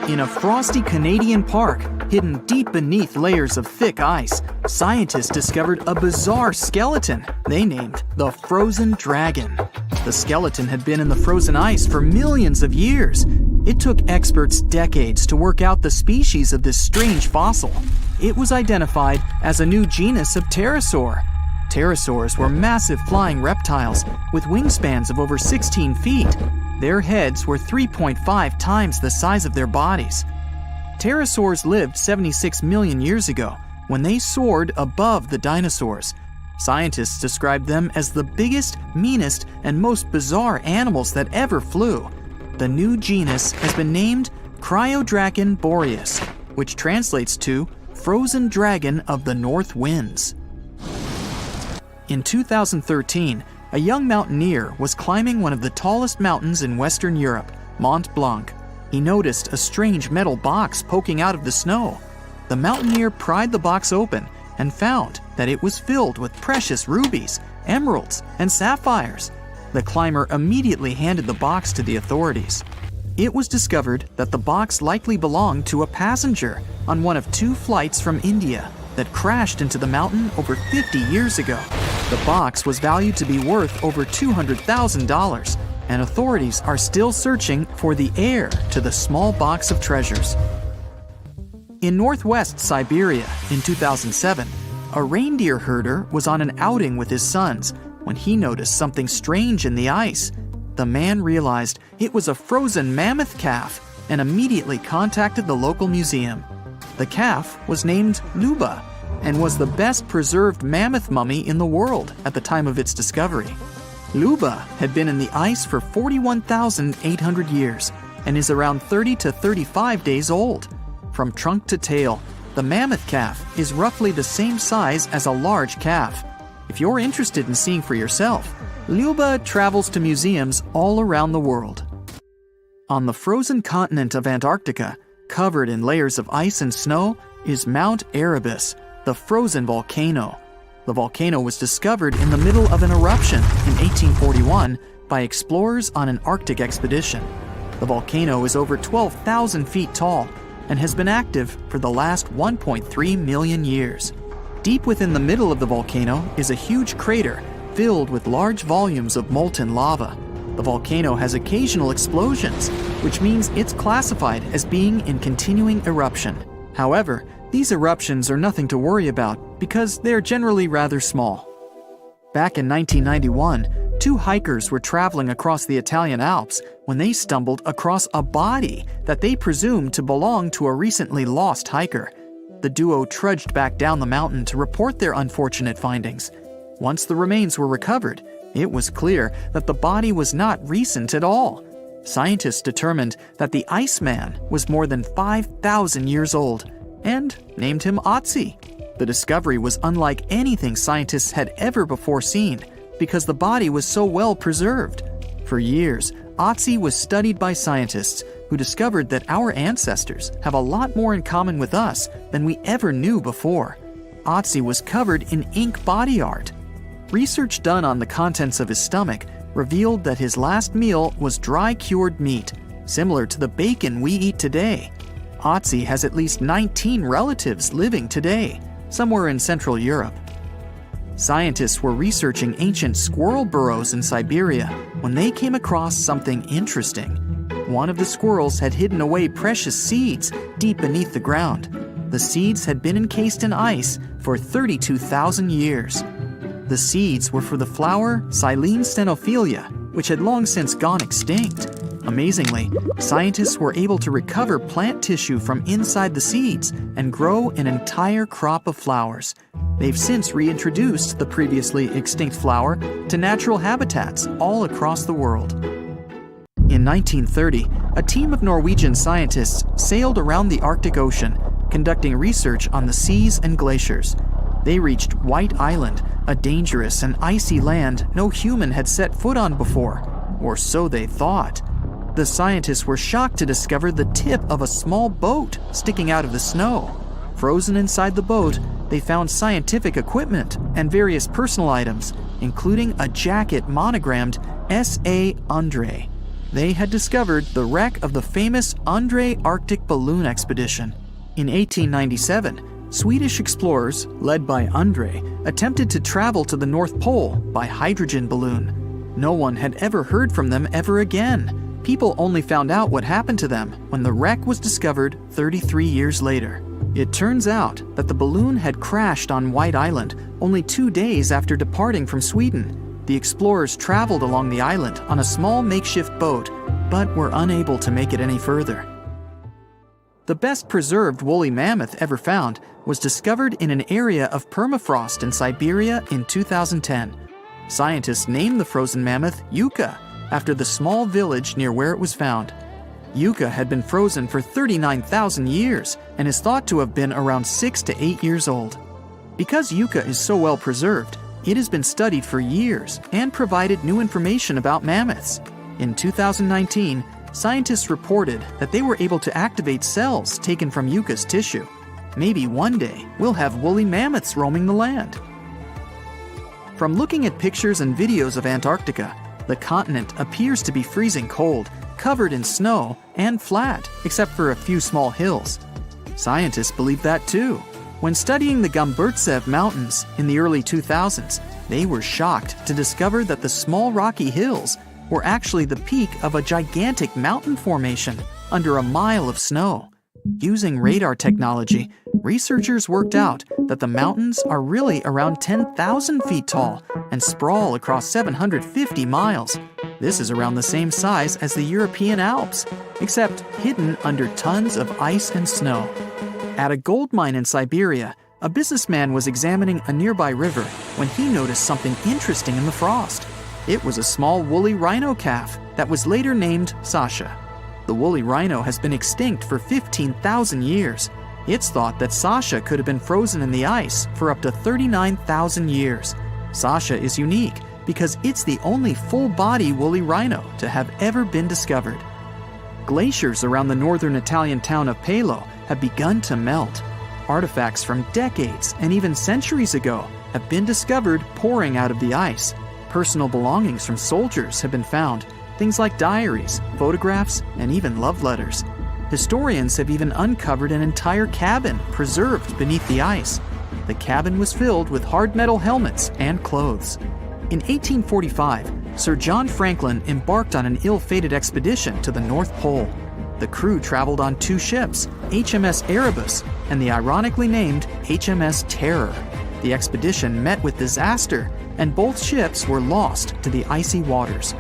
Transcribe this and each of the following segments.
In a frosty Canadian park, hidden deep beneath layers of thick ice, scientists discovered a bizarre skeleton they named the frozen dragon. The skeleton had been in the frozen ice for millions of years. It took experts decades to work out the species of this strange fossil. It was identified as a new genus of pterosaur. Pterosaurs were massive flying reptiles with wingspans of over 16 feet. Their heads were 3.5 times the size of their bodies. Pterosaurs lived 76 million years ago when they soared above the dinosaurs. Scientists described them as the biggest, meanest, and most bizarre animals that ever flew. The new genus has been named Cryodragon boreas, which translates to frozen dragon of the north winds. In 2013, a young mountaineer was climbing one of the tallest mountains in Western Europe, Mont Blanc. He noticed a strange metal box poking out of the snow. The mountaineer pried the box open and found that it was filled with precious rubies, emeralds, and sapphires. The climber immediately handed the box to the authorities. It was discovered that the box likely belonged to a passenger on one of 2 flights from India that crashed into the mountain over 50 years ago. The box was valued to be worth over $200,000, and authorities are still searching for the heir to the small box of treasures. In northwest Siberia in 2007, a reindeer herder was on an outing with his sons when he noticed something strange in the ice. The man realized it was a frozen mammoth calf and immediately contacted the local museum. The calf was named Luba and was the best preserved mammoth mummy in the world at the time of its discovery. Luba had been in the ice for 41,800 years and is around 30 to 35 days old. From trunk to tail, the mammoth calf is roughly the same size as a large calf. If you're interested in seeing for yourself, Luba travels to museums all around the world. On the frozen continent of Antarctica, covered in layers of ice and snow, is Mount Erebus, the frozen volcano. The volcano was discovered in the middle of an eruption in 1841 by explorers on an Arctic expedition. The volcano is over 12,000 feet tall and has been active for the last 1.3 million years. Deep within the middle of the volcano is a huge crater filled with large volumes of molten lava. The volcano has occasional explosions, which means it's classified as being in continuing eruption. However, these eruptions are nothing to worry about because they're generally rather small. Back in 1991, 2 hikers were traveling across the Italian Alps when they stumbled across a body that they presumed to belong to a recently lost hiker. The duo trudged back down the mountain to report their unfortunate findings. Once the remains were recovered, it was clear that the body was not recent at all. Scientists determined that the Iceman was more than 5,000 years old and named him Otzi. The discovery was unlike anything scientists had ever before seen because the body was so well preserved. For years, Otzi was studied by scientists who discovered that our ancestors have a lot more in common with us than we ever knew before. Otzi was covered in ink body art. Research done on the contents of his stomach revealed that his last meal was dry cured meat, similar to the bacon we eat today. Otzi has at least 19 relatives living today, somewhere in Central Europe. Scientists were researching ancient squirrel burrows in Siberia when they came across something interesting. One of the squirrels had hidden away precious seeds deep beneath the ground. The seeds had been encased in ice for 32,000 years. The seeds were for the flower Silene stenophilia, which had long since gone extinct. Amazingly, scientists were able to recover plant tissue from inside the seeds and grow an entire crop of flowers. They've since reintroduced the previously extinct flower to natural habitats all across the world. In 1930, a team of Norwegian scientists sailed around the Arctic Ocean, conducting research on the seas and glaciers. They reached White Island, a dangerous and icy land no human had set foot on before, or so they thought. The scientists were shocked to discover the tip of a small boat sticking out of the snow. Frozen inside the boat, they found scientific equipment and various personal items, including a jacket monogrammed S.A. Andre. They had discovered the wreck of the famous André Arctic balloon expedition. In 1897, Swedish explorers, led by André, attempted to travel to the North Pole by hydrogen balloon. No one had ever heard from them ever again. People only found out what happened to them when the wreck was discovered 33 years later. It turns out that the balloon had crashed on White Island only 2 days after departing from Sweden. The explorers traveled along the island on a small makeshift boat, but were unable to make it any further. The best preserved woolly mammoth ever found was discovered in an area of permafrost in Siberia in 2010. Scientists named the frozen mammoth Yucca, after the small village near where it was found. Yucca had been frozen for 39,000 years and is thought to have been around 6 to 8 years old. Because Yucca is so well preserved, it has been studied for years and provided new information about mammoths. In 2019, scientists reported that they were able to activate cells taken from Yucca's tissue. Maybe one day we'll have woolly mammoths roaming the land. From looking at pictures and videos of Antarctica, the continent appears to be freezing cold, covered in snow, and flat, except for a few small hills. Scientists believe that too. When studying the Gomburtsev Mountains in the early 2000s, they were shocked to discover that the small rocky hills were actually the peak of a gigantic mountain formation under a mile of snow. Using radar technology, researchers worked out that the mountains are really around 10,000 feet tall and sprawl across 750 miles. This is around the same size as the European Alps, except hidden under tons of ice and snow. At a gold mine in Siberia, a businessman was examining a nearby river when he noticed something interesting in the frost. It was a small woolly rhino calf that was later named Sasha. The woolly rhino has been extinct for 15,000 years. It's thought that Sasha could have been frozen in the ice for up to 39,000 years. Sasha is unique because it's the only full-body woolly rhino to have ever been discovered. Glaciers around the northern Italian town of Pelo have begun to melt. Artifacts from decades and even centuries ago have been discovered pouring out of the ice. Personal belongings from soldiers have been found, things like diaries, photographs, and even love letters. Historians have even uncovered an entire cabin preserved beneath the ice. The cabin was filled with hard metal helmets and clothes. In 1845, Sir John Franklin embarked on an ill-fated expedition to the North Pole. The crew traveled on 2 ships, HMS Erebus and the ironically named HMS Terror. The expedition met with disaster, and both ships were lost to the icy waters.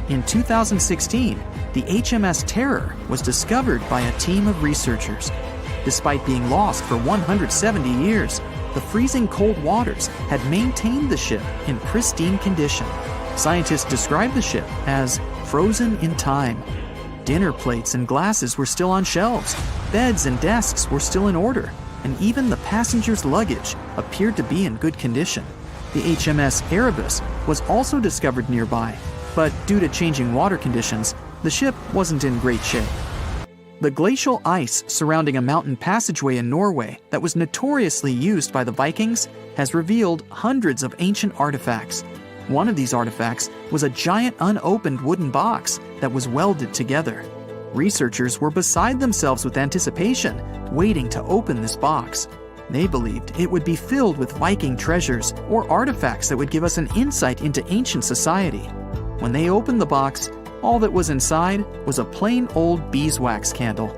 In 2016, the HMS Terror was discovered by a team of researchers. Despite being lost for 170 years, the freezing cold waters had maintained the ship in pristine condition. Scientists described the ship as frozen in time. Dinner plates and glasses were still on shelves, beds and desks were still in order, and even the passengers' luggage appeared to be in good condition. The HMS Erebus was also discovered nearby, but due to changing water conditions, the ship wasn't in great shape. The glacial ice surrounding a mountain passageway in Norway that was notoriously used by the Vikings has revealed hundreds of ancient artifacts. One of these artifacts was a giant unopened wooden box that was welded together. Researchers were beside themselves with anticipation, waiting to open this box. They believed it would be filled with Viking treasures or artifacts that would give us an insight into ancient society. When they opened the box, all that was inside was a plain old beeswax candle.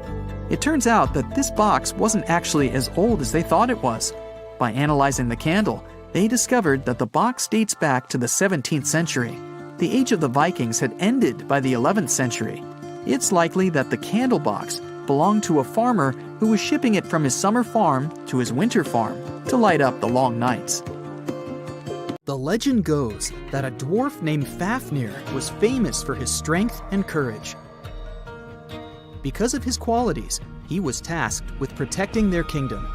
It turns out that this box wasn't actually as old as they thought it was. By analyzing the candle, they discovered that the box dates back to the 17th century. The age of the Vikings had ended by the 11th century. It's likely that the candle box belonged to a farmer who was shipping it from his summer farm to his winter farm to light up the long nights. The legend goes that a dwarf named Fafnir was famous for his strength and courage. Because of his qualities, he was tasked with protecting their kingdom.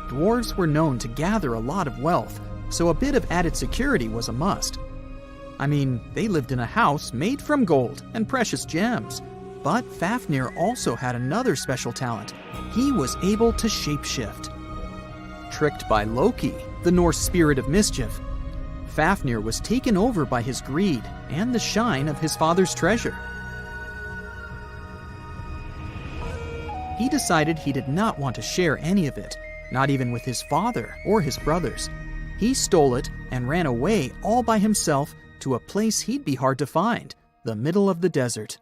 Dwarves were known to gather a lot of wealth, so a bit of added security was a must. I mean, they lived in a house made from gold and precious gems. But Fafnir also had another special talent. He was able to shapeshift. Tricked by Loki, the Norse spirit of mischief, Fafnir was taken over by his greed and the shine of his father's treasure. he decided he did not want to share any of it, not even with his father or his brothers. He stole it and ran away all by himself to a place he'd be hard to find, the middle of the desert.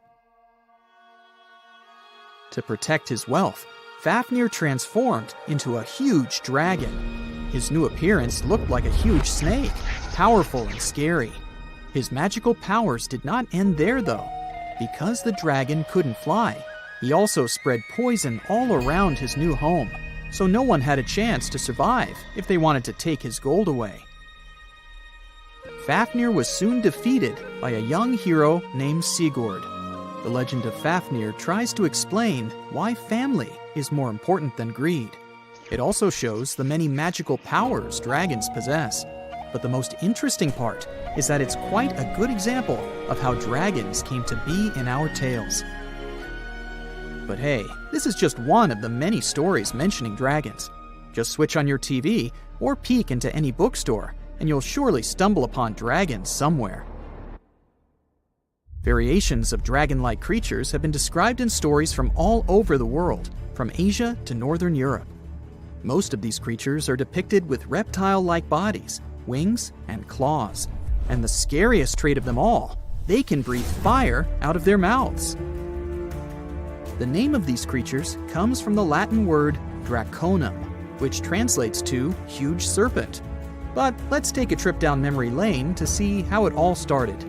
To protect his wealth, Fafnir transformed into a huge dragon. His new appearance looked like a huge snake, powerful and scary. His magical powers did not end there, though. Because the dragon couldn't fly, he also spread poison all around his new home, so no one had a chance to survive if they wanted to take his gold away. Fafnir was soon defeated by a young hero named Sigurd. The legend of Fafnir tries to explain why family is more important than greed. It also shows the many magical powers dragons possess. But the most interesting part is that it's quite a good example of how dragons came to be in our tales. But hey, this is just one of the many stories mentioning dragons. Just switch on your TV or peek into any bookstore, and you'll surely stumble upon dragons somewhere. Variations of dragon-like creatures have been described in stories from all over the world, from Asia to Northern Europe. Most of these creatures are depicted with reptile-like bodies, wings, and claws. And the scariest trait of them all, they can breathe fire out of their mouths. The name of these creatures comes from the Latin word draconum, which translates to huge serpent. But let's take a trip down memory lane to see how it all started.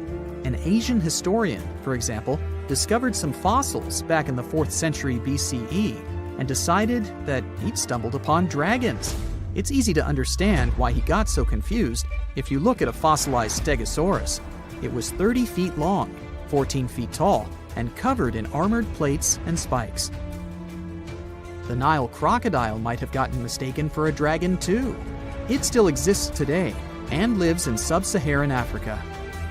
An Asian historian, for example, discovered some fossils back in the 4th century BCE and decided that he'd stumbled upon dragons. It's easy to understand why he got so confused if you look at a fossilized stegosaurus. It was 30 feet long, 14 feet tall, and covered in armored plates and spikes. The Nile crocodile might have gotten mistaken for a dragon too. It still exists today and lives in sub-Saharan Africa.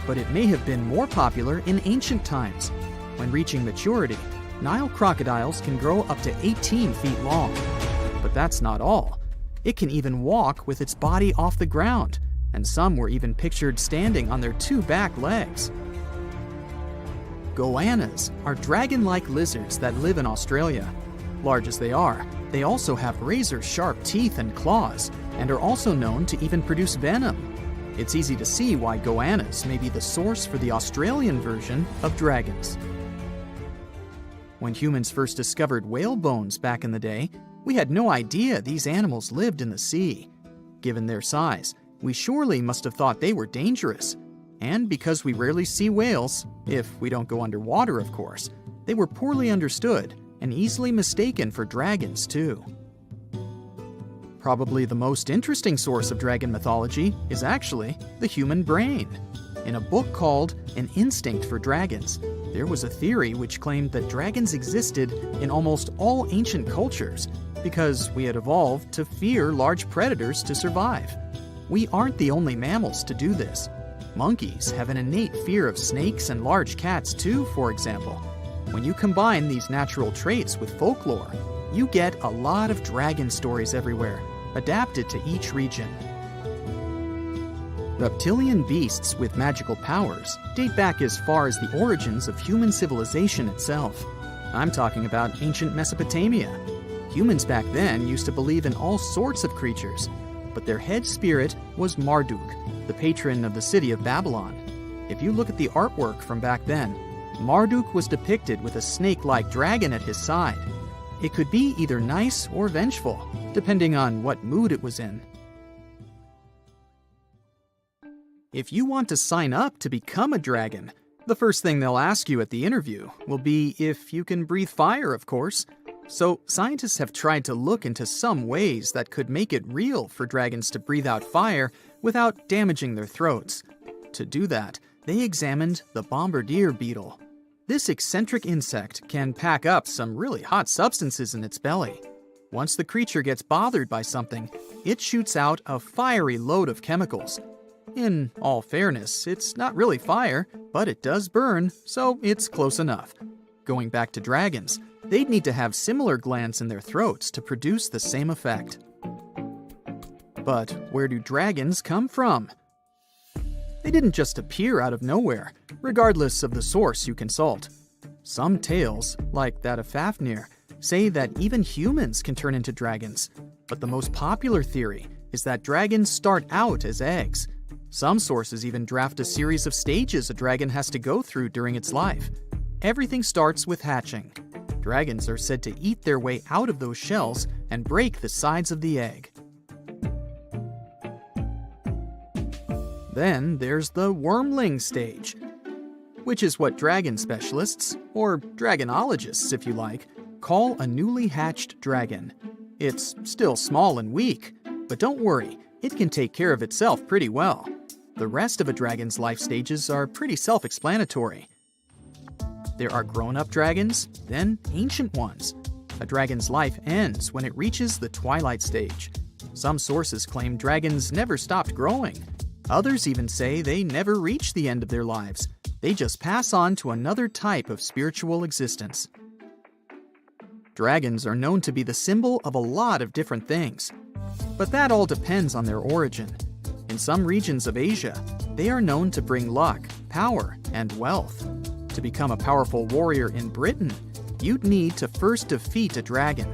But it may have been more popular in ancient times. When reaching maturity, Nile crocodiles can grow up to 18 feet long. But that's not all. It can even walk with its body off the ground, and some were even pictured standing on their 2 back legs. Goannas are dragon-like lizards that live in Australia. Large as they are, they also have razor-sharp teeth and claws, and are also known to even produce venom. It's easy to see why goannas may be the source for the Australian version of dragons. When humans first discovered whale bones back in the day, we had no idea these animals lived in the sea. Given their size, we surely must have thought they were dangerous. And because we rarely see whales, if we don't go underwater of course, they were poorly understood and easily mistaken for dragons too. Probably the most interesting source of dragon mythology is actually the human brain. In a book called An Instinct for Dragons, there was a theory which claimed that dragons existed in almost all ancient cultures because we had evolved to fear large predators to survive. We aren't the only mammals to do this. Monkeys have an innate fear of snakes and large cats too, for example. When you combine these natural traits with folklore, you get a lot of dragon stories everywhere, adapted to each region. Reptilian beasts with magical powers date back as far as the origins of human civilization itself. I'm talking about ancient Mesopotamia. Humans back then used to believe in all sorts of creatures, but their head spirit was Marduk, the patron of the city of Babylon. If you look at the artwork from back then, Marduk was depicted with a snake-like dragon at his side. It could be either nice or vengeful, depending on what mood it was in. If you want to sign up to become a dragon, the first thing they'll ask you at the interview will be if you can breathe fire, of course. So scientists have tried to look into some ways that could make it real for dragons to breathe out fire without damaging their throats. To do that, they examined the bombardier beetle. This eccentric insect can pack up some really hot substances in its belly. Once the creature gets bothered by something, it shoots out a fiery load of chemicals. In all fairness, it's not really fire, but it does burn, so it's close enough. Going back to dragons, they'd need to have similar glands in their throats to produce the same effect. But where do dragons come from? They didn't just appear out of nowhere, regardless of the source you consult. Some tales, like that of Fafnir, say that even humans can turn into dragons, but the most popular theory is that dragons start out as eggs. Some sources even draft a series of stages a dragon has to go through during its life. Everything starts with hatching. Dragons are said to eat their way out of those shells and break the sides of the egg. Then there's the wormling stage, which is what dragon specialists, or dragonologists if you like, call a newly hatched dragon. It's still small and weak, but don't worry, it can take care of itself pretty well. The rest of a dragon's life stages are pretty self-explanatory. There are grown-up dragons, then ancient ones. A dragon's life ends when it reaches the twilight stage. Some sources claim dragons never stopped growing. Others even say they never reach the end of their lives. They just pass on to another type of spiritual existence. Dragons are known to be the symbol of a lot of different things, but that all depends on their origin. In some regions of Asia, they are known to bring luck, power, and wealth. To become a powerful warrior in Britain, you'd need to first defeat a dragon.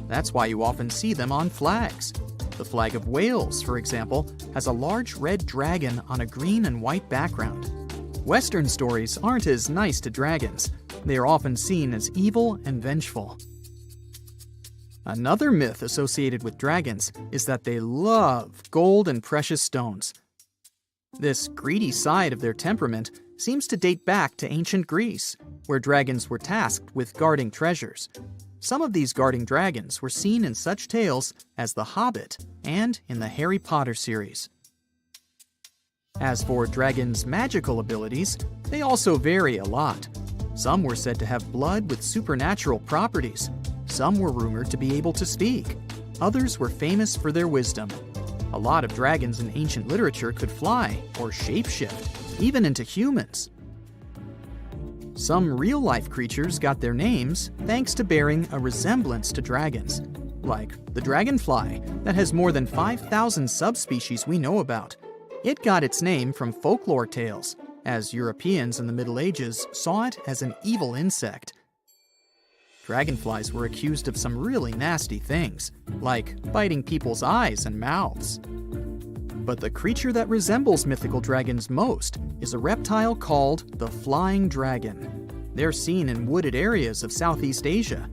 That's why you often see them on flags. The flag of Wales, for example, has a large red dragon on a green and white background. Western stories aren't as nice to dragons. They are often seen as evil and vengeful. Another myth associated with dragons is that they love gold and precious stones. This greedy side of their temperament seems to date back to ancient Greece, where dragons were tasked with guarding treasures. Some of these guarding dragons were seen in such tales as The Hobbit and in the Harry Potter series. As for dragons' magical abilities, they also vary a lot. Some were said to have blood with supernatural properties. Some were rumored to be able to speak. Others were famous for their wisdom. A lot of dragons in ancient literature could fly or shapeshift, even into humans. Some real-life creatures got their names thanks to bearing a resemblance to dragons, like the dragonfly that has more than 5,000 subspecies we know about. It got its name from folklore tales, as Europeans in the Middle Ages saw it as an evil insect. Dragonflies were accused of some really nasty things, like biting people's eyes and mouths. But the creature that resembles mythical dragons most is a reptile called the flying dragon. They're seen in wooded areas of Southeast Asia.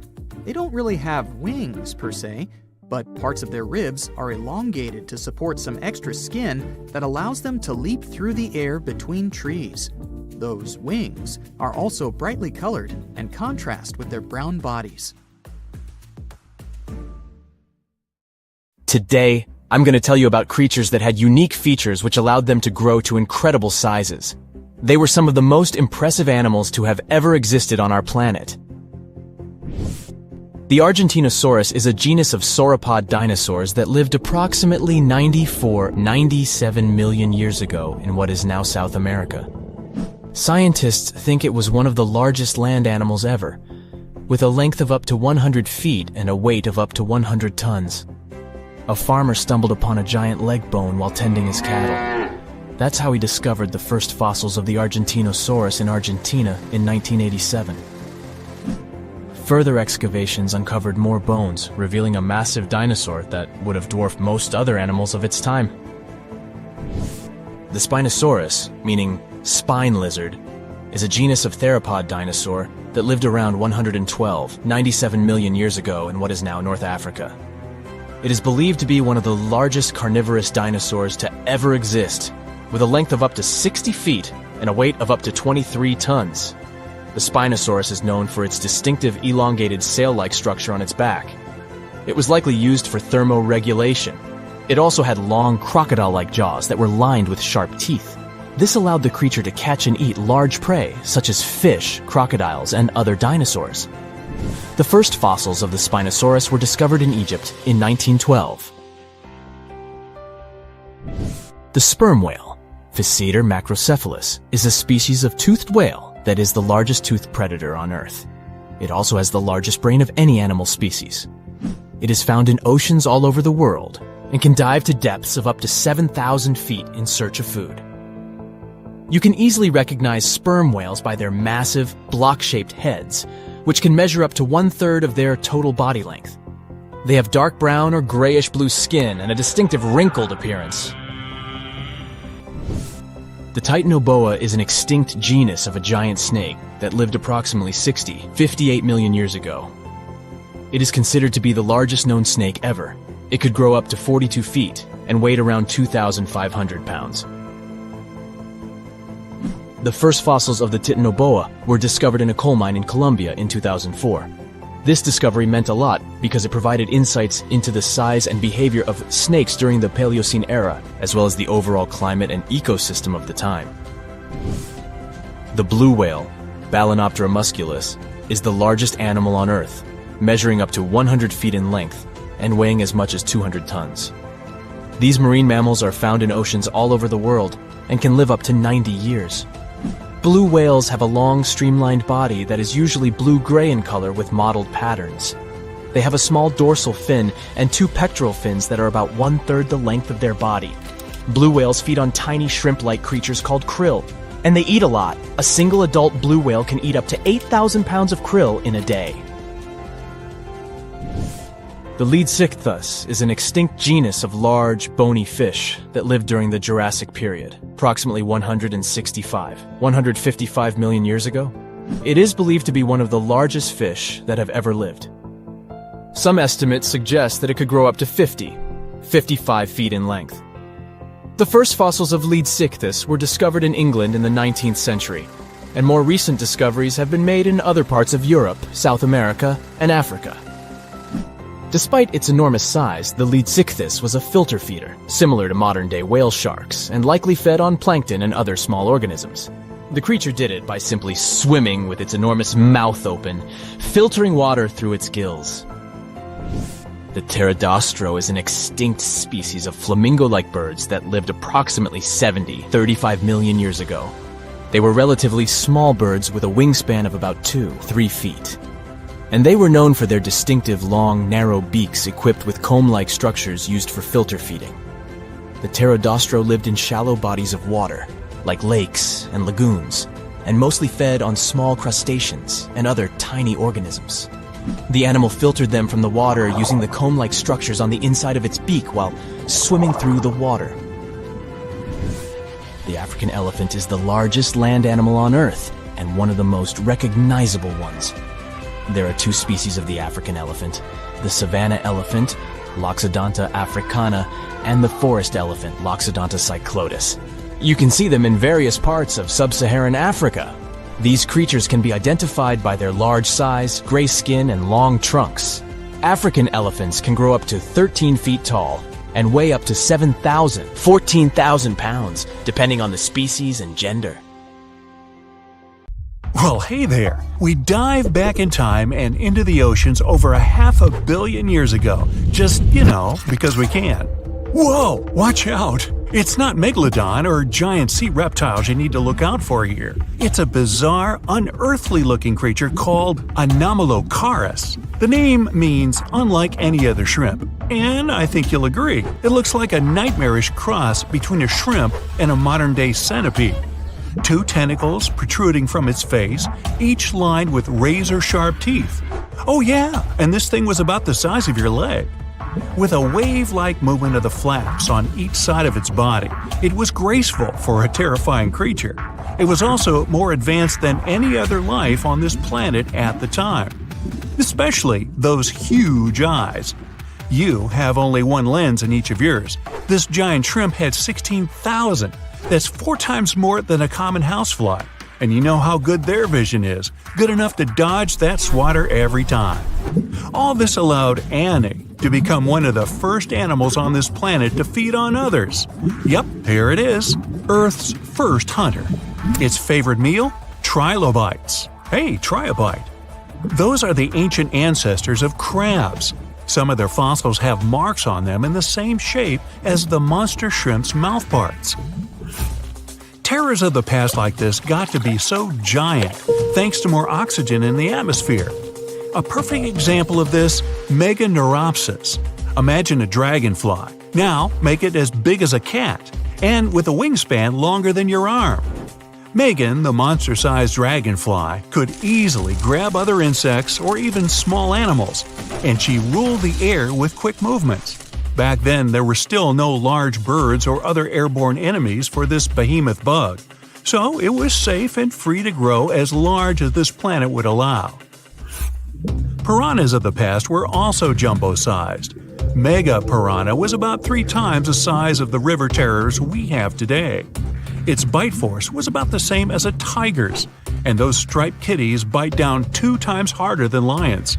They don't really have wings per se, but parts of their ribs are elongated to support some extra skin that allows them to leap through the air between trees. Those wings are also brightly colored and contrast with their brown bodies. Today, I'm going to tell you about creatures that had unique features which allowed them to grow to incredible sizes. They were some of the most impressive animals to have ever existed on our planet. The Argentinosaurus is a genus of sauropod dinosaurs that lived approximately 97 million years ago in what is now South America. Scientists think it was one of the largest land animals ever, with a length of up to 100 feet and a weight of up to 100 tons. A farmer stumbled upon a giant leg bone while tending his cattle. That's how he discovered the first fossils of the Argentinosaurus in Argentina in 1987. Further excavations uncovered more bones, revealing a massive dinosaur that would have dwarfed most other animals of its time. The Spinosaurus, meaning spine lizard, is a genus of theropod dinosaur that lived around 97 million years ago in what is now North Africa. It is believed to be one of the largest carnivorous dinosaurs to ever exist, with a length of up to 60 feet and a weight of up to 23 tons. The Spinosaurus is known for its distinctive elongated sail-like structure on its back. It was likely used for thermoregulation. It also had long crocodile-like jaws that were lined with sharp teeth. This allowed the creature to catch and eat large prey, such as fish, crocodiles, and other dinosaurs. The first fossils of the Spinosaurus were discovered in Egypt in 1912. The sperm whale, Physeter macrocephalus, is a species of toothed whale that is the largest toothed predator on Earth. It also has the largest brain of any animal species. It is found in oceans all over the world and can dive to depths of up to 7,000 feet in search of food. You can easily recognize sperm whales by their massive, block-shaped heads, which can measure up to 1/3 of their total body length. They have dark brown or grayish-blue skin and a distinctive wrinkled appearance. The Titanoboa is an extinct genus of a giant snake that lived approximately 58 million years ago. It is considered to be the largest known snake ever. It could grow up to 42 feet and weighed around 2,500 pounds. The first fossils of the Titanoboa were discovered in a coal mine in Colombia in 2004. This discovery meant a lot because it provided insights into the size and behavior of snakes during the Paleocene era, as well as the overall climate and ecosystem of the time. The blue whale, Balænoptera musculus, is the largest animal on Earth, measuring up to 100 feet in length and weighing as much as 200 tons. These marine mammals are found in oceans all over the world and can live up to 90 years. Blue whales have a long, streamlined body that is usually blue-gray in color with mottled patterns. They have a small dorsal fin and 2 pectoral fins that are about 1/3 the length of their body. Blue whales feed on tiny shrimp-like creatures called krill, and they eat a lot. A single adult blue whale can eat up to 8,000 pounds of krill in a day. The Leadsichthus is an extinct genus of large, bony fish that lived during the Jurassic period, approximately 155 million years ago. It is believed to be one of the largest fish that have ever lived. Some estimates suggest that it could grow up to 55 feet in length. The first fossils of Leadsichthus were discovered in England in the 19th century, and more recent discoveries have been made in other parts of Europe, South America, and Africa. Despite its enormous size, the Leadsichthus was a filter feeder, similar to modern-day whale sharks, and likely fed on plankton and other small organisms. The creature did it by simply swimming with its enormous mouth open, filtering water through its gills. The pterodostro is an extinct species of flamingo-like birds that lived approximately 35 million years ago. They were relatively small birds with a wingspan of about 2-3 feet. And they were known for their distinctive long, narrow beaks equipped with comb-like structures used for filter feeding. The pterodostro lived in shallow bodies of water, like lakes and lagoons, and mostly fed on small crustaceans and other tiny organisms. The animal filtered them from the water using the comb-like structures on the inside of its beak while swimming through the water. The African elephant is the largest land animal on Earth and one of the most recognizable ones. There are 2 species of the African elephant, the savanna elephant, Loxodonta africana, and the forest elephant, Loxodonta cyclotis. You can see them in various parts of sub-Saharan Africa. These creatures can be identified by their large size, gray skin, and long trunks. African elephants can grow up to 13 feet tall and weigh up to 14,000 pounds, depending on the species and gender. Well, hey there! We dive back in time and into the oceans over 500 million years ago. Just, because we can. Whoa! Watch out! It's not megalodon or giant sea reptiles you need to look out for here. It's a bizarre, unearthly-looking creature called Anomalocaris. The name means unlike any other shrimp. And I think you'll agree, it looks like a nightmarish cross between a shrimp and a modern-day centipede. 2 tentacles protruding from its face, each lined with razor-sharp teeth. Oh yeah, and this thing was about the size of your leg. With a wave-like movement of the flaps on each side of its body, it was graceful for a terrifying creature. It was also more advanced than any other life on this planet at the time. Especially those huge eyes. You have only 1 lens in each of yours. This giant shrimp had 16,000. That's 4 times more than a common housefly. And you know how good their vision is. Good enough to dodge that swatter every time. All this allowed Annie to become one of the first animals on this planet to feed on others. Yep, here it is. Earth's first hunter. Its favorite meal? Trilobites. Hey, try a bite. Those are the ancient ancestors of crabs. Some of their fossils have marks on them in the same shape as the monster shrimp's mouth parts. Terrors of the past like this got to be so giant thanks to more oxygen in the atmosphere. A perfect example of this, Meganeuropsis. Imagine a dragonfly. Now make it as big as a cat, and with a wingspan longer than your arm. Megan, the monster-sized dragonfly, could easily grab other insects or even small animals, and she ruled the air with quick movements. Back then, there were still no large birds or other airborne enemies for this behemoth bug, so it was safe and free to grow as large as this planet would allow. Piranhas of the past were also jumbo-sized. Mega piranha was about 3 times the size of the river terrors we have today. Its bite force was about the same as a tiger's, and those striped kitties bite down 2 times harder than lions.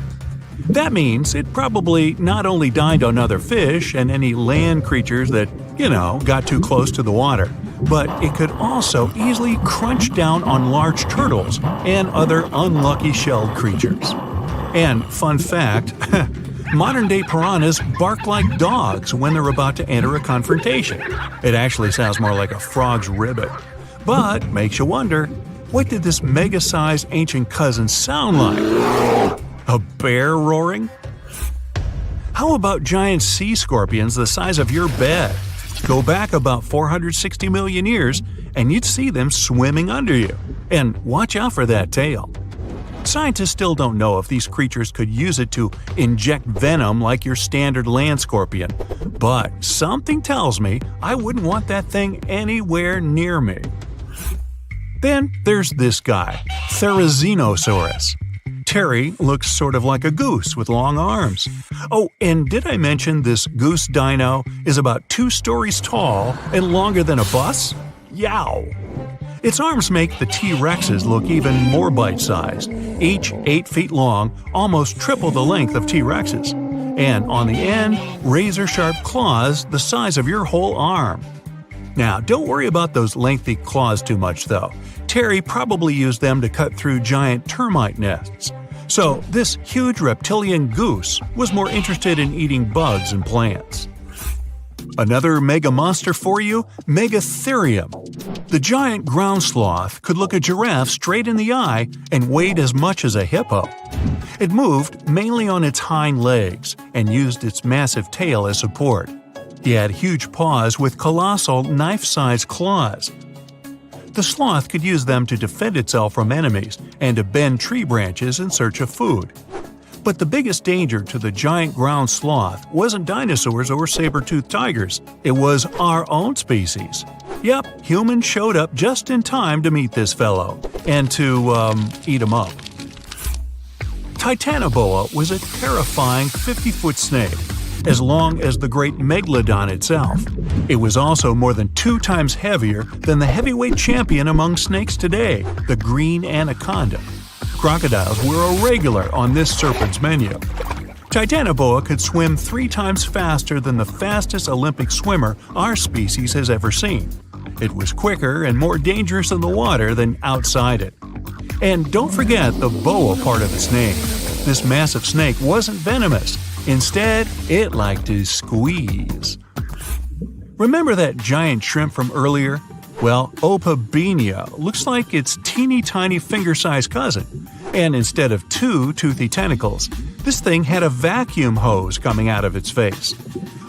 That means it probably not only dined on other fish and any land creatures that, got too close to the water, but it could also easily crunch down on large turtles and other unlucky shelled creatures. And fun fact, modern-day piranhas bark like dogs when they're about to enter a confrontation. It actually sounds more like a frog's ribbit. But makes you wonder, what did this mega-sized ancient cousin sound like? A bear roaring? How about giant sea scorpions the size of your bed? Go back about 460 million years, and you'd see them swimming under you. And watch out for that tail. Scientists still don't know if these creatures could use it to inject venom like your standard land scorpion, but something tells me I wouldn't want that thing anywhere near me. Then there's this guy, Therizinosaurus. Terry looks sort of like a goose with long arms. Oh, and did I mention this goose dino is about 2 stories tall and longer than a bus? Yow! Its arms make the T-Rexes look even more bite-sized, each 8 feet long, almost triple the length of T-Rexes. And on the end, razor-sharp claws the size of your whole arm. Now, don't worry about those lengthy claws too much, though. Terry probably used them to cut through giant termite nests. So, this huge reptilian goose was more interested in eating bugs and plants. Another mega monster for you, Megatherium. The giant ground sloth could look a giraffe straight in the eye and weighed as much as a hippo. It moved mainly on its hind legs and used its massive tail as support. He had huge paws with colossal knife-sized claws. The sloth could use them to defend itself from enemies and to bend tree branches in search of food. But the biggest danger to the giant ground sloth wasn't dinosaurs or saber-toothed tigers. It was our own species. Yep, humans showed up just in time to meet this fellow and to, eat him up. Titanoboa was a terrifying 50-foot snake, as long as the great megalodon itself. It was also more than 2 times heavier than the heavyweight champion among snakes today, the green anaconda. Crocodiles were a regular on this serpent's menu. Titanoboa could swim 3 times faster than the fastest Olympic swimmer our species has ever seen. It was quicker and more dangerous in the water than outside it. And don't forget the boa part of its name. This massive snake wasn't venomous. Instead, it liked to squeeze. Remember that giant shrimp from earlier? Well, Opabenia looks like its teeny-tiny finger-sized cousin. And instead of 2 toothy tentacles, this thing had a vacuum hose coming out of its face.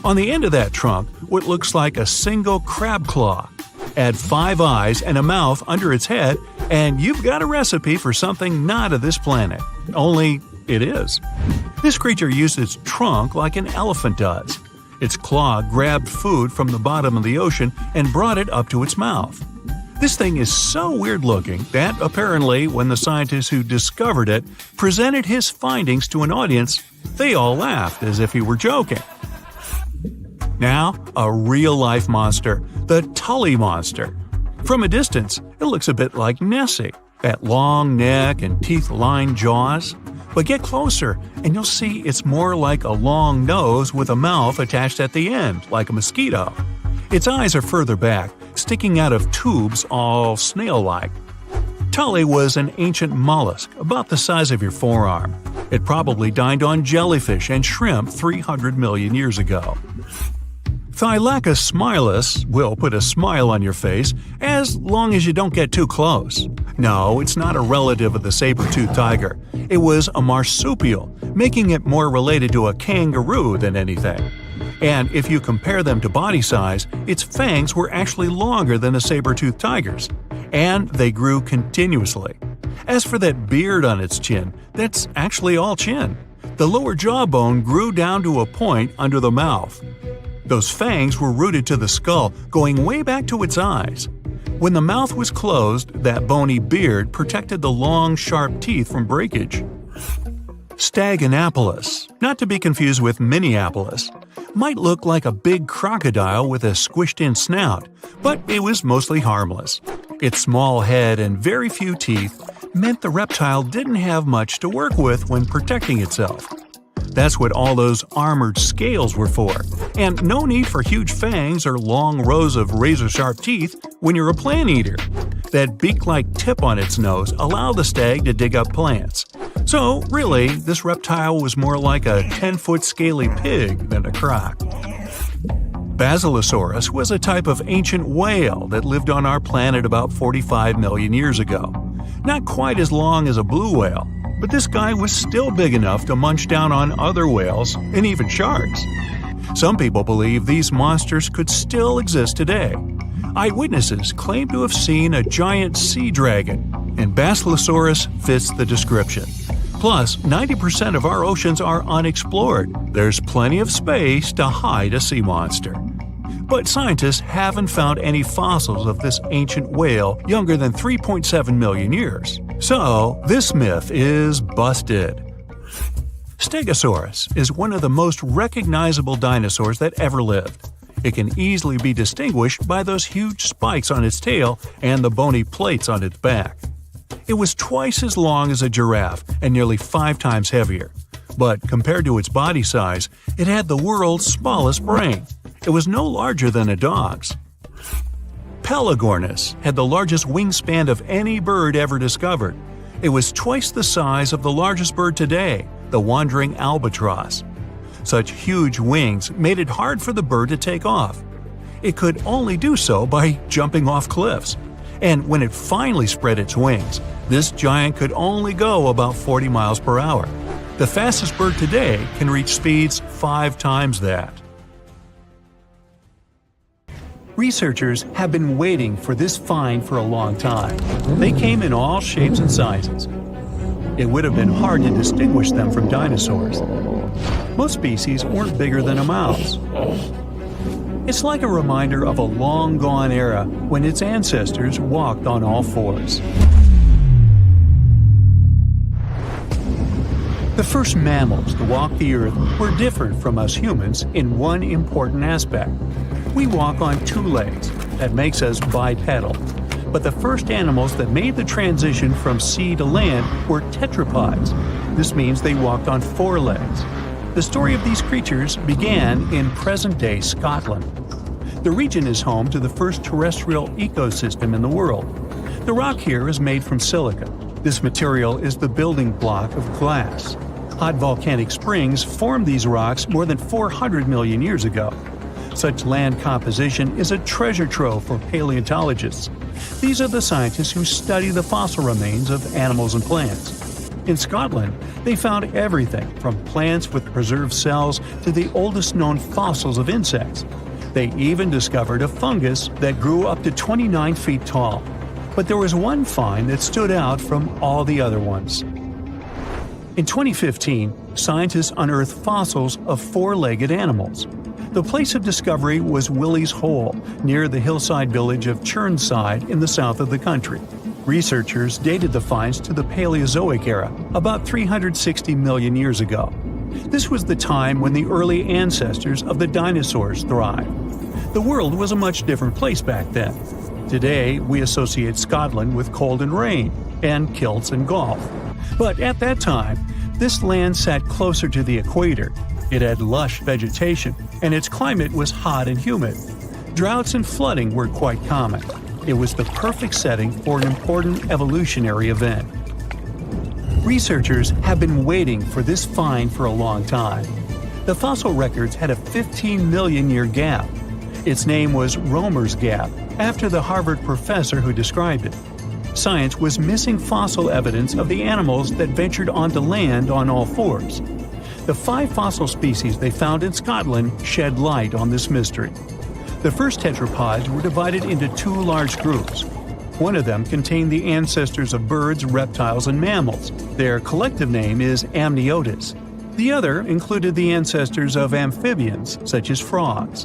On the end of that trunk, what looks like a single crab claw. Add 5 eyes and a mouth under its head, and you've got a recipe for something not of this planet. Only it is. This creature used its trunk like an elephant does. Its claw grabbed food from the bottom of the ocean and brought it up to its mouth. This thing is so weird-looking that, apparently, when the scientists who discovered it presented his findings to an audience, they all laughed as if he were joking. Now, a real-life monster, the Tully monster. From a distance, it looks a bit like Nessie, that long neck and teeth-lined jaws. But get closer, and you'll see it's more like a long nose with a mouth attached at the end, like a mosquito. Its eyes are further back, sticking out of tubes all snail-like. Tully was an ancient mollusk, about the size of your forearm. It probably dined on jellyfish and shrimp 300 million years ago. Thylacus smilus will put a smile on your face as long as you don't get too close. No, it's not a relative of the saber-toothed tiger. It was a marsupial, making it more related to a kangaroo than anything. And if you compare them to body size, its fangs were actually longer than a saber-toothed tiger's. and they grew continuously. As for that beard on its chin, that's actually all chin. The lower jawbone grew down to a point under the mouth. Those fangs were rooted to the skull, going way back to its eyes. When the mouth was closed, that bony beard protected the long, sharp teeth from breakage. Staganapolis, not to be confused with Minneapolis, might look like a big crocodile with a squished-in snout, but it was mostly harmless. Its small head and very few teeth meant the reptile didn't have much to work with when protecting itself. That's what all those armored scales were for, and no need for huge fangs or long rows of razor-sharp teeth when you're a plant eater. That beak-like tip on its nose allowed the stag to dig up plants. So, really, this reptile was more like a 10-foot scaly pig than a croc. Basilosaurus was a type of ancient whale that lived on our planet about 45 million years ago. Not quite as long as a blue whale, but this guy was still big enough to munch down on other whales and even sharks. Some people believe these monsters could still exist today. Eyewitnesses claim to have seen a giant sea dragon, and Basilosaurus fits the description. Plus, 90% of our oceans are unexplored. There's plenty of space to hide a sea monster. But scientists haven't found any fossils of this ancient whale younger than 3.7 million years. So, this myth is busted. Stegosaurus is one of the most recognizable dinosaurs that ever lived. It can easily be distinguished by those huge spikes on its tail and the bony plates on its back. It was twice as long as a giraffe and nearly 5 times heavier. But compared to its body size, it had the world's smallest brain. It was no larger than a dog's. Pelagornis had the largest wingspan of any bird ever discovered. It was twice the size of the largest bird today, the wandering albatross. Such huge wings made it hard for the bird to take off. It could only do so by jumping off cliffs. And when it finally spread its wings, this giant could only go about 40 miles per hour. The fastest bird today can reach speeds 5 times that. Researchers have been waiting for this find for a long time. They came in all shapes and sizes. It would have been hard to distinguish them from dinosaurs. Most species weren't bigger than a mouse. It's like a reminder of a long-gone era when its ancestors walked on all fours. The first mammals to walk the earth were different from us humans in one important aspect. We walk on 2 legs. That makes us bipedal. But the first animals that made the transition from sea to land were tetrapods. This means they walked on 4 legs. The story of these creatures began in present-day Scotland. The region is home to the first terrestrial ecosystem in the world. The rock here is made from silica. This material is the building block of glass. Hot volcanic springs formed these rocks more than 400 million years ago. Such land composition is a treasure trove for paleontologists. These are the scientists who study the fossil remains of animals and plants. In Scotland, they found everything from plants with preserved cells to the oldest known fossils of insects. They even discovered a fungus that grew up to 29 feet tall. But there was one find that stood out from all the other ones. In 2015, scientists unearthed fossils of 4-legged animals. The place of discovery was Willie's Hole, near the hillside village of Churnside in the south of the country. Researchers dated the finds to the Paleozoic era, about 360 million years ago. This was the time when the early ancestors of the dinosaurs thrived. The world was a much different place back then. Today, we associate Scotland with cold and rain, and kilts and golf. But at that time, this land sat closer to the equator. It had lush vegetation, and its climate was hot and humid. Droughts and flooding were quite common. It was the perfect setting for an important evolutionary event. Researchers have been waiting for this find for a long time. The fossil records had a 15 million year gap. Its name was Romer's Gap, after the Harvard professor who described it. Science was missing fossil evidence of the animals that ventured onto land on all fours. The 5 fossil species they found in Scotland shed light on this mystery. The first tetrapods were divided into 2 large groups. One of them contained the ancestors of birds, reptiles, and mammals. Their collective name is Amniotus. The other included the ancestors of amphibians, such as frogs.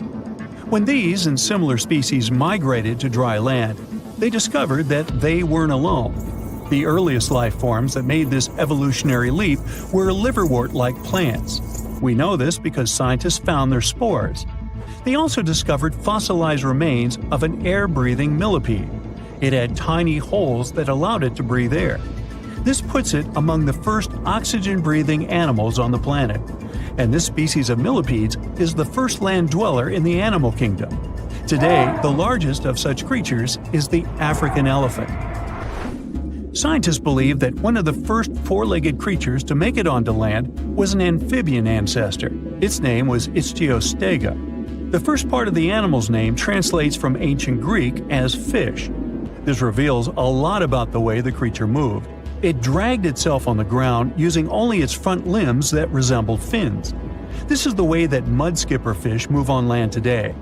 When these and similar species migrated to dry land, they discovered that they weren't alone. The earliest life forms that made this evolutionary leap were liverwort-like plants. We know this because scientists found their spores. They also discovered fossilized remains of an air-breathing millipede. It had tiny holes that allowed it to breathe air. This puts it among the first oxygen-breathing animals on the planet. And this species of millipedes is the first land dweller in the animal kingdom. Today, the largest of such creatures is the African elephant. Scientists believe that one of the first four-legged creatures to make it onto land was an amphibian ancestor. Its name was Ichthyostega. The first part of the animal's name translates from ancient Greek as fish. This reveals a lot about the way the creature moved. It dragged itself on the ground using only its front limbs that resembled fins. This is the way that mudskipper fish move on land today.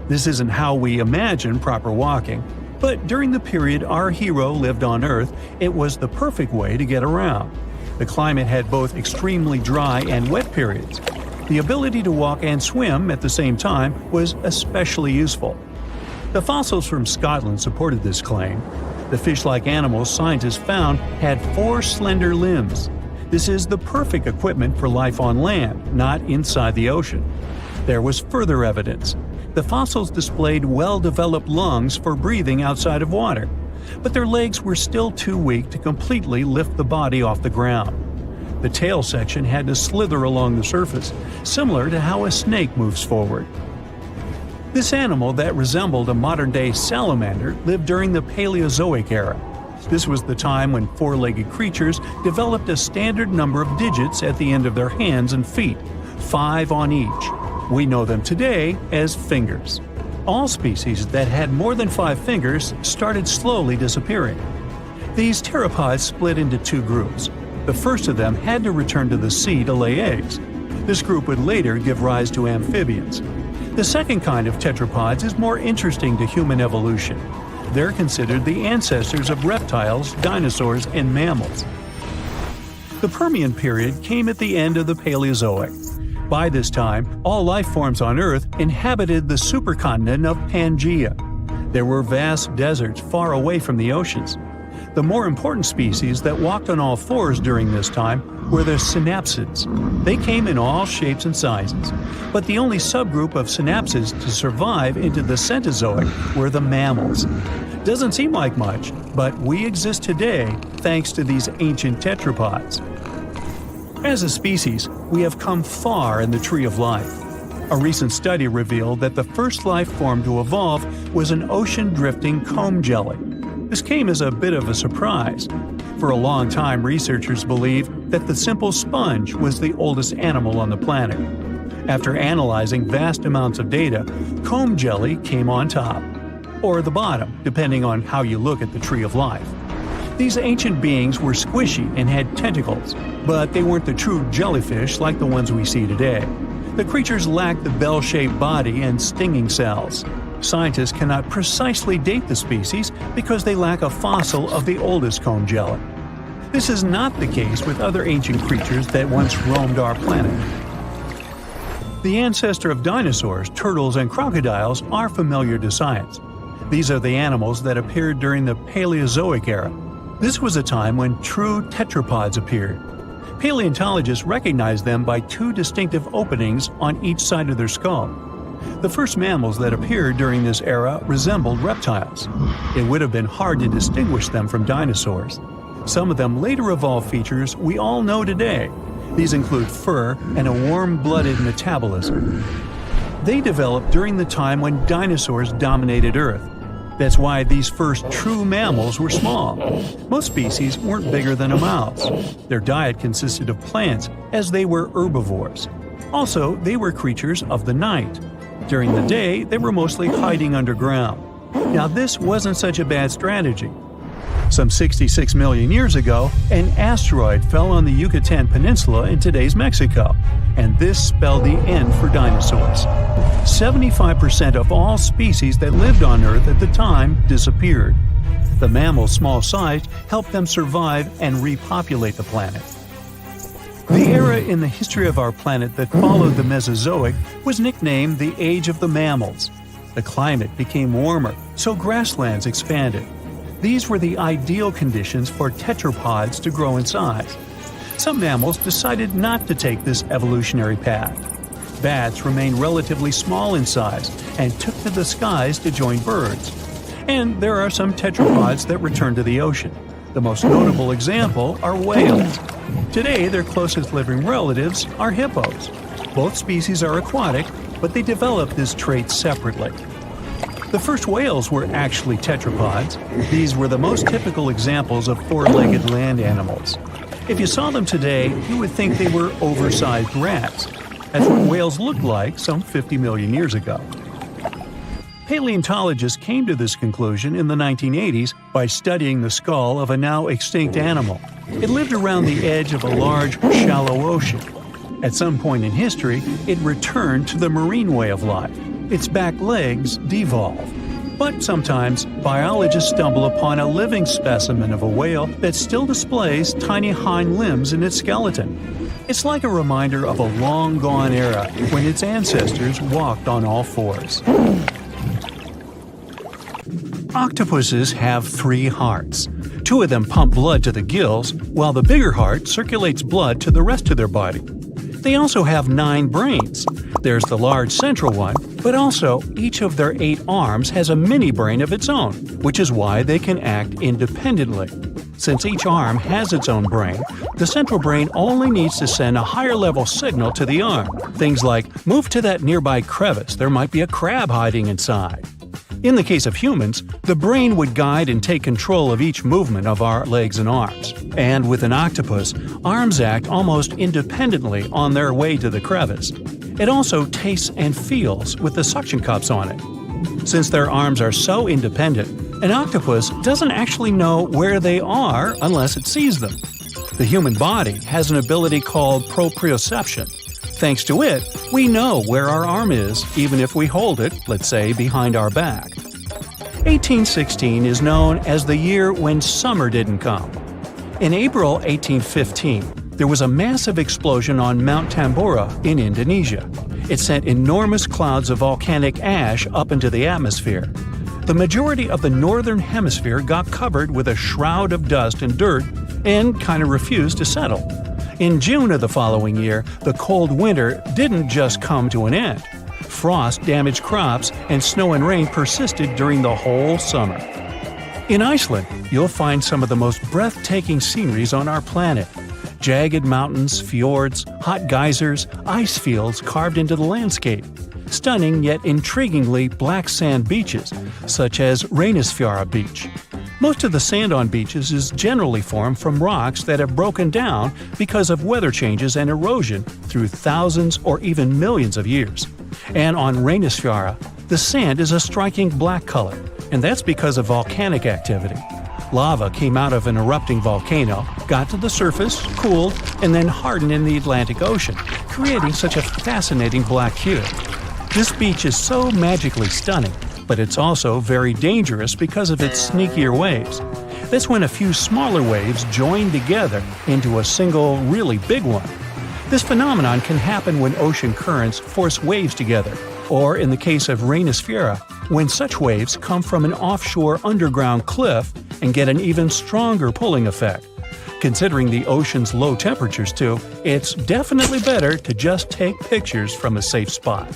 This isn't how we imagine proper walking, but during the period our hero lived on Earth, it was the perfect way to get around. The climate had both extremely dry and wet periods. The ability to walk and swim at the same time was especially useful. The fossils from Scotland supported this claim. The fish-like animals scientists found had 4 slender limbs. This is the perfect equipment for life on land, not inside the ocean. There was further evidence. The fossils displayed well-developed lungs for breathing outside of water, but their legs were still too weak to completely lift the body off the ground. The tail section had to slither along the surface, similar to how a snake moves forward. This animal that resembled a modern-day salamander lived during the Paleozoic era. This was the time when four-legged creatures developed a standard number of digits at the end of their hands and feet, 5 on each. We know them today as fingers. All species that had more than 5 fingers started slowly disappearing. These pteropods split into 2 groups. The first of them had to return to the sea to lay eggs. This group would later give rise to amphibians. The second kind of tetrapods is more interesting to human evolution. They're considered the ancestors of reptiles, dinosaurs, and mammals. The Permian period came at the end of the Paleozoic. By this time, all life forms on Earth inhabited the supercontinent of Pangaea. There were vast deserts far away from the oceans. The more important species that walked on all fours during this time were the synapsids. They came in all shapes and sizes, but the only subgroup of synapsids to survive into the Cenozoic were the mammals. Doesn't seem like much, but we exist today thanks to these ancient tetrapods. As a species, we have come far in the tree of life. A recent study revealed that the first life form to evolve was an ocean-drifting comb jelly. This came as a bit of a surprise. For a long time, researchers believed that the simple sponge was the oldest animal on the planet. After analyzing vast amounts of data, comb jelly came on top, or the bottom, depending on how you look at the tree of life. These ancient beings were squishy and had tentacles, but they weren't the true jellyfish like the ones we see today. The creatures lacked the bell-shaped body and stinging cells. Scientists cannot precisely date the species because they lack a fossil of the oldest comb jelly. This is not the case with other ancient creatures that once roamed our planet. The ancestor of dinosaurs, turtles, and crocodiles are familiar to science. These are the animals that appeared during the Paleozoic era. This was a time when true tetrapods appeared. Paleontologists recognized them by 2 distinctive openings on each side of their skull. The first mammals that appeared during this era resembled reptiles. It would have been hard to distinguish them from dinosaurs. Some of them later evolved features we all know today. These include fur and a warm-blooded metabolism. They developed during the time when dinosaurs dominated Earth. That's why these first true mammals were small. Most species weren't bigger than a mouse. Their diet consisted of plants, as they were herbivores. Also, they were creatures of the night. During the day, they were mostly hiding underground. Now, this wasn't such a bad strategy. Some 66 million years ago, an asteroid fell on the Yucatan Peninsula in today's Mexico, and this spelled the end for dinosaurs. 75% of all species that lived on Earth at the time disappeared. the mammals' small size helped them survive and repopulate the planet. The era in the history of our planet that followed the Mesozoic was nicknamed the Age of the Mammals. The climate became warmer, so grasslands expanded. These were the ideal conditions for tetrapods to grow in size. Some mammals decided not to take this evolutionary path. Bats remained relatively small in size and took to the skies to join birds. And there are some tetrapods that returned to the ocean. The most notable example are whales. Today, their closest living relatives are hippos. Both species are aquatic, but they developed this trait separately. The first whales were actually tetrapods. These were the most typical examples of four-legged land animals. If you saw them today, you would think they were oversized rats. That's what whales looked like some 50 million years ago. Paleontologists came to this conclusion in the 1980s by studying the skull of a now extinct animal. It lived around the edge of a large, shallow ocean. At some point in history, it returned to the marine way of life. Its back legs devolved. But sometimes, biologists stumble upon a living specimen of a whale that still displays tiny hind limbs in its skeleton. It's like a reminder of a long-gone era when its ancestors walked on all fours. Octopuses have 3 hearts. 2 of them pump blood to the gills, while the bigger heart circulates blood to the rest of their body. They also have 9 brains. There's the large central one, but also each of their 8 arms has a mini-brain of its own, which is why they can act independently. Since each arm has its own brain, the central brain only needs to send a higher-level signal to the arm. Things like, move to that nearby crevice, there might be a crab hiding inside. In the case of humans, the brain would guide and take control of each movement of our legs and arms. And with an octopus, arms act almost independently on their way to the crevice. It also tastes and feels with the suction cups on it. Since their arms are so independent, an octopus doesn't actually know where they are unless it sees them. The human body has an ability called proprioception. Thanks to it, we know where our arm is, even if we hold it, let's say, behind our back. 1816 is known as the year when summer didn't come. In April 1815, there was a massive explosion on Mount Tambora in Indonesia. It sent enormous clouds of volcanic ash up into the atmosphere. The majority of the northern hemisphere got covered with a shroud of dust and dirt and kind of refused to settle. In June of the following year, the cold winter didn't just come to an end. Frost damaged crops and snow and rain persisted during the whole summer. In Iceland, you'll find some of the most breathtaking sceneries on our planet. Jagged mountains, fjords, hot geysers, ice fields carved into the landscape. Stunning yet intriguingly black sand beaches, such as Reynisfjara Beach. Most of the sand on beaches is generally formed from rocks that have broken down because of weather changes and erosion through thousands or even millions of years. And on Reynisfjara, the sand is a striking black color, and that's because of volcanic activity. Lava came out of an erupting volcano, got to the surface, cooled, and then hardened in the Atlantic Ocean, creating such a fascinating black hue. This beach is so magically stunning, but it's also very dangerous because of its sneakier waves. That's when a few smaller waves join together into a single, really big one. This phenomenon can happen when ocean currents force waves together, or in the case of Reynisfjara, when such waves come from an offshore underground cliff and get an even stronger pulling effect. Considering the ocean's low temperatures too, it's definitely better to just take pictures from a safe spot.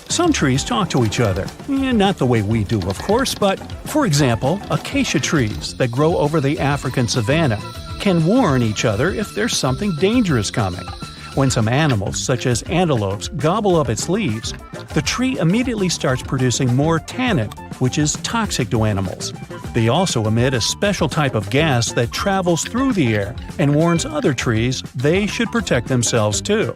Some trees talk to each other. Not the way we do, of course, but, for example, acacia trees that grow over the African savanna can warn each other if there's something dangerous coming. When some animals, such as antelopes, gobble up its leaves, the tree immediately starts producing more tannin, which is toxic to animals. They also emit a special type of gas that travels through the air and warns other trees they should protect themselves too.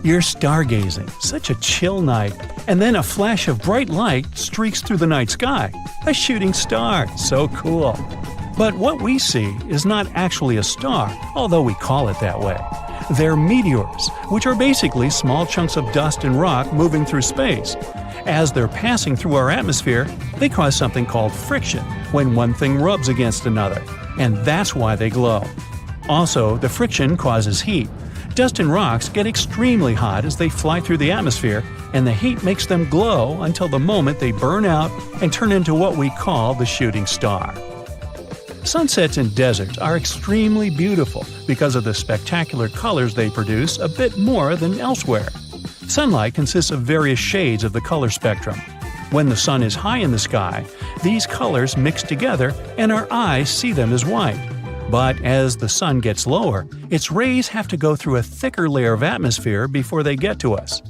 You're stargazing, such a chill night, and then a flash of bright light streaks through the night sky. A shooting star, so cool. But what we see is not actually a star, although we call it that way. They're meteors, which are basically small chunks of dust and rock moving through space. As they're passing through our atmosphere, they cause something called friction when one thing rubs against another, and that's why they glow. Also, the friction causes heat. Dust and rocks get extremely hot as they fly through the atmosphere, and the heat makes them glow until the moment they burn out and turn into what we call the shooting star. Sunsets in deserts are extremely beautiful because of the spectacular colors they produce a bit more than elsewhere. Sunlight consists of various shades of the color spectrum. When the sun is high in the sky, these colors mix together and our eyes see them as white. But as the sun gets lower, its rays have to go through a thicker layer of atmosphere before they get to us.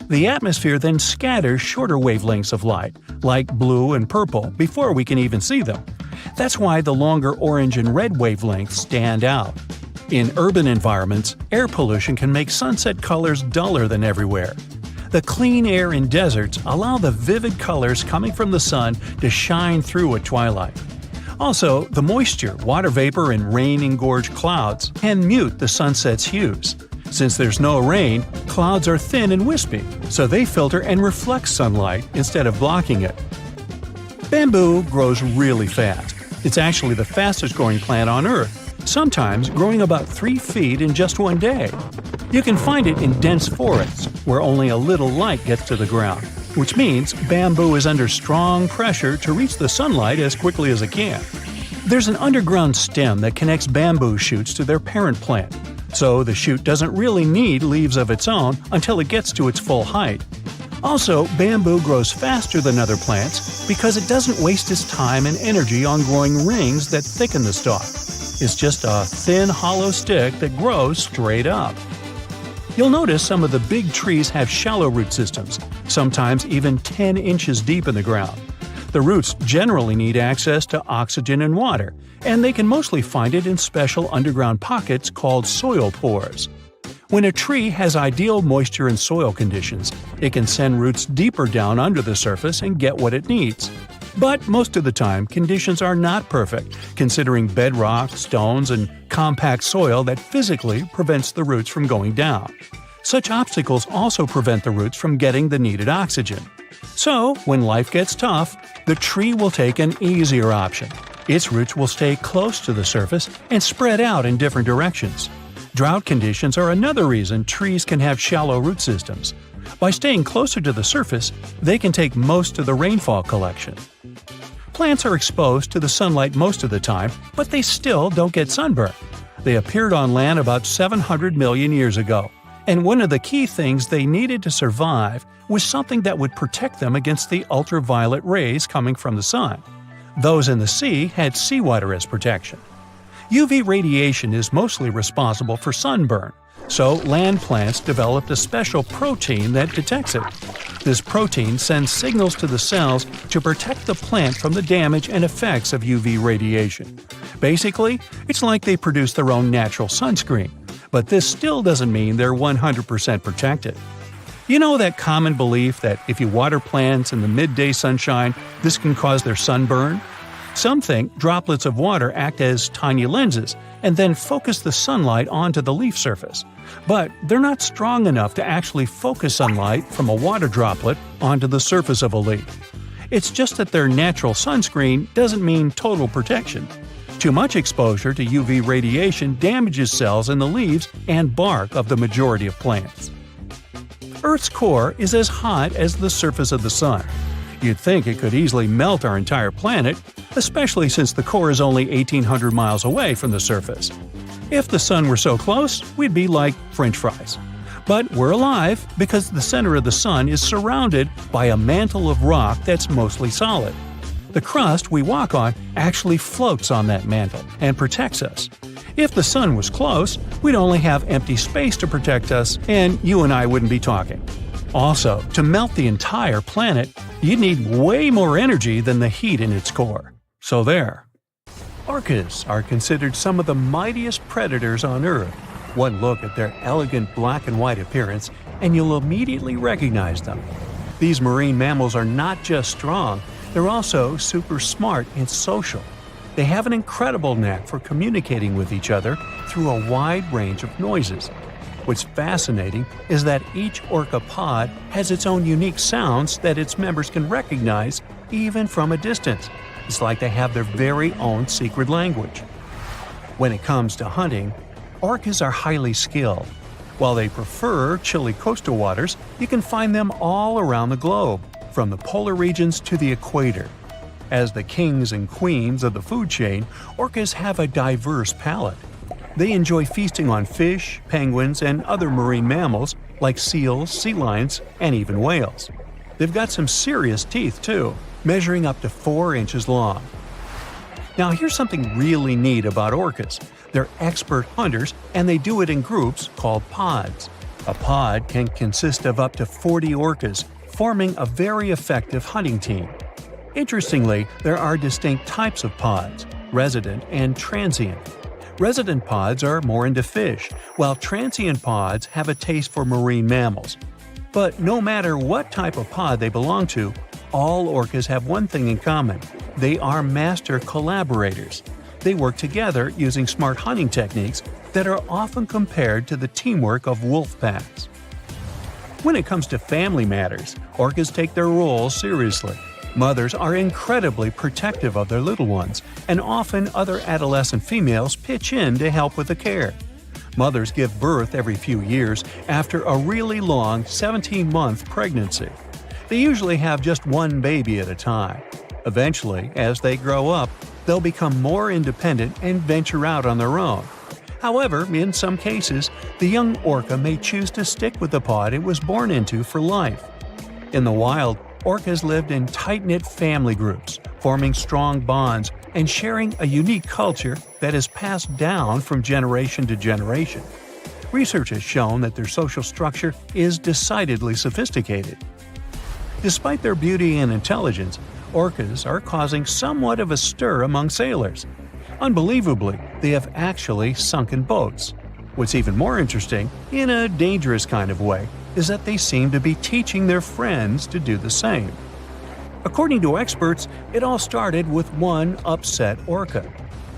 The atmosphere then scatters shorter wavelengths of light, like blue and purple, before we can even see them. That's why the longer orange and red wavelengths stand out. In urban environments, air pollution can make sunset colors duller than everywhere. The clean air in deserts allow the vivid colors coming from the sun to shine through at twilight. Also, the moisture, water vapor, and rain-engorged clouds can mute the sunset's hues. Since there's no rain, clouds are thin and wispy, so they filter and reflect sunlight instead of blocking it. Bamboo grows really fast. It's actually the fastest growing plant on Earth, sometimes growing about 3 feet in just one day. You can find it in dense forests, where only a little light gets to the ground, which means bamboo is under strong pressure to reach the sunlight as quickly as it can. There's an underground stem that connects bamboo shoots to their parent plant, so the shoot doesn't really need leaves of its own until it gets to its full height. Also, bamboo grows faster than other plants because it doesn't waste its time and energy on growing rings that thicken the stalk. It's just a thin, hollow stick that grows straight up. You'll notice some of the big trees have shallow root systems, sometimes even 10 inches deep in the ground. The roots generally need access to oxygen and water, and they can mostly find it in special underground pockets called soil pores. When a tree has ideal moisture and soil conditions, it can send roots deeper down under the surface and get what it needs. But most of the time, conditions are not perfect, considering bedrock, stones, and compact soil that physically prevents the roots from going down. Such obstacles also prevent the roots from getting the needed oxygen. So, when life gets tough, the tree will take an easier option. Its roots will stay close to the surface and spread out in different directions. Drought conditions are another reason trees can have shallow root systems. By staying closer to the surface, they can take most of the rainfall collection. Plants are exposed to the sunlight most of the time, but they still don't get sunburn. They appeared on land about 700 million years ago, and one of the key things they needed to survive was something that would protect them against the ultraviolet rays coming from the sun. Those in the sea had seawater as protection. UV radiation is mostly responsible for sunburn, so land plants developed a special protein that detects it. This protein sends signals to the cells to protect the plant from the damage and effects of UV radiation. Basically, it's like they produce their own natural sunscreen, but this still doesn't mean they're 100% protected. You know that common belief that if you water plants in the midday sunshine, this can cause their sunburn? Some think droplets of water act as tiny lenses and then focus the sunlight onto the leaf surface. But they're not strong enough to actually focus sunlight from a water droplet onto the surface of a leaf. It's just that their natural sunscreen doesn't mean total protection. Too much exposure to UV radiation damages cells in the leaves and bark of the majority of plants. Earth's core is as hot as the surface of the sun. You'd think it could easily melt our entire planet, especially since the core is only 1,800 miles away from the surface. If the sun were so close, we'd be like French fries. But we're alive because the center of the sun is surrounded by a mantle of rock that's mostly solid. The crust we walk on actually floats on that mantle and protects us. If the sun was close, we'd only have empty space to protect us, and you and I wouldn't be talking. Also, to melt the entire planet, you'd need way more energy than the heat in its core. So there. Orcas are considered some of the mightiest predators on Earth. One look at their elegant black and white appearance, and you'll immediately recognize them. These marine mammals are not just strong, they're also super smart and social. They have an incredible knack for communicating with each other through a wide range of noises. What's fascinating is that each orca pod has its own unique sounds that its members can recognize even from a distance. It's like they have their very own secret language. When it comes to hunting, orcas are highly skilled. While they prefer chilly coastal waters, you can find them all around the globe, from the polar regions to the equator. As the kings and queens of the food chain, orcas have a diverse palate. They enjoy feasting on fish, penguins, and other marine mammals like seals, sea lions, and even whales. They've got some serious teeth, too, measuring up to 4 inches long. Now, here's something really neat about orcas. They're expert hunters, and they do it in groups called pods. A pod can consist of up to 40 orcas, forming a very effective hunting team. Interestingly, there are distinct types of pods: resident and transient. Resident pods are more into fish, while transient pods have a taste for marine mammals. But no matter what type of pod they belong to, all orcas have one thing in common: they are master collaborators. They work together using smart hunting techniques that are often compared to the teamwork of wolf packs. When it comes to family matters, orcas take their role seriously. Mothers are incredibly protective of their little ones, and often other adolescent females pitch in to help with the care. Mothers give birth every few years after a really long 17-month pregnancy. They usually have just one baby at a time. Eventually, as they grow up, they'll become more independent and venture out on their own. However, in some cases, the young orca may choose to stick with the pod it was born into for life. In the wild, orcas lived in tight-knit family groups, forming strong bonds and sharing a unique culture that is passed down from generation to generation. Research has shown that their social structure is decidedly sophisticated. Despite their beauty and intelligence, orcas are causing somewhat of a stir among sailors. Unbelievably, they have actually sunken boats. What's even more interesting, in a dangerous kind of way, is that they seem to be teaching their friends to do the same. According to experts, it all started with one upset orca.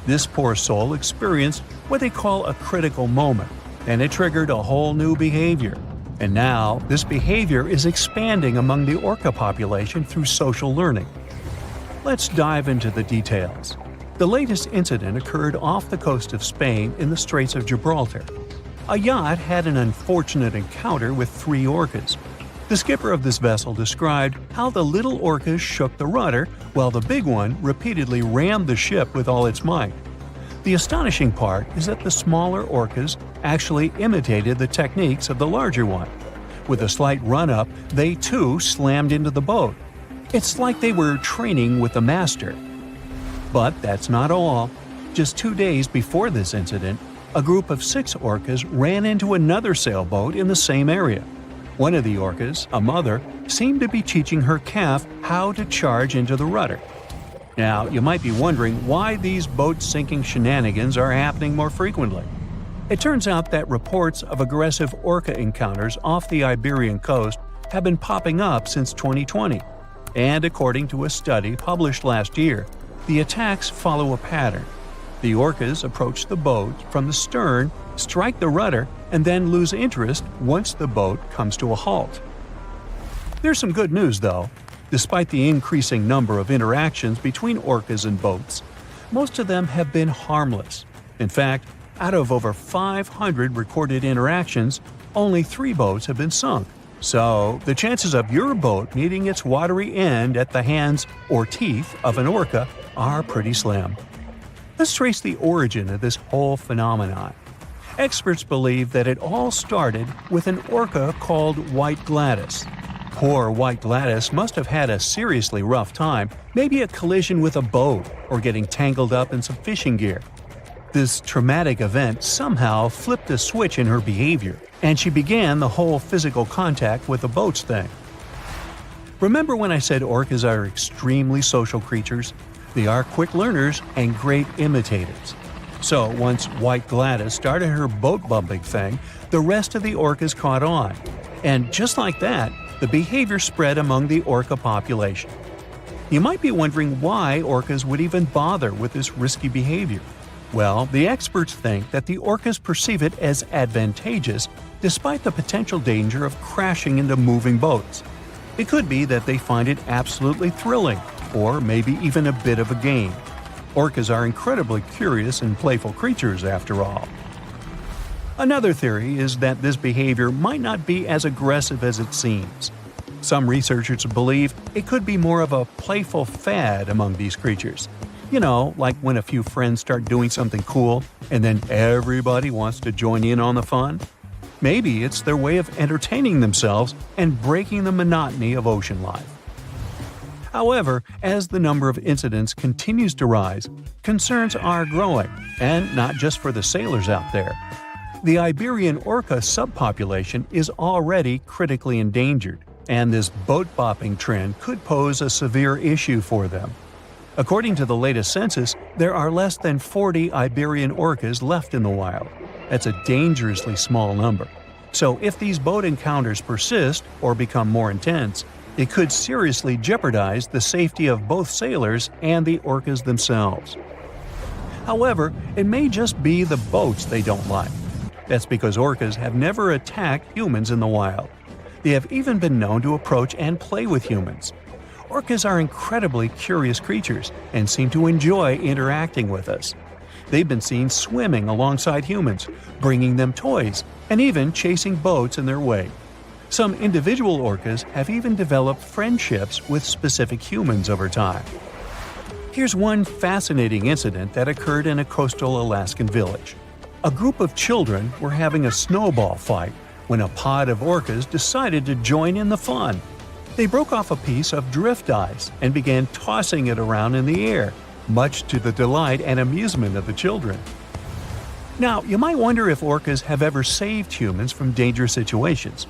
This poor soul experienced what they call a critical moment, and it triggered a whole new behavior. And now, this behavior is expanding among the orca population through social learning. Let's dive into the details. The latest incident occurred off the coast of Spain in the Straits of Gibraltar. A yacht had an unfortunate encounter with 3 orcas. The skipper of this vessel described how the little orcas shook the rudder while the big one repeatedly rammed the ship with all its might. The astonishing part is that the smaller orcas actually imitated the techniques of the larger one. With a slight run-up, they too slammed into the boat. It's like they were training with the master. But that's not all. Just 2 days before this incident, a group of 6 orcas ran into another sailboat in the same area. One of the orcas, a mother, seemed to be teaching her calf how to charge into the rudder. Now, you might be wondering why these boat-sinking shenanigans are happening more frequently. It turns out that reports of aggressive orca encounters off the Iberian coast have been popping up since 2020. And according to a study published last year, the attacks follow a pattern. The orcas approach the boat from the stern, strike the rudder, and then lose interest once the boat comes to a halt. There's some good news, though. Despite the increasing number of interactions between orcas and boats, most of them have been harmless. In fact, out of over 500 recorded interactions, only 3 boats have been sunk. So, the chances of your boat meeting its watery end at the hands or teeth of an orca are pretty slim. Let's trace the origin of this whole phenomenon. Experts believe that it all started with an orca called White Gladys. Poor White Gladys must have had a seriously rough time, maybe a collision with a boat or getting tangled up in some fishing gear. This traumatic event somehow flipped a switch in her behavior, and she began the whole physical contact with the boats thing. Remember when I said orcas are extremely social creatures? They are quick learners and great imitators. So once White Gladys started her boat bumping thing, the rest of the orcas caught on. And just like that, the behavior spread among the orca population. You might be wondering why orcas would even bother with this risky behavior. Well, the experts think that the orcas perceive it as advantageous despite the potential danger of crashing into moving boats. It could be that they find it absolutely thrilling, or maybe even a bit of a game. Orcas are incredibly curious and playful creatures, after all. Another theory is that this behavior might not be as aggressive as it seems. Some researchers believe it could be more of a playful fad among these creatures. You know, like when a few friends start doing something cool and then everybody wants to join in on the fun. Maybe it's their way of entertaining themselves and breaking the monotony of ocean life. However, as the number of incidents continues to rise, concerns are growing, and not just for the sailors out there. The Iberian orca subpopulation is already critically endangered, and this boat-bopping trend could pose a severe issue for them. According to the latest census, there are less than 40 Iberian orcas left in the wild. That's a dangerously small number. So if these boat encounters persist or become more intense, it could seriously jeopardize the safety of both sailors and the orcas themselves. However, it may just be the boats they don't like. That's because orcas have never attacked humans in the wild. They have even been known to approach and play with humans. Orcas are incredibly curious creatures and seem to enjoy interacting with us. They've been seen swimming alongside humans, bringing them toys, and even chasing boats in their way. Some individual orcas have even developed friendships with specific humans over time. Here's one fascinating incident that occurred in a coastal Alaskan village. A group of children were having a snowball fight when a pod of orcas decided to join in the fun. They broke off a piece of drift ice and began tossing it around in the air, much to the delight and amusement of the children. Now, you might wonder if orcas have ever saved humans from dangerous situations.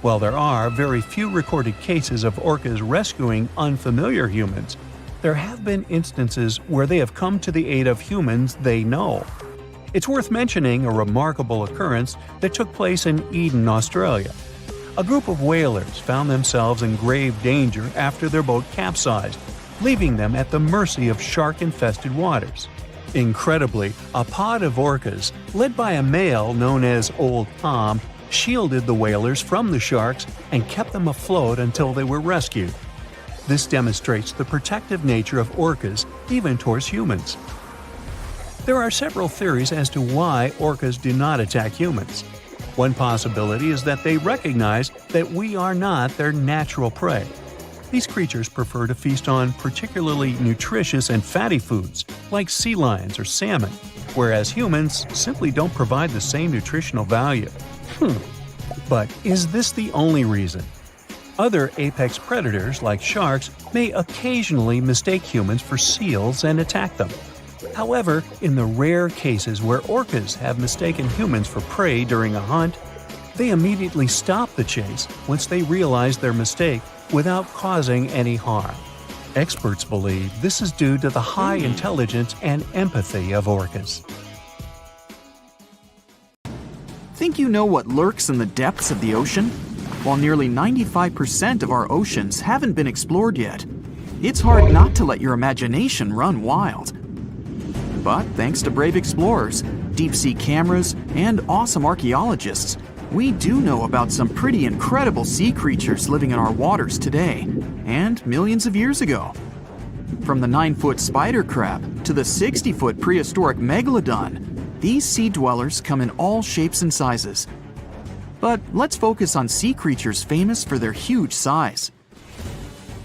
While there are very few recorded cases of orcas rescuing unfamiliar humans, there have been instances where they have come to the aid of humans they know. It's worth mentioning a remarkable occurrence that took place in Eden, Australia. A group of whalers found themselves in grave danger after their boat capsized, leaving them at the mercy of shark-infested waters. Incredibly, a pod of orcas, led by a male known as Old Tom, shielded the whalers from the sharks and kept them afloat until they were rescued. This demonstrates the protective nature of orcas even towards humans. There are several theories as to why orcas do not attack humans. One possibility is that they recognize that we are not their natural prey. These creatures prefer to feast on particularly nutritious and fatty foods, like sea lions or salmon, whereas humans simply don't provide the same nutritional value. But is this the only reason? Other apex predators, like sharks, may occasionally mistake humans for seals and attack them. However, in the rare cases where orcas have mistaken humans for prey during a hunt, they immediately stop the chase once they realize their mistake without causing any harm. Experts believe this is due to the high intelligence and empathy of orcas. Think you know what lurks in the depths of the ocean? While nearly 95% of our oceans haven't been explored yet, it's hard not to let your imagination run wild. But thanks to brave explorers, deep-sea cameras, and awesome archaeologists, we do know about some pretty incredible sea creatures living in our waters today, and millions of years ago. From the 9-foot spider crab to the 60-foot prehistoric megalodon, these sea dwellers come in all shapes and sizes. But let's focus on sea creatures famous for their huge size.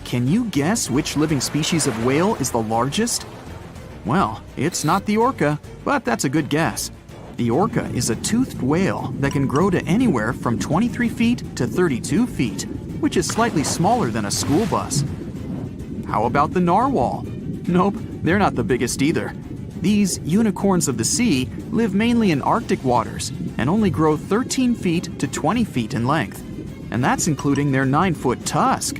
Can you guess which living species of whale is the largest? Well, it's not the orca, but that's a good guess. The orca is a toothed whale that can grow to anywhere from 23 feet to 32 feet, which is slightly smaller than a school bus. How about the narwhal? Nope, they're not the biggest either. These unicorns of the sea live mainly in Arctic waters and only grow 13 feet to 20 feet in length, and that's including their 9-foot tusk.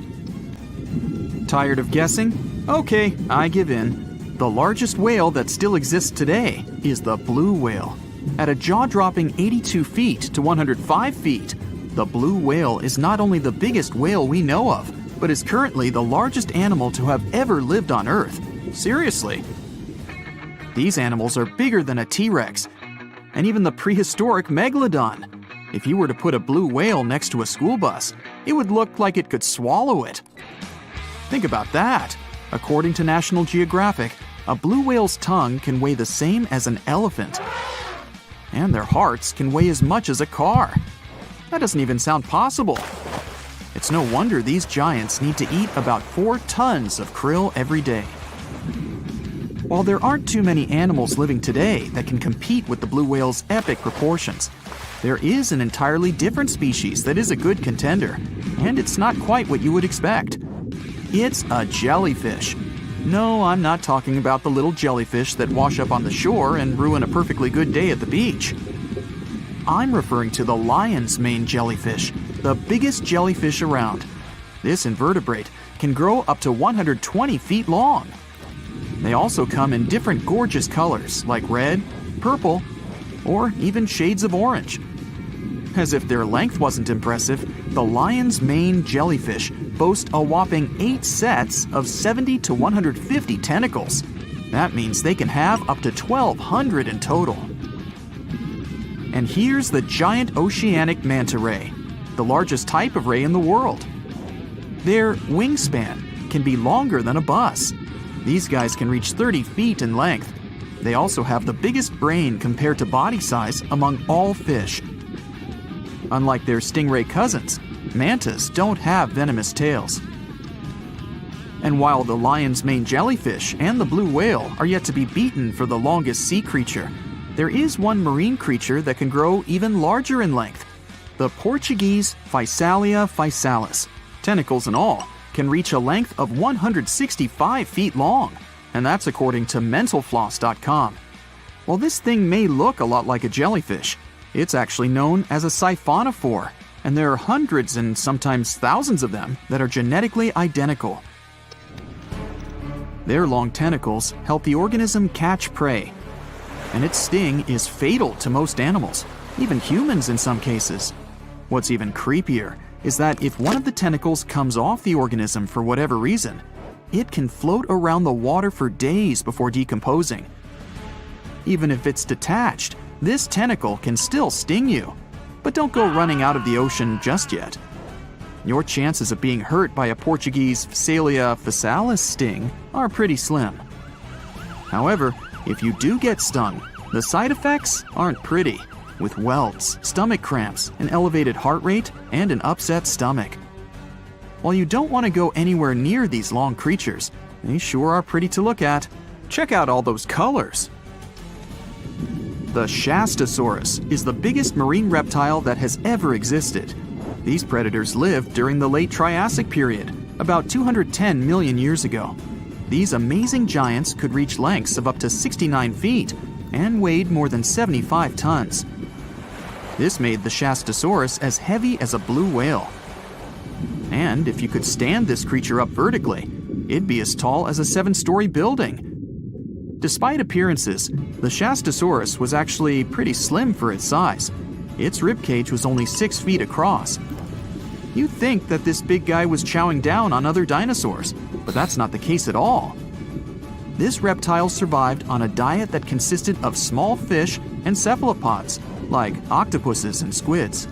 Tired of guessing? Okay, I give in. The largest whale that still exists today is the blue whale. At a jaw-dropping 82 feet to 105 feet, the blue whale is not only the biggest whale we know of, but is currently the largest animal to have ever lived on Earth. Seriously. These animals are bigger than a T-Rex, and even the prehistoric megalodon. If you were to put a blue whale next to a school bus, it would look like it could swallow it. Think about that. According to National Geographic, a blue whale's tongue can weigh the same as an elephant. And their hearts can weigh as much as a car. That doesn't even sound possible. It's no wonder these giants need to eat about 4 tons of krill every day. While there aren't too many animals living today that can compete with the blue whale's epic proportions, there is an entirely different species that is a good contender, and it's not quite what you would expect. It's a jellyfish. No, I'm not talking about the little jellyfish that wash up on the shore and ruin a perfectly good day at the beach. I'm referring to the lion's mane jellyfish, the biggest jellyfish around. This invertebrate can grow up to 120 feet long. They also come in different gorgeous colors like red, purple, or even shades of orange. As if their length wasn't impressive, the lion's mane jellyfish boast a whopping 8 sets of 70 to 150 tentacles. That means they can have up to 1,200 in total. And here's the giant oceanic manta ray, the largest type of ray in the world. Their wingspan can be longer than a bus. These guys can reach 30 feet in length. They also have the biggest brain compared to body size among all fish. Unlike their stingray cousins, mantas don't have venomous tails. And while the lion's mane jellyfish and the blue whale are yet to be beaten for the longest sea creature, there is one marine creature that can grow even larger in length. The Portuguese Physalia physalis, tentacles and all, can reach a length of 165 feet long, and that's according to mentalfloss.com. While this thing may look a lot like a jellyfish, it's actually known as a siphonophore, and there are hundreds and sometimes thousands of them that are genetically identical. Their long tentacles help the organism catch prey, and its sting is fatal to most animals, even humans in some cases. What's even creepier is that if one of the tentacles comes off the organism for whatever reason, it can float around the water for days before decomposing. Even if it's detached, this tentacle can still sting you. But don't go running out of the ocean just yet. Your chances of being hurt by a Portuguese Physalia physalis sting are pretty slim. However, if you do get stung, the side effects aren't pretty, with welts, stomach cramps, an elevated heart rate, and an upset stomach. While you don't want to go anywhere near these long creatures, they sure are pretty to look at. Check out all those colors. The Shastasaurus is the biggest marine reptile that has ever existed. These predators lived during the late Triassic period, about 210 million years ago. These amazing giants could reach lengths of up to 69 feet and weighed more than 75 tons. This made the Shastasaurus as heavy as a blue whale. And if you could stand this creature up vertically, it'd be as tall as a 7-story building. Despite appearances, the Shastasaurus was actually pretty slim for its size. Its ribcage was only 6 feet across. You'd think that this big guy was chowing down on other dinosaurs, but that's not the case at all. This reptile survived on a diet that consisted of small fish and cephalopods, like octopuses and squids.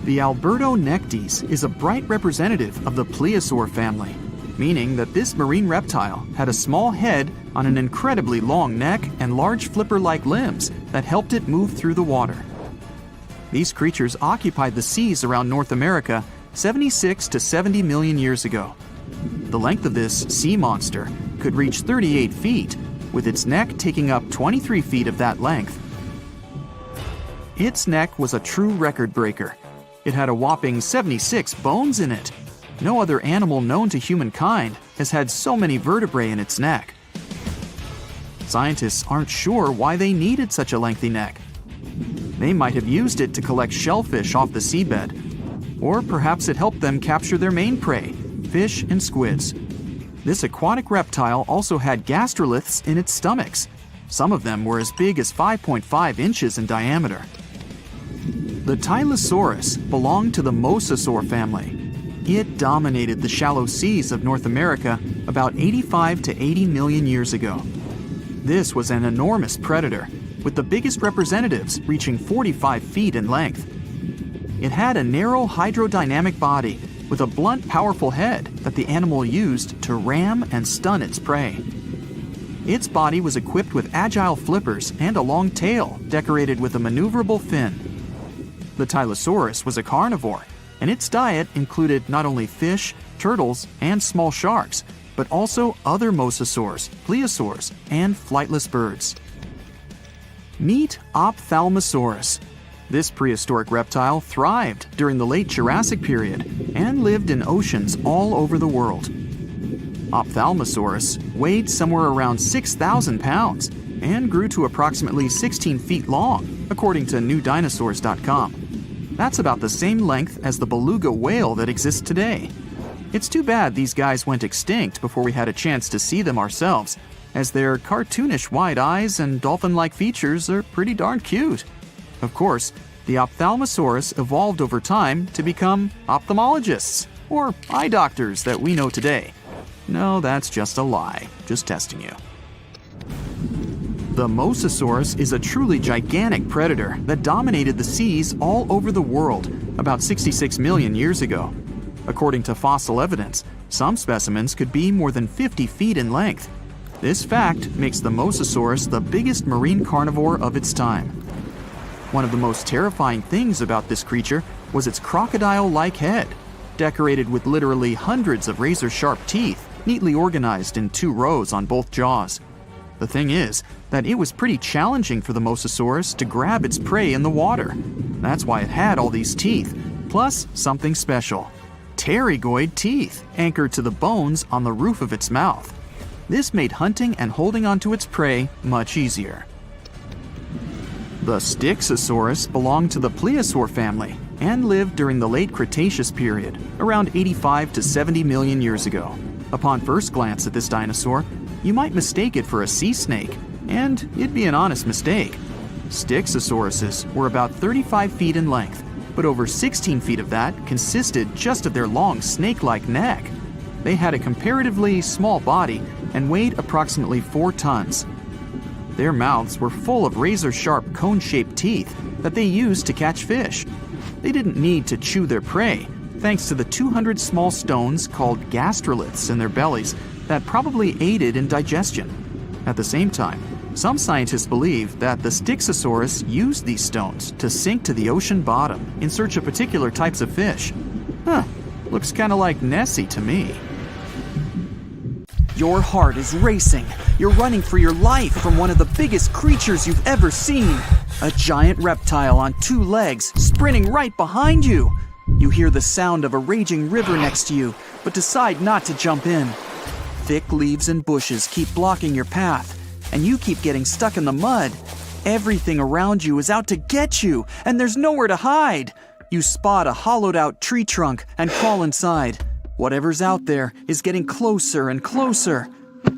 The Albertonectes is a bright representative of the plesiosaur family, meaning that this marine reptile had a small head on an incredibly long neck and large flipper-like limbs that helped it move through the water. These creatures occupied the seas around North America 76 to 70 million years ago. The length of this sea monster could reach 38 feet, with its neck taking up 23 feet of that length. Its neck was a true record breaker. It had a whopping 76 bones in it. No other animal known to humankind has had so many vertebrae in its neck. Scientists aren't sure why they needed such a lengthy neck. They might have used it to collect shellfish off the seabed, or perhaps it helped them capture their main prey, fish and squids. This aquatic reptile also had gastroliths in its stomachs. Some of them were as big as 5.5 inches in diameter. The Tylosaurus belonged to the Mosasaur family. It dominated the shallow seas of North America about 85 to 80 million years ago. This was an enormous predator, with the biggest representatives reaching 45 feet in length. It had a narrow hydrodynamic body with a blunt, powerful head that the animal used to ram and stun its prey. Its body was equipped with agile flippers and a long tail decorated with a maneuverable fin. The Tylosaurus was a carnivore, and its diet included not only fish, turtles, and small sharks, but also other mosasaurs, plesiosaurs, and flightless birds. Meet Ophthalmosaurus. This prehistoric reptile thrived during the late Jurassic period and lived in oceans all over the world. Ophthalmosaurus weighed somewhere around 6,000 pounds and grew to approximately 16 feet long, according to newdinosaurs.com. That's about the same length as the beluga whale that exists today. It's too bad these guys went extinct before we had a chance to see them ourselves, as their cartoonish wide eyes and dolphin-like features are pretty darn cute. Of course, the Ophthalmosaurus evolved over time to become ophthalmologists, or eye doctors that we know today. No, that's just a lie. Just testing you. The Mosasaurus is a truly gigantic predator that dominated the seas all over the world about 66 million years ago. According to fossil evidence, some specimens could be more than 50 feet in length. This fact makes the Mosasaurus the biggest marine carnivore of its time. One of the most terrifying things about this creature was its crocodile-like head, decorated with literally hundreds of razor-sharp teeth, neatly organized in 2 rows on both jaws. The thing is that it was pretty challenging for the Mosasaurus to grab its prey in the water. That's why it had all these teeth, plus something special: pterygoid teeth anchored to the bones on the roof of its mouth. This made hunting and holding onto its prey much easier. The Styxosaurus belonged to the plesiosaur family and lived during the late Cretaceous period, around 85 to 70 million years ago. Upon first glance at this dinosaur, you might mistake it for a sea snake, and it'd be an honest mistake. Styxosauruses were about 35 feet in length, but over 16 feet of that consisted just of their long snake-like neck. They had a comparatively small body and weighed approximately 4 tons. Their mouths were full of razor-sharp cone-shaped teeth that they used to catch fish. They didn't need to chew their prey, thanks to the 200 small stones called gastroliths in their bellies that probably aided in digestion. At the same time, some scientists believe that the Styxosaurus used these stones to sink to the ocean bottom in search of particular types of fish. Looks kinda like Nessie to me. Your heart is racing. You're running for your life from one of the biggest creatures you've ever seen. A giant reptile on 2 legs, sprinting right behind you. You hear the sound of a raging river next to you, but decide not to jump in. Thick leaves and bushes keep blocking your path, and you keep getting stuck in the mud. Everything around you is out to get you, and there's nowhere to hide. You spot a hollowed-out tree trunk and crawl inside. Whatever's out there is getting closer and closer.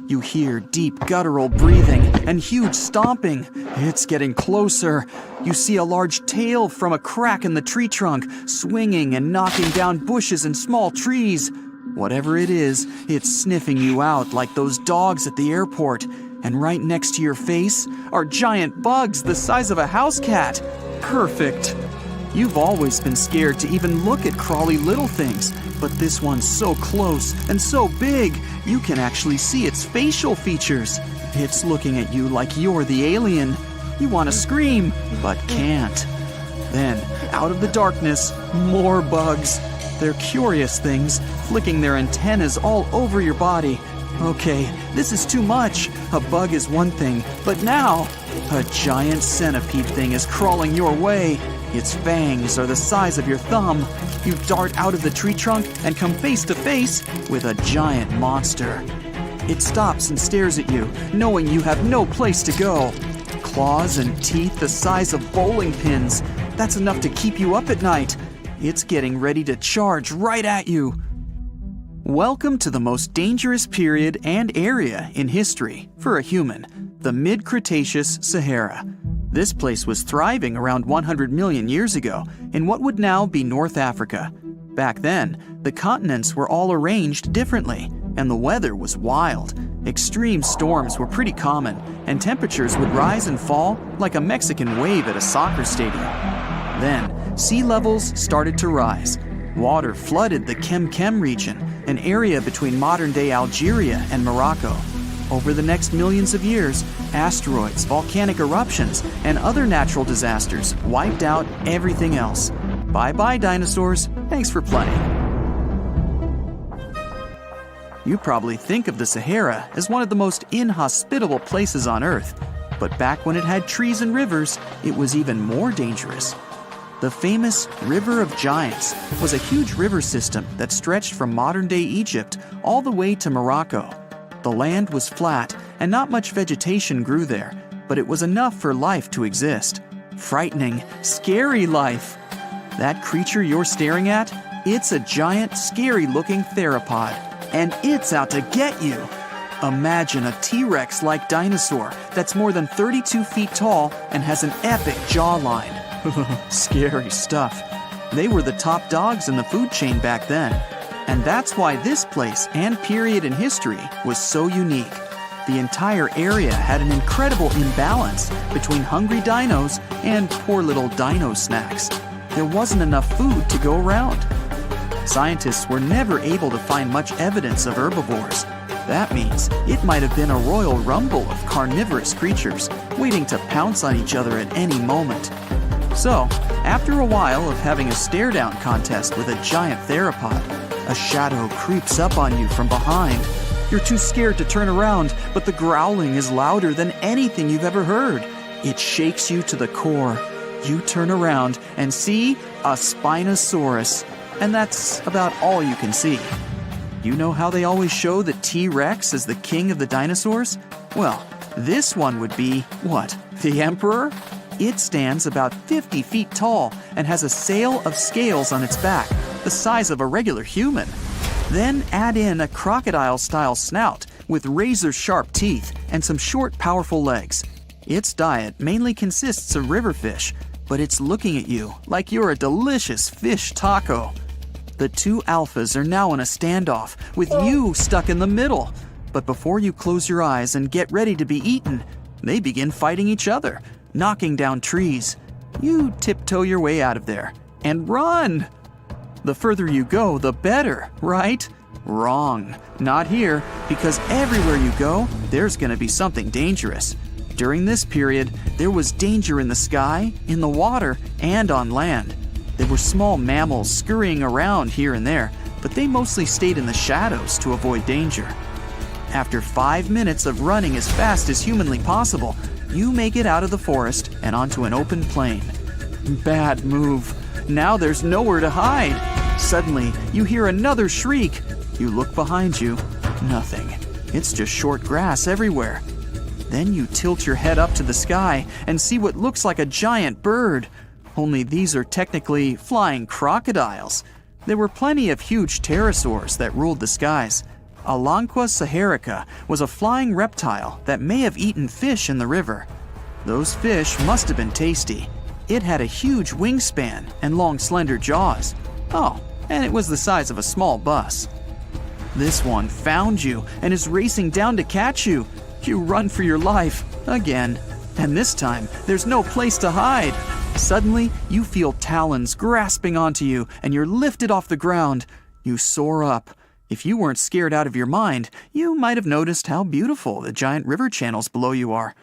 You hear deep guttural breathing and huge stomping. It's getting closer. You see a large tail from a crack in the tree trunk, swinging and knocking down bushes and small trees. Whatever it is, it's sniffing you out like those dogs at the airport. And right next to your face are giant bugs the size of a house cat. Perfect. You've always been scared to even look at crawly little things, but this one's so close and so big, you can actually see its facial features. It's looking at you like you're the alien. You want to scream, but can't. Then, out of the darkness, more bugs. They're curious things, flicking their antennas all over your body. Okay, this is too much. A bug is one thing, but now, a giant centipede thing is crawling your way. Its fangs are the size of your thumb. You dart out of the tree trunk and come face to face with a giant monster. It stops and stares at you, knowing you have no place to go. Claws and teeth the size of bowling pins. That's enough to keep you up at night. It's getting ready to charge right at you. Welcome to the most dangerous period and area in history for a human, the mid-Cretaceous Sahara. This place was thriving around 100 million years ago in what would now be North Africa. Back then, the continents were all arranged differently, and the weather was wild. Extreme storms were pretty common, and temperatures would rise and fall like a Mexican wave at a soccer stadium. Then, sea levels started to rise. Water flooded the Kem region, an area between modern-day Algeria and Morocco. Over the next millions of years, asteroids, volcanic eruptions, and other natural disasters wiped out everything else. Bye-bye, dinosaurs. Thanks for playing. You probably think of the Sahara as one of the most inhospitable places on Earth, but back when it had trees and rivers, it was even more dangerous. The famous River of Giants was a huge river system that stretched from modern-day Egypt all the way to Morocco. The land was flat and not much vegetation grew there, but it was enough for life to exist. Frightening, scary life. That creature you're staring at, it's a giant, scary-looking theropod, and it's out to get you. Imagine a T-Rex-like dinosaur that's more than 32 feet tall and has an epic jawline. Scary stuff. They were the top dogs in the food chain back then. And that's why this place and period in history was so unique. The entire area had an incredible imbalance between hungry dinos and poor little dino snacks. There wasn't enough food to go around. Scientists were never able to find much evidence of herbivores. That means it might have been a royal rumble of carnivorous creatures waiting to pounce on each other at any moment. So, after a while of having a stare-down contest with a giant theropod, a shadow creeps up on you from behind. You're too scared to turn around, but the growling is louder than anything you've ever heard. It shakes you to the core. You turn around and see a Spinosaurus, and that's about all you can see. You know how they always show the T-Rex as the king of the dinosaurs? Well, this one would be, what, the emperor? It stands about 50 feet tall and has a sail of scales on its back, the size of a regular human. Then add in a crocodile-style snout with razor-sharp teeth and some short, powerful legs. Its diet mainly consists of river fish, but it's looking at you like you're a delicious fish taco. The two alphas are now in a standoff, with you stuck in the middle. But before you close your eyes and get ready to be eaten, they begin fighting each other, knocking down trees. You tiptoe your way out of there and run. The further you go, the better, right? Wrong. Not here, because everywhere you go, there's going to be something dangerous. During this period, there was danger in the sky, in the water, and on land. There were small mammals scurrying around here and there, but they mostly stayed in the shadows to avoid danger. After 5 minutes of running as fast as humanly possible, you make it out of the forest and onto an open plain. Bad move. Now there's nowhere to hide. Suddenly, you hear another shriek. You look behind you. Nothing. It's just short grass everywhere. Then you tilt your head up to the sky and see what looks like a giant bird. Only these are technically flying crocodiles. There were plenty of huge pterosaurs that ruled the skies. Alanqua saharica was a flying reptile that may have eaten fish in the river. Those fish must have been tasty. It had a huge wingspan and long, slender jaws. Oh, and it was the size of a small bus. This one found you and is racing down to catch you. You run for your life, again. And this time, there's no place to hide. Suddenly, you feel talons grasping onto you and you're lifted off the ground. You soar up. If you weren't scared out of your mind, you might have noticed how beautiful the giant river channels below you are.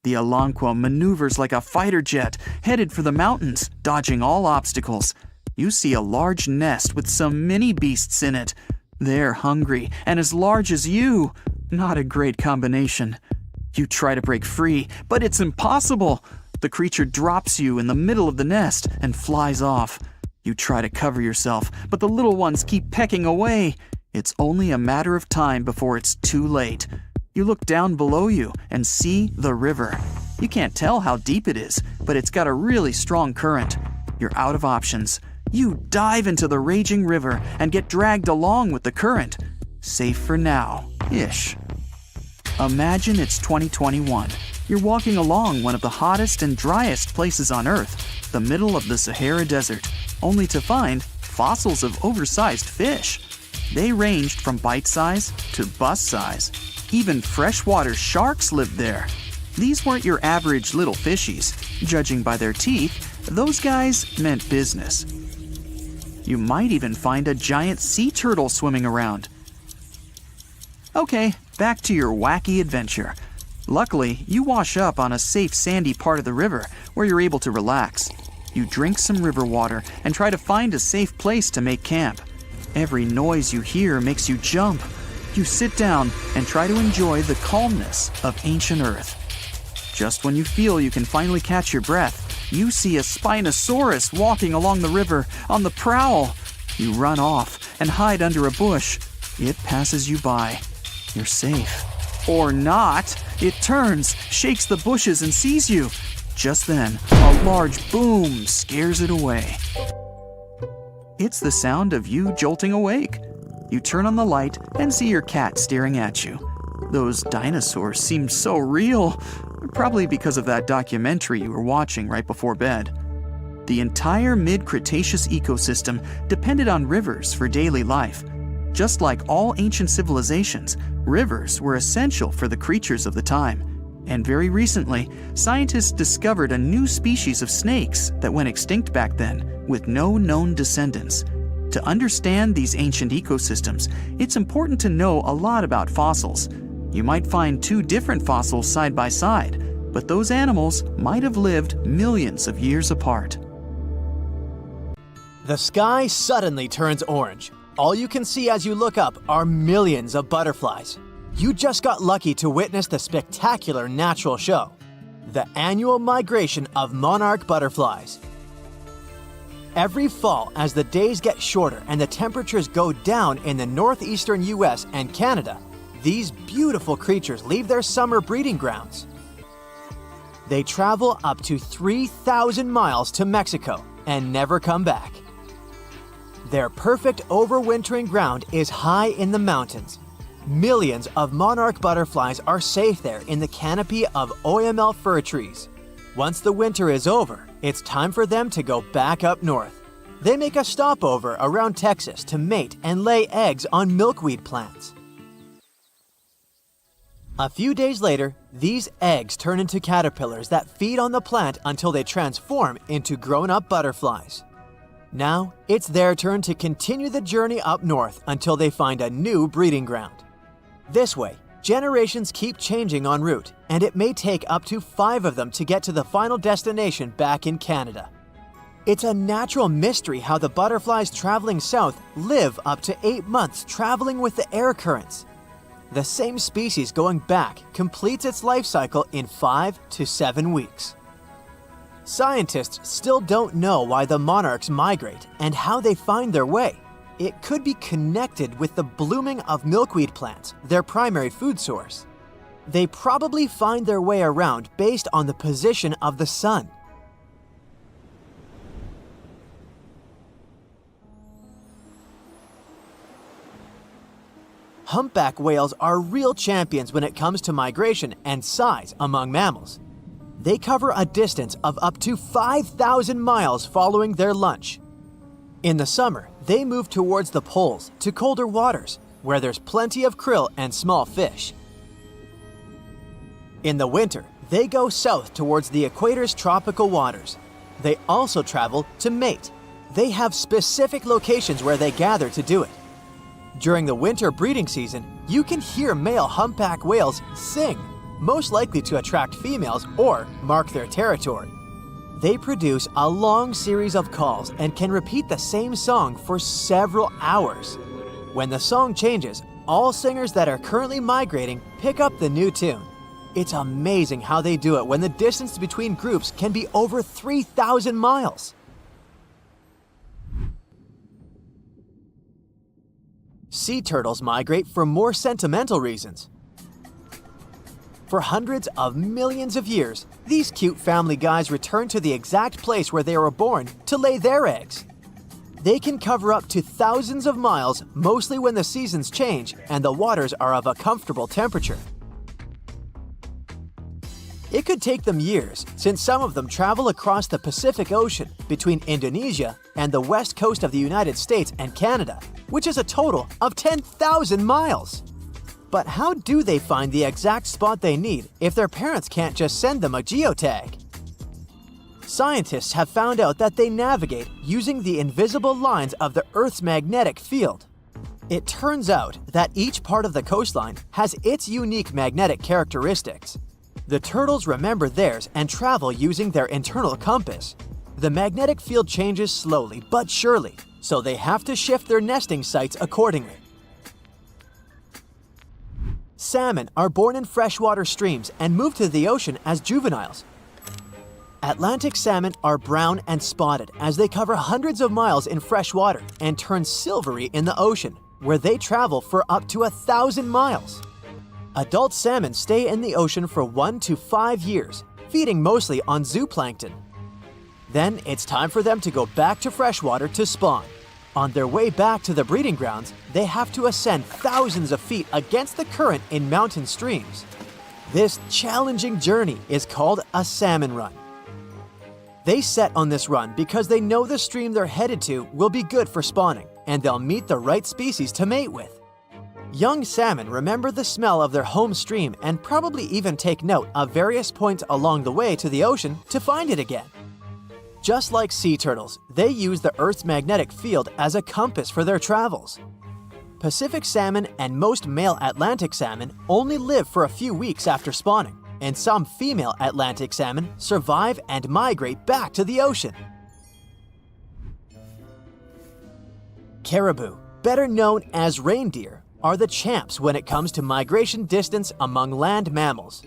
The Alanqua maneuvers like a fighter jet, headed for the mountains, dodging all obstacles. You see a large nest with some mini beasts in it. They're hungry and as large as you. Not a great combination. You try to break free, but it's impossible. The creature drops you in the middle of the nest and flies off. You try to cover yourself, but the little ones keep pecking away. It's only a matter of time before it's too late. You look down below you and see the river. You can't tell how deep it is, but it's got a really strong current. You're out of options. You dive into the raging river and get dragged along with the current. Safe for now-ish. Imagine it's 2021. You're walking along one of the hottest and driest places on Earth, the middle of the Sahara Desert, only to find fossils of oversized fish. They ranged from bite size to bus size. Even freshwater sharks lived there. These weren't your average little fishies. Judging by their teeth, those guys meant business. You might even find a giant sea turtle swimming around. Okay, back to your wacky adventure. Luckily, you wash up on a safe sandy part of the river where you're able to relax. You drink some river water and try to find a safe place to make camp. Every noise you hear makes you jump. You sit down and try to enjoy the calmness of ancient Earth. Just when you feel you can finally catch your breath, you see a Spinosaurus walking along the river on the prowl. You run off and hide under a bush. It passes you by. You're safe. Or not. It turns, shakes the bushes, and sees you. Just then, a large boom scares it away. It's the sound of you jolting awake. You turn on the light and see your cat staring at you. Those dinosaurs seem so real, probably because of that documentary you were watching right before bed. The entire mid-Cretaceous ecosystem depended on rivers for daily life. Just like all ancient civilizations, rivers were essential for the creatures of the time. And very recently, scientists discovered a new species of snakes that went extinct back then, with no known descendants. To understand these ancient ecosystems, it's important to know a lot about fossils. You might find two different fossils side by side, but those animals might have lived millions of years apart. The sky suddenly turns orange. All you can see as you look up are millions of butterflies. You just got lucky to witness the spectacular natural show, the annual migration of monarch butterflies. Every fall, as the days get shorter and the temperatures go down in the northeastern US and Canada, these beautiful creatures leave their summer breeding grounds. They travel up to 3,000 miles to Mexico and never come back. Their perfect overwintering ground is high in the mountains. Millions of monarch butterflies are safe there in the canopy of OML fir trees. Once the winter is over, it's time for them to go back up north. They make a stopover around Texas to mate and lay eggs on milkweed plants. A few days later, these eggs turn into caterpillars that feed on the plant until they transform into grown-up butterflies. Now, it's their turn to continue the journey up north until they find a new breeding ground. This way, generations keep changing en route, and it may take up to 5 of them to get to the final destination back in Canada. It's a natural mystery how the butterflies traveling south live up to 8 months traveling with the air currents. The same species going back completes its life cycle in 5 to 7 weeks. Scientists still don't know why the monarchs migrate and how they find their way. It could be connected with the blooming of milkweed plants, their primary food source. They probably find their way around based on the position of the sun. Humpback whales are real champions when it comes to migration and size among mammals. They cover a distance of up to 5,000 miles following their lunch. In the summer, they move towards the poles to colder waters, where there's plenty of krill and small fish. In the winter, they go south towards the equator's tropical waters. They also travel to mate. They have specific locations where they gather to do it. During the winter breeding season, you can hear male humpback whales sing, most likely to attract females or mark their territory. They produce a long series of calls and can repeat the same song for several hours. When the song changes, all singers that are currently migrating pick up the new tune. It's amazing how they do it when the distance between groups can be over 3,000 miles. Sea turtles migrate for more sentimental reasons. For hundreds of millions of years, these cute family guys return to the exact place where they were born to lay their eggs. They can cover up to thousands of miles, mostly when the seasons change and the waters are of a comfortable temperature. It could take them years, since some of them travel across the Pacific Ocean between Indonesia and the west coast of the United States and Canada, which is a total of 10,000 miles. But how do they find the exact spot they need if their parents can't just send them a geotag? Scientists have found out that they navigate using the invisible lines of the Earth's magnetic field. It turns out that each part of the coastline has its unique magnetic characteristics. The turtles remember theirs and travel using their internal compass. The magnetic field changes slowly but surely, so they have to shift their nesting sites accordingly. Salmon are born in freshwater streams and move to the ocean as juveniles. Atlantic salmon are brown and spotted as they cover hundreds of miles in fresh water and turn silvery in the ocean, where they travel for up to 1,000 miles. Adult salmon stay in the ocean for 1 to 5 years, feeding mostly on zooplankton. Then it's time for them to go back to freshwater to spawn. On their way back to the breeding grounds, they have to ascend thousands of feet against the current in mountain streams. This challenging journey is called a salmon run. They set on this run because they know the stream they're headed to will be good for spawning, and they'll meet the right species to mate with. Young salmon remember the smell of their home stream and probably even take note of various points along the way to the ocean to find it again. Just like sea turtles, they use the Earth's magnetic field as a compass for their travels. Pacific salmon and most male Atlantic salmon only live for a few weeks after spawning, and some female Atlantic salmon survive and migrate back to the ocean. Caribou, better known as reindeer, are the champs when it comes to migration distance among land mammals.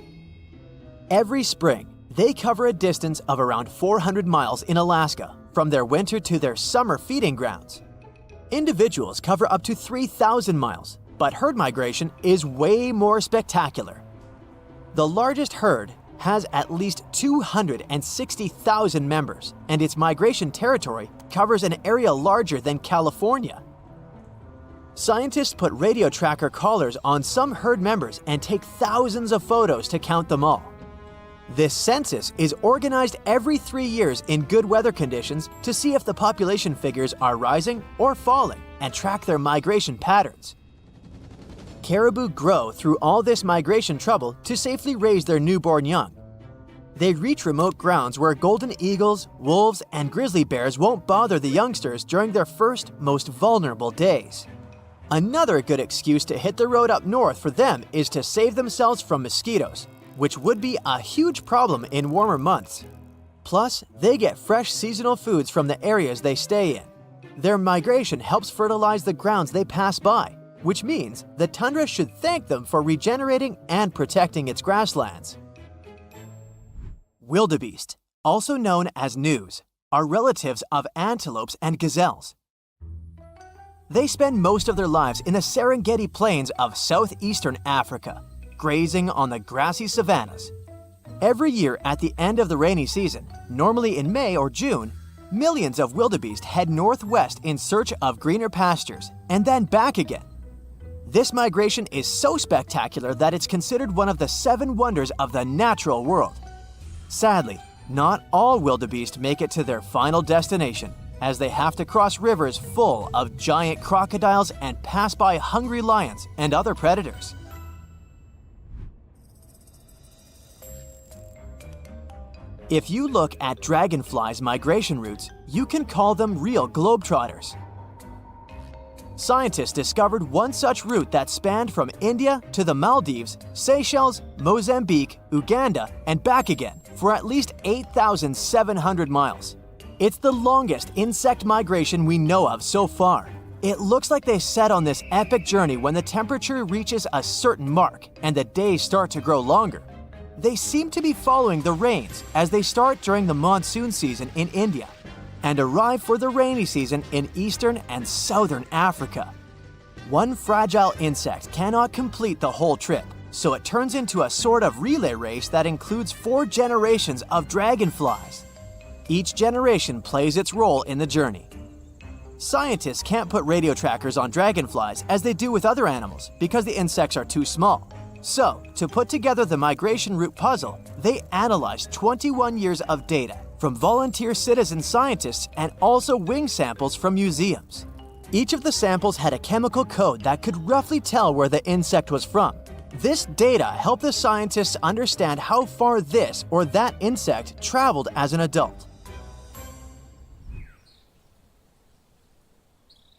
Every spring, they cover a distance of around 400 miles in Alaska, from their winter to their summer feeding grounds. Individuals cover up to 3,000 miles, but herd migration is way more spectacular. The largest herd has at least 260,000 members, and its migration territory covers an area larger than California. Scientists put radio tracker collars on some herd members and take thousands of photos to count them all. This census is organized every 3 years in good weather conditions to see if the population figures are rising or falling and track their migration patterns. Caribou grow through all this migration trouble to safely raise their newborn young. They reach remote grounds where golden eagles, wolves, and grizzly bears won't bother the youngsters during their first, most vulnerable days. Another good excuse to hit the road up north for them is to save themselves from mosquitoes, which would be a huge problem in warmer months. Plus, they get fresh seasonal foods from the areas they stay in. Their migration helps fertilize the grounds they pass by, which means the tundra should thank them for regenerating and protecting its grasslands. Wildebeest, also known as gnus, are relatives of antelopes and gazelles. They spend most of their lives in the Serengeti plains of southeastern Africa, grazing on the grassy savannas. Every year at the end of the rainy season, normally in May or June, millions of wildebeest head northwest in search of greener pastures and then back again. This migration is so spectacular that it's considered one of the 7 wonders of the natural world. Sadly, not all wildebeest make it to their final destination, as they have to cross rivers full of giant crocodiles and pass by hungry lions and other predators. If you look at dragonflies' migration routes, you can call them real globetrotters. Scientists discovered one such route that spanned from India to the Maldives, Seychelles, Mozambique, Uganda, and back again for at least 8,700 miles. It's the longest insect migration we know of so far. It looks like they set on this epic journey when the temperature reaches a certain mark and the days start to grow longer. They seem to be following the rains as they start during the monsoon season in India and arrive for the rainy season in eastern and southern Africa. One fragile insect cannot complete the whole trip, so it turns into a sort of relay race that includes 4 generations of dragonflies. Each generation plays its role in the journey. Scientists can't put radio trackers on dragonflies as they do with other animals because the insects are too small. So, to put together the migration route puzzle, they analyzed 21 years of data from volunteer citizen scientists and also wing samples from museums. Each of the samples had a chemical code that could roughly tell where the insect was from. This data helped the scientists understand how far this or that insect traveled as an adult.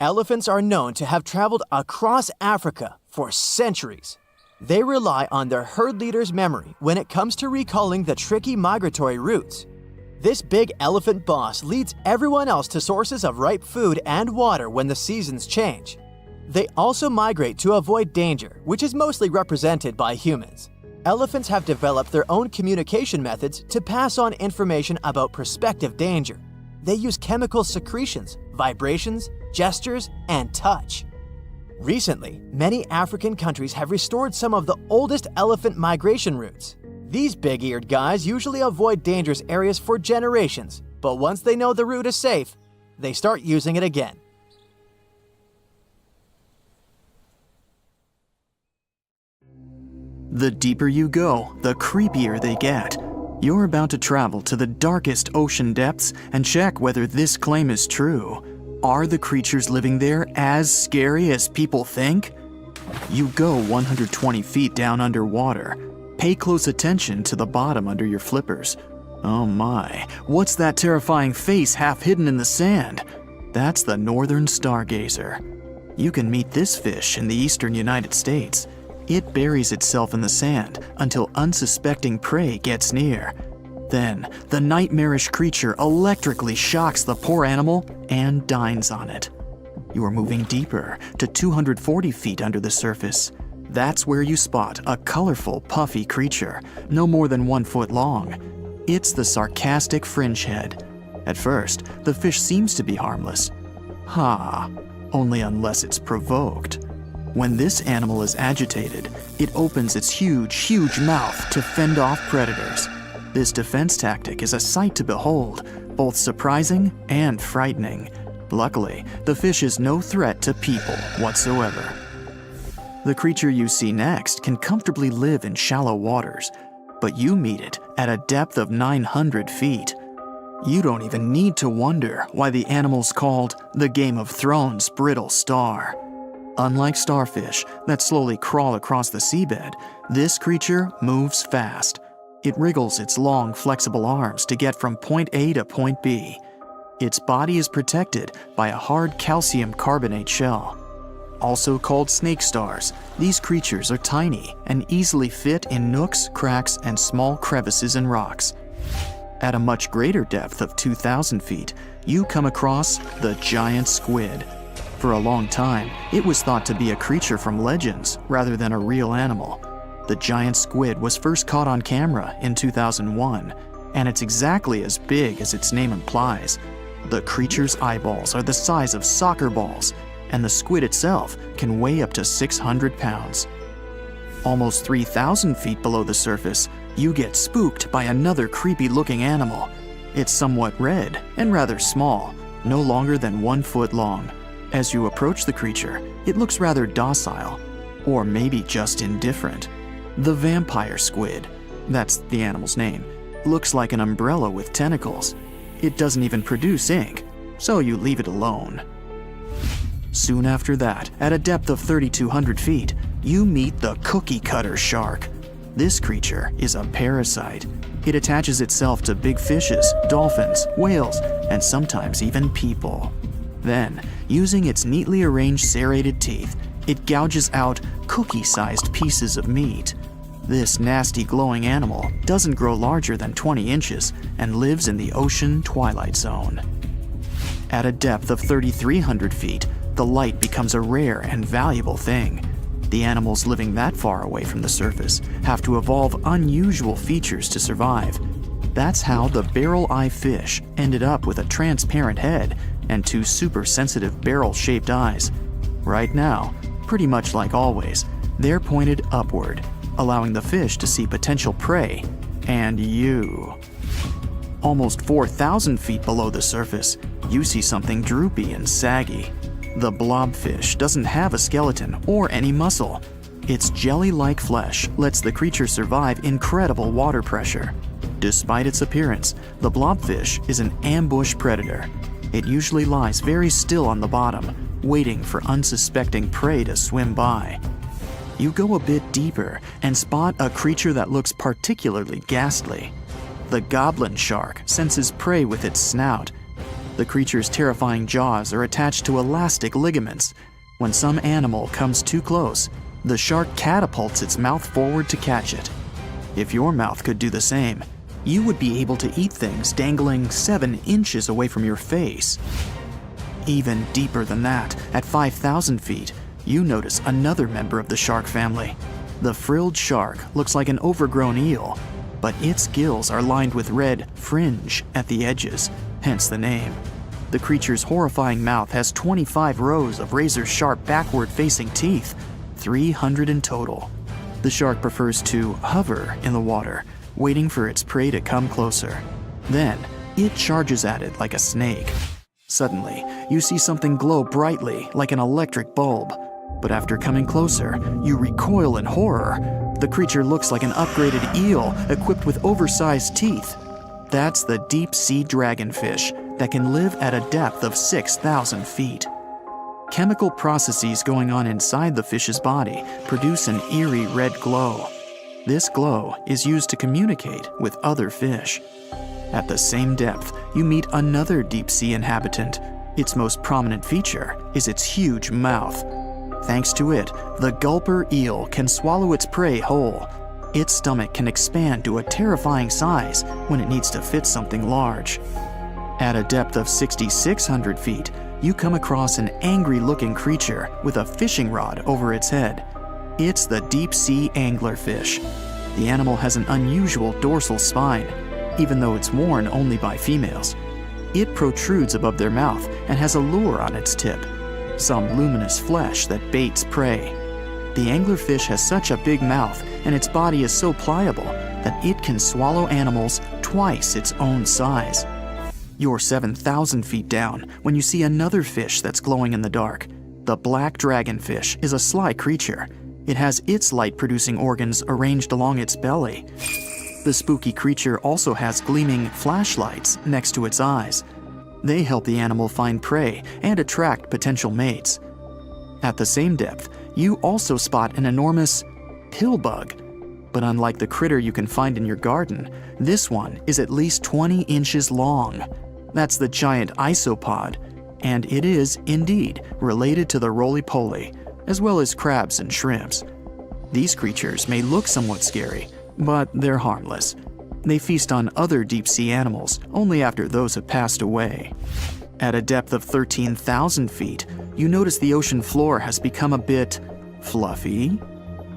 Elephants are known to have traveled across Africa for centuries. They rely on their herd leader's memory when it comes to recalling the tricky migratory routes. This big elephant boss leads everyone else to sources of ripe food and water when the seasons change. They also migrate to avoid danger, which is mostly represented by humans. Elephants have developed their own communication methods to pass on information about prospective danger. They use chemical secretions, vibrations, gestures, and touch. Recently, many African countries have restored some of the oldest elephant migration routes. These big-eared guys usually avoid dangerous areas for generations, but once they know the route is safe, they start using it again. The deeper you go, the creepier they get. You're about to travel to the darkest ocean depths and check whether this claim is true. Are the creatures living there as scary as people think? You go 120 feet down underwater. Pay close attention to the bottom under your flippers. Oh my, what's that terrifying face half hidden in the sand? That's the northern stargazer. You can meet this fish in the eastern United States. It buries itself in the sand until unsuspecting prey gets near. Then, the nightmarish creature electrically shocks the poor animal and dines on it. You are moving deeper to 240 feet under the surface. That's where you spot a colorful, puffy creature, no more than 1 foot long. It's the sarcastic fringehead. At first, the fish seems to be harmless. Only unless it's provoked. When this animal is agitated, it opens its huge mouth to fend off predators. This defense tactic is a sight to behold, both surprising and frightening. Luckily, the fish is no threat to people whatsoever. The creature you see next can comfortably live in shallow waters, but you meet it at a depth of 900 feet. You don't even need to wonder why the animal's called the Game of Thrones brittle star. Unlike starfish that slowly crawl across the seabed, this creature moves fast. It wriggles its long, flexible arms to get from point A to point B. Its body is protected by a hard calcium carbonate shell. Also called snake stars, these creatures are tiny and easily fit in nooks, cracks, and small crevices in rocks. At a much greater depth of 2,000 feet, you come across the giant squid. For a long time, it was thought to be a creature from legends rather than a real animal. The giant squid was first caught on camera in 2001, and it's exactly as big as its name implies. The creature's eyeballs are the size of soccer balls, and the squid itself can weigh up to 600 pounds. Almost 3,000 feet below the surface, you get spooked by another creepy-looking animal. It's somewhat red and rather small, no longer than 1 foot long. As you approach the creature, it looks rather docile, or maybe just indifferent. The vampire squid, that's the animal's name, looks like an umbrella with tentacles. It doesn't even produce ink, so you leave it alone. Soon after that, at a depth of 3,200 feet, you meet the cookie cutter shark. This creature is a parasite. It attaches itself to big fishes, dolphins, whales, and sometimes even people. Then, using its neatly arranged serrated teeth, it gouges out cookie-sized pieces of meat. This nasty glowing animal doesn't grow larger than 20 inches and lives in the ocean twilight zone. At a depth of 3,300 feet, the light becomes a rare and valuable thing. The animals living that far away from the surface have to evolve unusual features to survive. That's how the barrel-eye fish ended up with a transparent head and 2 super-sensitive barrel-shaped eyes. Right now, pretty much like always, they're pointed upward, allowing the fish to see potential prey and you. Almost 4,000 feet below the surface, you see something droopy and saggy. The blobfish doesn't have a skeleton or any muscle. Its jelly-like flesh lets the creature survive incredible water pressure. Despite its appearance, the blobfish is an ambush predator. It usually lies very still on the bottom, waiting for unsuspecting prey to swim by. You go a bit deeper and spot a creature that looks particularly ghastly. The goblin shark senses prey with its snout. The creature's terrifying jaws are attached to elastic ligaments. When some animal comes too close, the shark catapults its mouth forward to catch it. If your mouth could do the same, you would be able to eat things dangling 7 inches away from your face. Even deeper than that, at 5,000 feet, you notice another member of the shark family. The frilled shark looks like an overgrown eel, but its gills are lined with red fringe at the edges, hence the name. The creature's horrifying mouth has 25 rows of razor-sharp backward-facing teeth, 300 in total. The shark prefers to hover in the water, waiting for its prey to come closer. Then, it charges at it like a snake. Suddenly, you see something glow brightly like an electric bulb. But after coming closer, you recoil in horror. The creature looks like an upgraded eel equipped with oversized teeth. That's the deep-sea dragonfish that can live at a depth of 6,000 feet. Chemical processes going on inside the fish's body produce an eerie red glow. This glow is used to communicate with other fish. At the same depth, you meet another deep-sea inhabitant. Its most prominent feature is its huge mouth. Thanks to it, the gulper eel can swallow its prey whole. Its stomach can expand to a terrifying size when it needs to fit something large. At a depth of 6,600 feet, you come across an angry-looking creature with a fishing rod over its head. It's the deep-sea anglerfish. The animal has an unusual dorsal spine, even though it's worn only by females. It protrudes above their mouth and has a lure on its tip, some luminous flesh that baits prey. The anglerfish has such a big mouth and its body is so pliable that it can swallow animals twice its own size. You're 7,000 feet down when you see another fish that's glowing in the dark. The black dragonfish is a sly creature. It has its light-producing organs arranged along its belly. The spooky creature also has gleaming flashlights next to its eyes. They help the animal find prey and attract potential mates. At the same depth, you also spot an enormous pillbug. But unlike the critter you can find in your garden, this one is at least 20 inches long. That's the giant isopod, and it is, indeed, related to the roly-poly, as well as crabs and shrimps. These creatures may look somewhat scary, but they're harmless. They feast on other deep-sea animals only after those have passed away. At a depth of 13,000 feet, you notice the ocean floor has become a bit fluffy.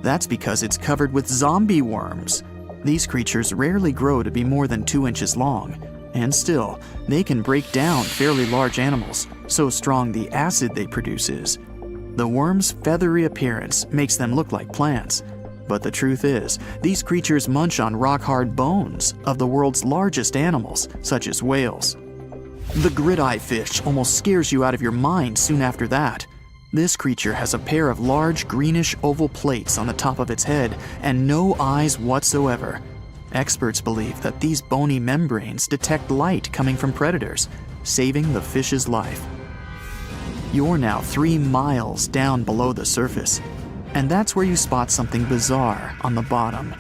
That's because it's covered with zombie worms. These creatures rarely grow to be more than 2 inches long, and still, they can break down fairly large animals, so strong the acid they produce is. The worms' feathery appearance makes them look like plants, but the truth is, these creatures munch on rock-hard bones of the world's largest animals, such as whales. The grid-eye fish almost scares you out of your mind soon after that. This creature has a pair of large greenish oval plates on the top of its head and no eyes whatsoever. Experts believe that these bony membranes detect light coming from predators, saving the fish's life. You're now 3 miles down below the surface, and that's where you spot something bizarre on the bottom.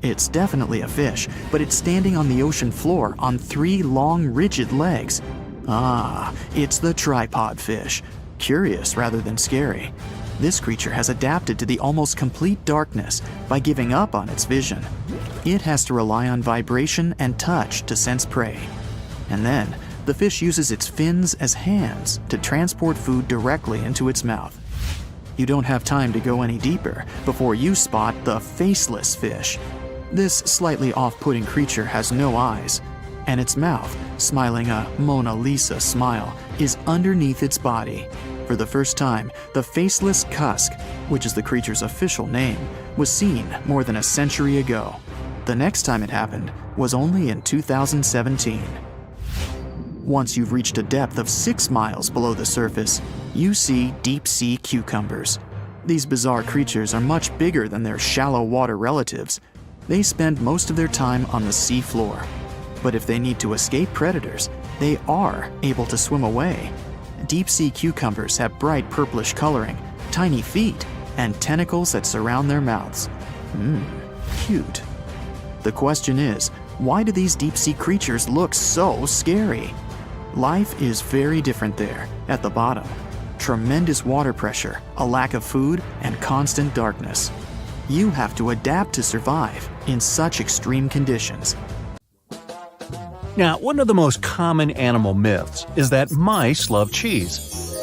It's definitely a fish, but it's standing on the ocean floor on 3 long, rigid legs. Ah, it's the tripod fish. Curious rather than scary. This creature has adapted to the almost complete darkness by giving up on its vision. It has to rely on vibration and touch to sense prey. And then, the fish uses its fins as hands to transport food directly into its mouth. You don't have time to go any deeper before you spot the faceless fish. This slightly off-putting creature has no eyes, and its mouth, smiling a Mona Lisa smile, is underneath its body. For the first time, the faceless cusk, which is the creature's official name, was seen more than a century ago. The next time it happened was only in 2017. Once you've reached a depth of 6 miles below the surface, you see deep-sea cucumbers. These bizarre creatures are much bigger than their shallow water relatives. They spend most of their time on the sea floor. But if they need to escape predators, they are able to swim away. deep-sea cucumbers have bright purplish coloring, tiny feet, and tentacles that surround their mouths. Cute. The question is, why do these deep-sea creatures look so scary? Life is very different there, at the bottom. Tremendous water pressure, a lack of food, and constant darkness. You have to adapt to survive in such extreme conditions. Now, one of the most common animal myths is that mice love cheese.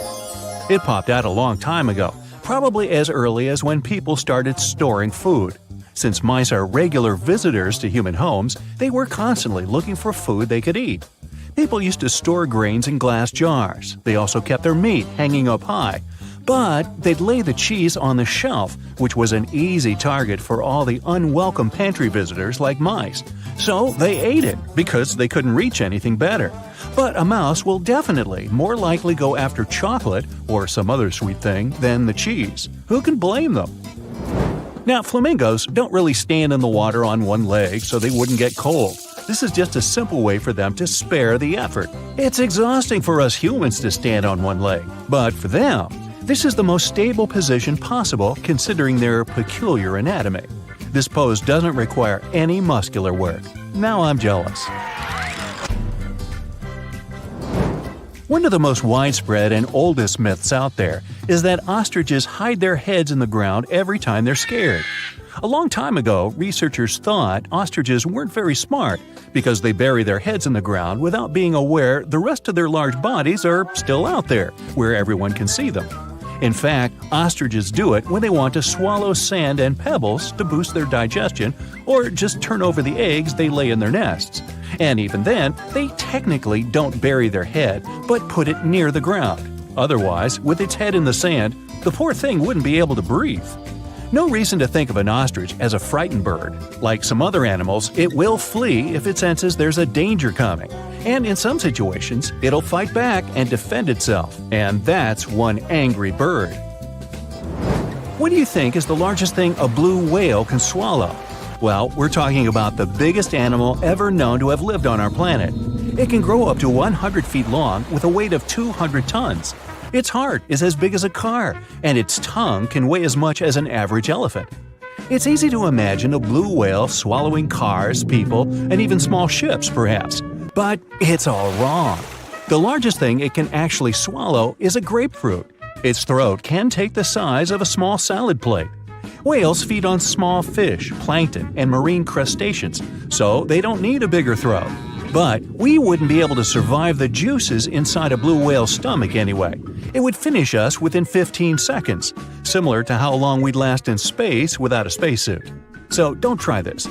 It popped out a long time ago, probably as early as when people started storing food. Since mice are regular visitors to human homes, they were constantly looking for food they could eat. People used to store grains in glass jars. They also kept their meat hanging up high. But they'd lay the cheese on the shelf, which was an easy target for all the unwelcome pantry visitors like mice. So they ate it because they couldn't reach anything better. But a mouse will definitely more likely go after chocolate or some other sweet thing than the cheese. Who can blame them? Now, flamingos don't really stand in the water on one leg so they wouldn't get cold. This is just a simple way for them to spare the effort. It's exhausting for us humans to stand on one leg, but for them, this is the most stable position possible considering their peculiar anatomy. This pose doesn't require any muscular work. Now I'm jealous. One of the most widespread and oldest myths out there is that ostriches hide their heads in the ground every time they're scared. A long time ago, researchers thought ostriches weren't very smart because they bury their heads in the ground without being aware the rest of their large bodies are still out there, where everyone can see them. In fact, ostriches do it when they want to swallow sand and pebbles to boost their digestion or just turn over the eggs they lay in their nests. And even then, they technically don't bury their head, but put it near the ground. Otherwise, with its head in the sand, the poor thing wouldn't be able to breathe. No reason to think of an ostrich as a frightened bird. Like some other animals, it will flee if it senses there's a danger coming. And in some situations, it'll fight back and defend itself. And that's one angry bird. What do you think is the largest thing a blue whale can swallow? Well, we're talking about the biggest animal ever known to have lived on our planet. It can grow up to 100 feet long with a weight of 200 tons. Its heart is as big as a car, and its tongue can weigh as much as an average elephant. It's easy to imagine a blue whale swallowing cars, people, and even small ships, perhaps. But it's all wrong. The largest thing it can actually swallow is a grapefruit. Its throat can take the size of a small salad plate. Whales feed on small fish, plankton, and marine crustaceans, so they don't need a bigger throat. But we wouldn't be able to survive the juices inside a blue whale's stomach anyway. It would finish us within 15 seconds, similar to how long we'd last in space without a spacesuit. So don't try this.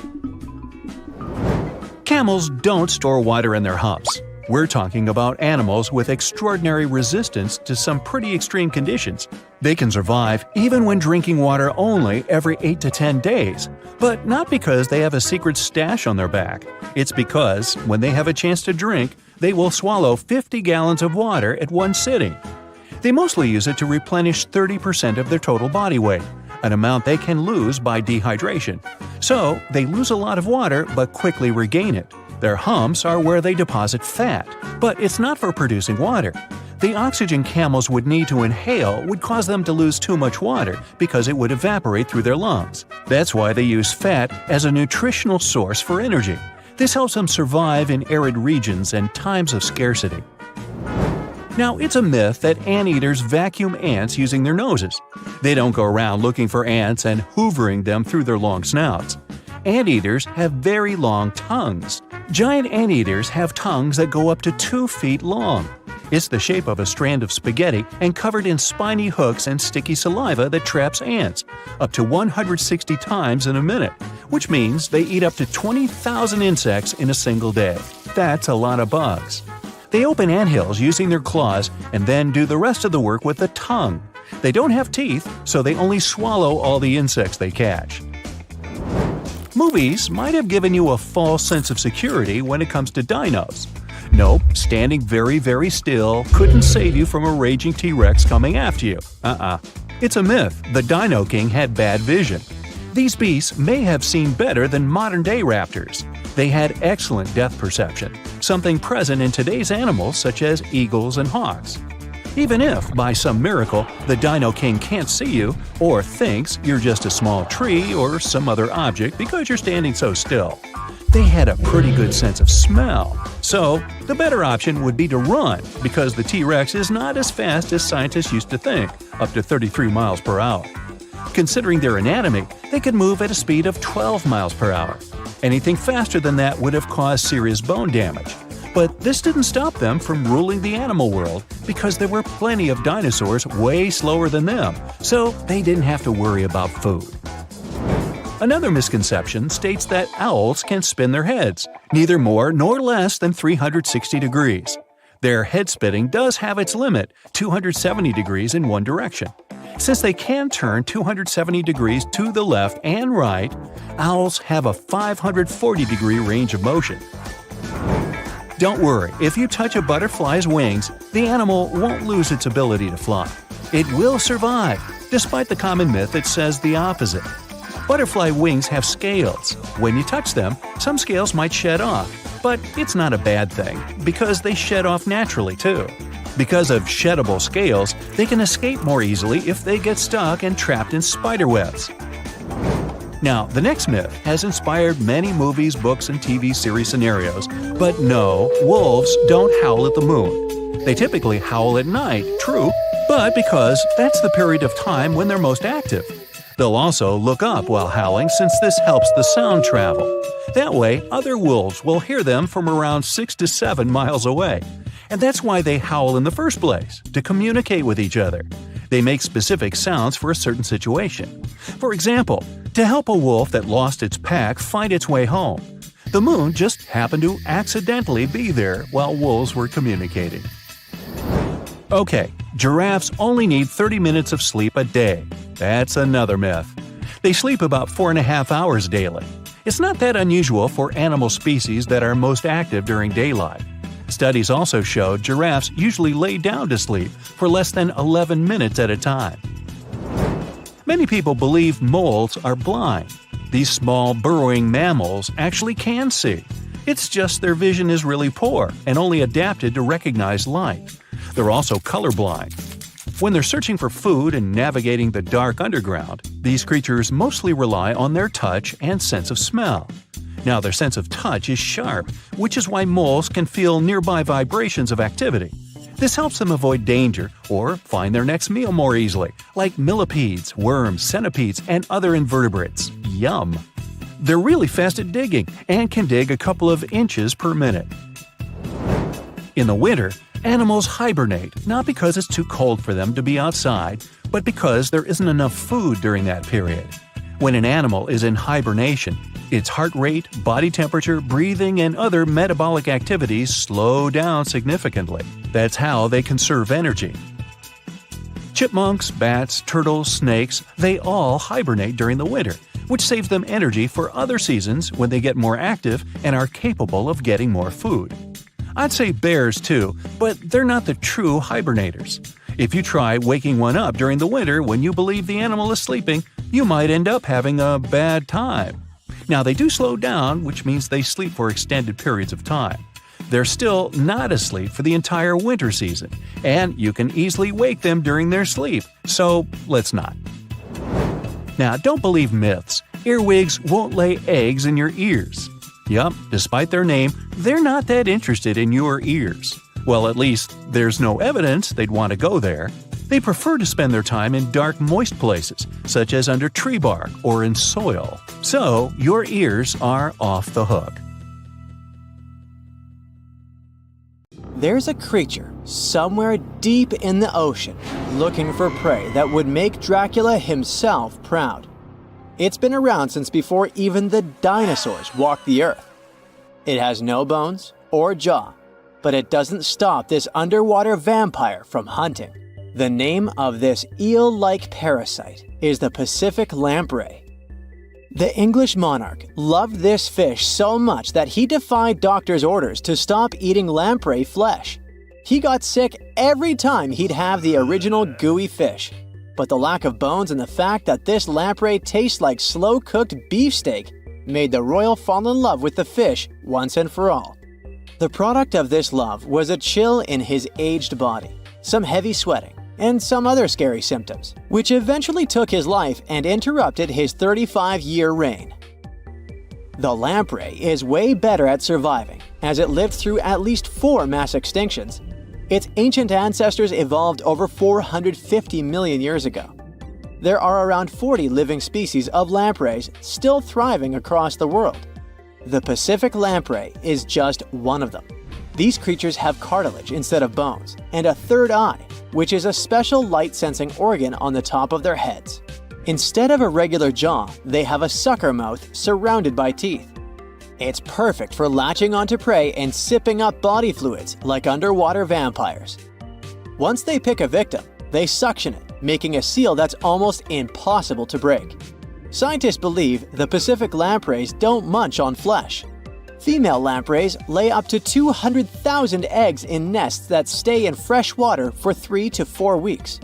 Camels don't store water in their humps. We're talking about animals with extraordinary resistance to some pretty extreme conditions. They can survive even when drinking water only every 8 to 10 days. But not because they have a secret stash on their back. It's because, when they have a chance to drink, they will swallow 50 gallons of water at one sitting. They mostly use it to replenish 30% of their total body weight, an amount they can lose by dehydration. So, they lose a lot of water but quickly regain it. Their humps are where they deposit fat, but it's not for producing water. The oxygen camels would need to inhale would cause them to lose too much water because it would evaporate through their lungs. That's why they use fat as a nutritional source for energy. This helps them survive in arid regions and times of scarcity. Now, it's a myth that anteaters vacuum ants using their noses. They don't go around looking for ants and hoovering them through their long snouts. Anteaters have very long tongues. Giant anteaters have tongues that go up to 2 feet long. It's the shape of a strand of spaghetti and covered in spiny hooks and sticky saliva that traps ants, up to 160 times in a minute, which means they eat up to 20,000 insects in a single day. That's a lot of bugs. They open anthills using their claws and then do the rest of the work with the tongue. They don't have teeth, so they only swallow all the insects they catch. Movies might have given you a false sense of security when it comes to dinos. Nope, standing very, very still couldn't save you from a raging T-Rex coming after you. It's a myth. The Dino King had bad vision. These beasts may have seen better than modern-day raptors. They had excellent depth perception, something present in today's animals such as eagles and hawks. Even if, by some miracle, the Dino King can't see you or thinks you're just a small tree or some other object because you're standing so still. They had a pretty good sense of smell. So, the better option would be to run because the T-Rex is not as fast as scientists used to think, up to 33 miles per hour. Considering their anatomy, they could move at a speed of 12 miles per hour. Anything faster than that would have caused serious bone damage. But this didn't stop them from ruling the animal world because there were plenty of dinosaurs way slower than them, so they didn't have to worry about food. Another misconception states that owls can spin their heads, neither more nor less than 360 degrees. Their head spinning does have its limit, 270 degrees in one direction. Since they can turn 270 degrees to the left and right, owls have a 540-degree range of motion. Don't worry, if you touch a butterfly's wings, the animal won't lose its ability to fly. It will survive, despite the common myth that says the opposite. Butterfly wings have scales. When you touch them, some scales might shed off, but it's not a bad thing, because they shed off naturally too. Because of sheddable scales, they can escape more easily if they get stuck and trapped in spider webs. Now, the next myth has inspired many movies, books, and TV series scenarios, but no, wolves don't howl at the moon. They typically howl at night, true, but because that's the period of time when they're most active. They'll also look up while howling since this helps the sound travel. That way, other wolves will hear them from around 6 to 7 miles away. And that's why they howl in the first place, to communicate with each other. They make specific sounds for a certain situation. For example, to help a wolf that lost its pack find its way home. The moon just happened to accidentally be there while wolves were communicating. Okay, giraffes only need 30 minutes of sleep a day. That's another myth. They sleep about 4.5 hours daily. It's not that unusual for animal species that are most active during daylight. Studies also showed giraffes usually lay down to sleep for less than 11 minutes at a time. Many people believe moles are blind. These small burrowing mammals actually can see. It's just their vision is really poor and only adapted to recognize light. They're also colorblind. When they're searching for food and navigating the dark underground, these creatures mostly rely on their touch and sense of smell. Now, their sense of touch is sharp, which is why moles can feel nearby vibrations of activity. This helps them avoid danger or find their next meal more easily, like millipedes, worms, centipedes, and other invertebrates. Yum! They're really fast at digging and can dig a couple of inches per minute. In the winter, animals hibernate, not because it's too cold for them to be outside, but because there isn't enough food during that period. When an animal is in hibernation, its heart rate, body temperature, breathing, and other metabolic activities slow down significantly. That's how they conserve energy. Chipmunks, bats, turtles, snakes, they all hibernate during the winter, which saves them energy for other seasons when they get more active and are capable of getting more food. I'd say bears too, but they're not the true hibernators. If you try waking one up during the winter when you believe the animal is sleeping, you might end up having a bad time. Now, they do slow down, which means they sleep for extended periods of time. They're still not asleep for the entire winter season, and you can easily wake them during their sleep, so let's not. Now, don't believe myths. Earwigs won't lay eggs in your ears. Yup, despite their name, they're not that interested in your ears. Well, at least there's no evidence they'd want to go there. They prefer to spend their time in dark, moist places, such as under tree bark or in soil. So, your ears are off the hook. There's a creature somewhere deep in the ocean looking for prey that would make Dracula himself proud. It's been around since before even the dinosaurs walked the earth. It has no bones or jaw, but it doesn't stop this underwater vampire from hunting. The name of this eel-like parasite is the Pacific lamprey. The English monarch loved this fish so much that he defied doctors' orders to stop eating lamprey flesh. He got sick every time he'd have the original gooey fish. But the lack of bones and the fact that this lamprey tastes like slow-cooked beefsteak made the royal fall in love with the fish once and for all. The product of this love was a chill in his aged body. some heavy sweating, and some other scary symptoms, which eventually took his life and interrupted his 35-year reign. The lamprey is way better at surviving, as it lived through at least 4 mass extinctions. Its ancient ancestors evolved over 450 million years ago. There are around 40 living species of lampreys still thriving across the world. The Pacific lamprey is just one of them. These creatures have cartilage instead of bones, and a third eye, which is a special light-sensing organ on the top of their heads. Instead of a regular jaw, they have a sucker mouth surrounded by teeth. It's perfect for latching onto prey and sipping up body fluids like underwater vampires. Once they pick a victim, they suction it, making a seal that's almost impossible to break. Scientists believe the Pacific lampreys don't munch on flesh. Female lampreys lay up to 200,000 eggs in nests that stay in fresh water for 3 to 4 weeks.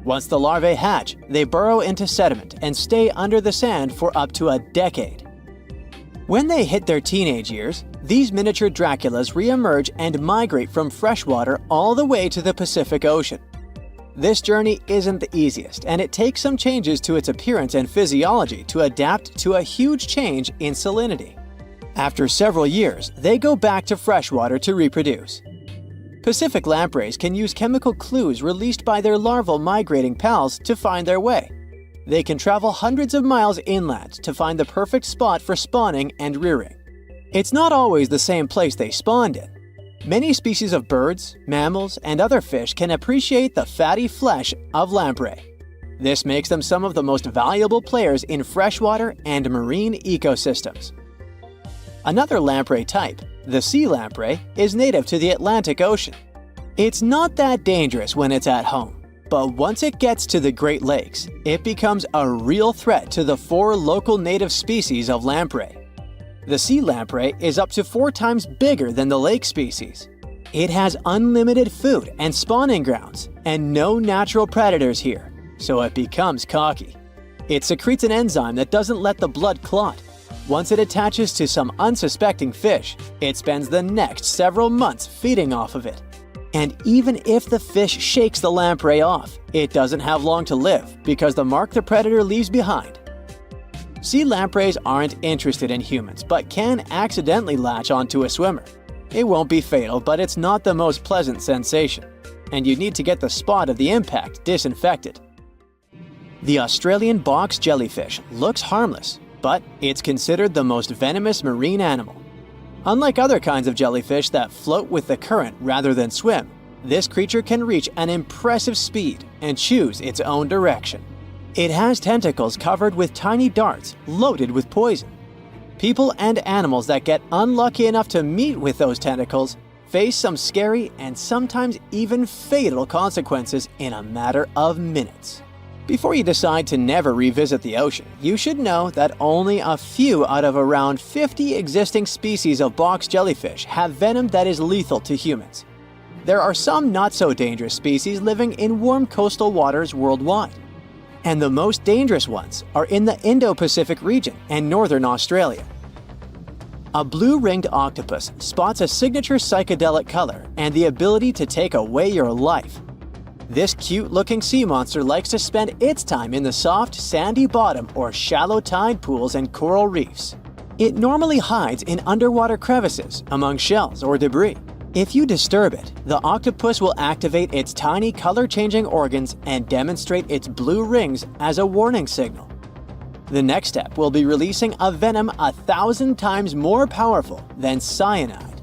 Once the larvae hatch, they burrow into sediment and stay under the sand for up to a decade. When they hit their teenage years, these miniature Draculas re-emerge and migrate from freshwater all the way to the Pacific Ocean. This journey isn't the easiest, and it takes some changes to its appearance and physiology to adapt to a huge change in salinity. After several years, they go back to freshwater to reproduce. Pacific lampreys can use chemical clues released by their larval migrating pals to find their way. They can travel hundreds of miles inland to find the perfect spot for spawning and rearing. It's not always the same place they spawned in. Many species of birds, mammals, and other fish can appreciate the fatty flesh of lamprey. This makes them some of the most valuable players in freshwater and marine ecosystems. Another lamprey type, the sea lamprey, is native to the Atlantic Ocean. It's not that dangerous when it's at home, but once it gets to the Great Lakes, it becomes a real threat to the 4 local native species of lamprey. The sea lamprey is up to 4 times bigger than the lake species. It has unlimited food and spawning grounds, and no natural predators here, so it becomes cocky. It secretes an enzyme that doesn't let the blood clot. Once it attaches to some unsuspecting fish, it spends the next several months feeding off of it. And even if the fish shakes the lamprey off, it doesn't have long to live because the mark the predator leaves behind. Sea lampreys aren't interested in humans, but can accidentally latch onto a swimmer. It won't be fatal, but it's not the most pleasant sensation, and you need to get the spot of the impact disinfected. The Australian box jellyfish looks harmless, but it's considered the most venomous marine animal. Unlike other kinds of jellyfish that float with the current rather than swim, this creature can reach an impressive speed and choose its own direction. It has tentacles covered with tiny darts loaded with poison. People and animals that get unlucky enough to meet with those tentacles face some scary and sometimes even fatal consequences in a matter of minutes. Before you decide to never revisit the ocean, you should know that only a few out of around 50 existing species of box jellyfish have venom that is lethal to humans. There are some not-so-dangerous species living in warm coastal waters worldwide. And the most dangerous ones are in the Indo-Pacific region and northern Australia. A blue-ringed octopus spots a signature psychedelic color and the ability to take away your life. This cute-looking sea monster likes to spend its time in the soft, sandy bottom or shallow tide pools and coral reefs. It normally hides in underwater crevices, among shells or debris. If you disturb it, the octopus will activate its tiny color-changing organs and demonstrate its blue rings as a warning signal. The next step will be releasing a venom 1,000 times more powerful than cyanide.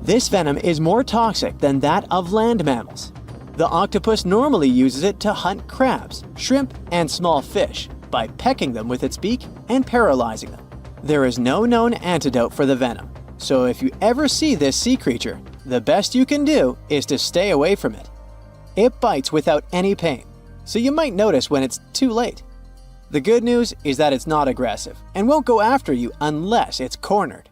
This venom is more toxic than that of land mammals. The octopus normally uses it to hunt crabs, shrimp, and small fish by pecking them with its beak and paralyzing them. There is no known antidote for the venom, so if you ever see this sea creature, the best you can do is to stay away from it. It bites without any pain, so you might notice when it's too late. The good news is that it's not aggressive and won't go after you unless it's cornered.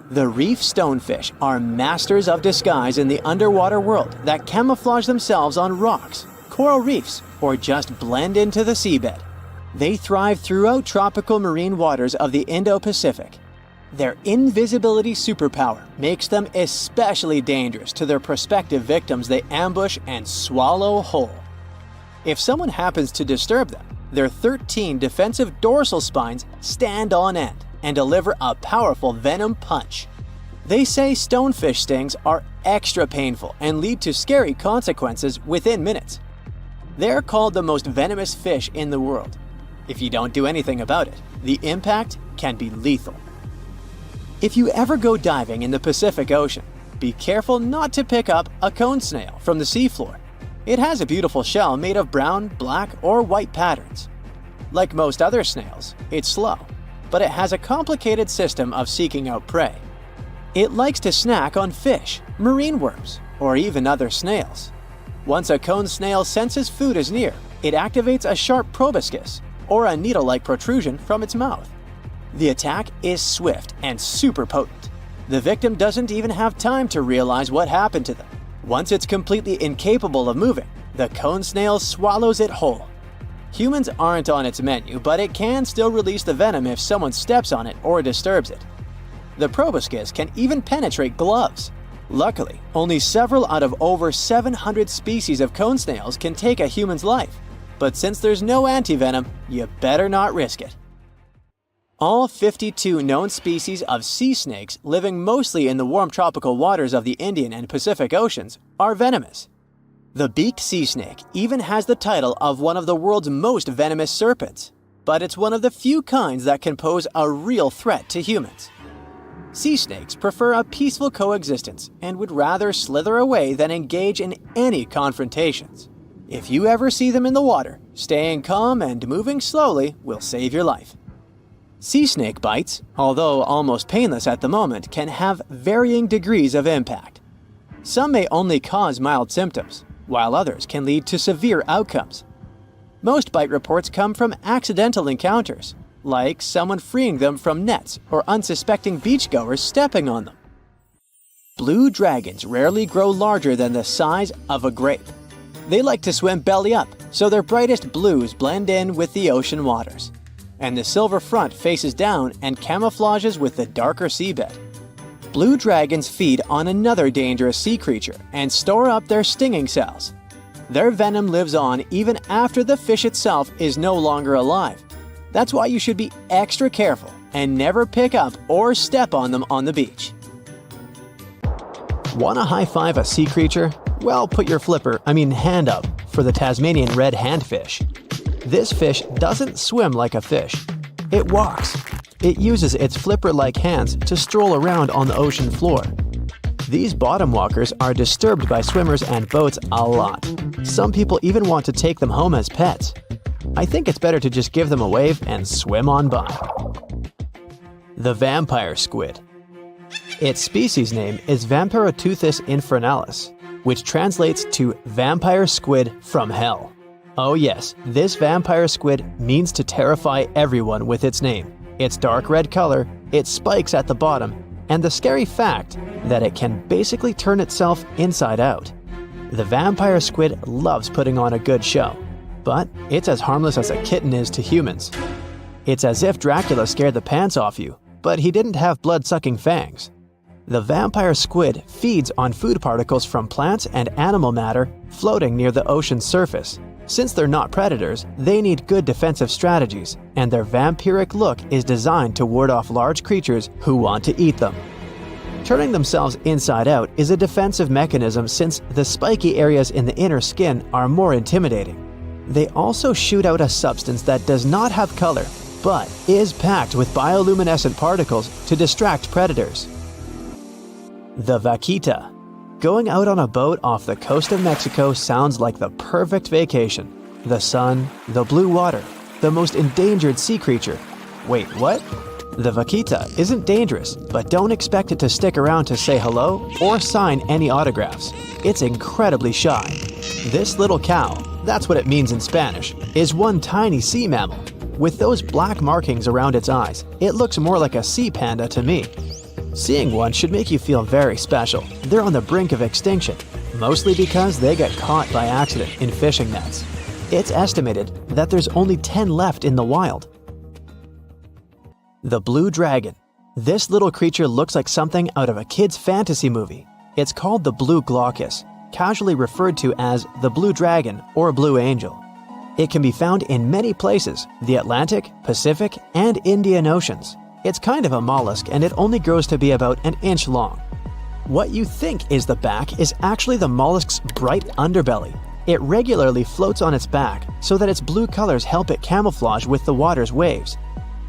The reef stonefish are masters of disguise in the underwater world that camouflage themselves on rocks, coral reefs, or just blend into the seabed. They thrive throughout tropical marine waters of the Indo-Pacific. Their invisibility superpower makes them especially dangerous to their prospective victims they ambush and swallow whole. If someone happens to disturb them, their 13 defensive dorsal spines stand on end and deliver a powerful venom punch. They say stonefish stings are extra painful and lead to scary consequences within minutes. They're called the most venomous fish in the world. If you don't do anything about it, the impact can be lethal. If you ever go diving in the Pacific Ocean, be careful not to pick up a cone snail from the seafloor. It has a beautiful shell made of brown, black, or white patterns. Like most other snails, it's slow, but it has a complicated system of seeking out prey. It likes to snack on fish, marine worms, or even other snails. Once a cone snail senses food is near, it activates a sharp proboscis, or a needle-like protrusion from its mouth. The attack is swift and super potent. The victim doesn't even have time to realize what happened to them. Once it's completely incapable of moving, the cone snail swallows it whole. Humans aren't on its menu, but it can still release the venom if someone steps on it or disturbs it. The proboscis can even penetrate gloves. Luckily, only several out of over 700 species of cone snails can take a human's life. But since there's no antivenom, you better not risk it. All 52 known species of sea snakes living mostly in the warm tropical waters of the Indian and Pacific Oceans are venomous. The beaked sea snake even has the title of one of the world's most venomous serpents, but it's one of the few kinds that can pose a real threat to humans. Sea snakes prefer a peaceful coexistence and would rather slither away than engage in any confrontations. If you ever see them in the water, staying calm and moving slowly will save your life. Sea snake bites, although almost painless at the moment, can have varying degrees of impact. Some may only cause mild symptoms, while others can lead to severe outcomes. Most bite reports come from accidental encounters, like someone freeing them from nets or unsuspecting beachgoers stepping on them. Blue dragons rarely grow larger than the size of a grape. They like to swim belly up, so their brightest blues blend in with the ocean waters. And the silver front faces down and camouflages with the darker seabed. Blue dragons feed on another dangerous sea creature and store up their stinging cells. Their venom lives on even after the fish itself is no longer alive. That's why you should be extra careful and never pick up or step on them on the beach. Want to high-five a sea creature? Well, put your hand up for the Tasmanian red handfish. This fish doesn't swim like a fish. It walks. It uses its flipper-like hands to stroll around on the ocean floor. These bottom walkers are disturbed by swimmers and boats a lot. Some people even want to take them home as pets. I think it's better to just give them a wave and swim on by. The vampire squid. Its species name is Vampiroteuthis infernalis, which translates to vampire squid from hell. Oh yes, this vampire squid means to terrify everyone with its name, its dark red color, its spikes at the bottom, and the scary fact that it can basically turn itself inside out. The vampire squid loves putting on a good show, but it's as harmless as a kitten is to humans. It's as if Dracula scared the pants off you, but he didn't have blood-sucking fangs. The vampire squid feeds on food particles from plants and animal matter floating near the ocean's surface. Since they're not predators, they need good defensive strategies, and their vampiric look is designed to ward off large creatures who want to eat them. Turning themselves inside out is a defensive mechanism since the spiky areas in the inner skin are more intimidating. They also shoot out a substance that does not have color, but is packed with bioluminescent particles to distract predators. The vaquita. Going out on a boat off the coast of Mexico sounds like the perfect vacation. The sun, the blue water, the most endangered sea creature. Wait, what? The vaquita isn't dangerous, but don't expect it to stick around to say hello or sign any autographs. It's incredibly shy. This little cow, that's what it means in Spanish, is one tiny sea mammal. With those black markings around its eyes, it looks more like a sea panda to me. Seeing one should make you feel very special. They're on the brink of extinction, mostly because they got caught by accident in fishing nets. It's estimated that there's only 10 left in the wild. The blue dragon. This little creature looks like something out of a kid's fantasy movie. It's called the blue glaucus, casually referred to as the blue dragon or blue angel. It can be found in many places, the Atlantic, Pacific, and Indian Oceans. It's kind of a mollusk and it only grows to be about an inch long. What you think is the back is actually the mollusk's bright underbelly. It regularly floats on its back so that its blue colors help it camouflage with the water's waves.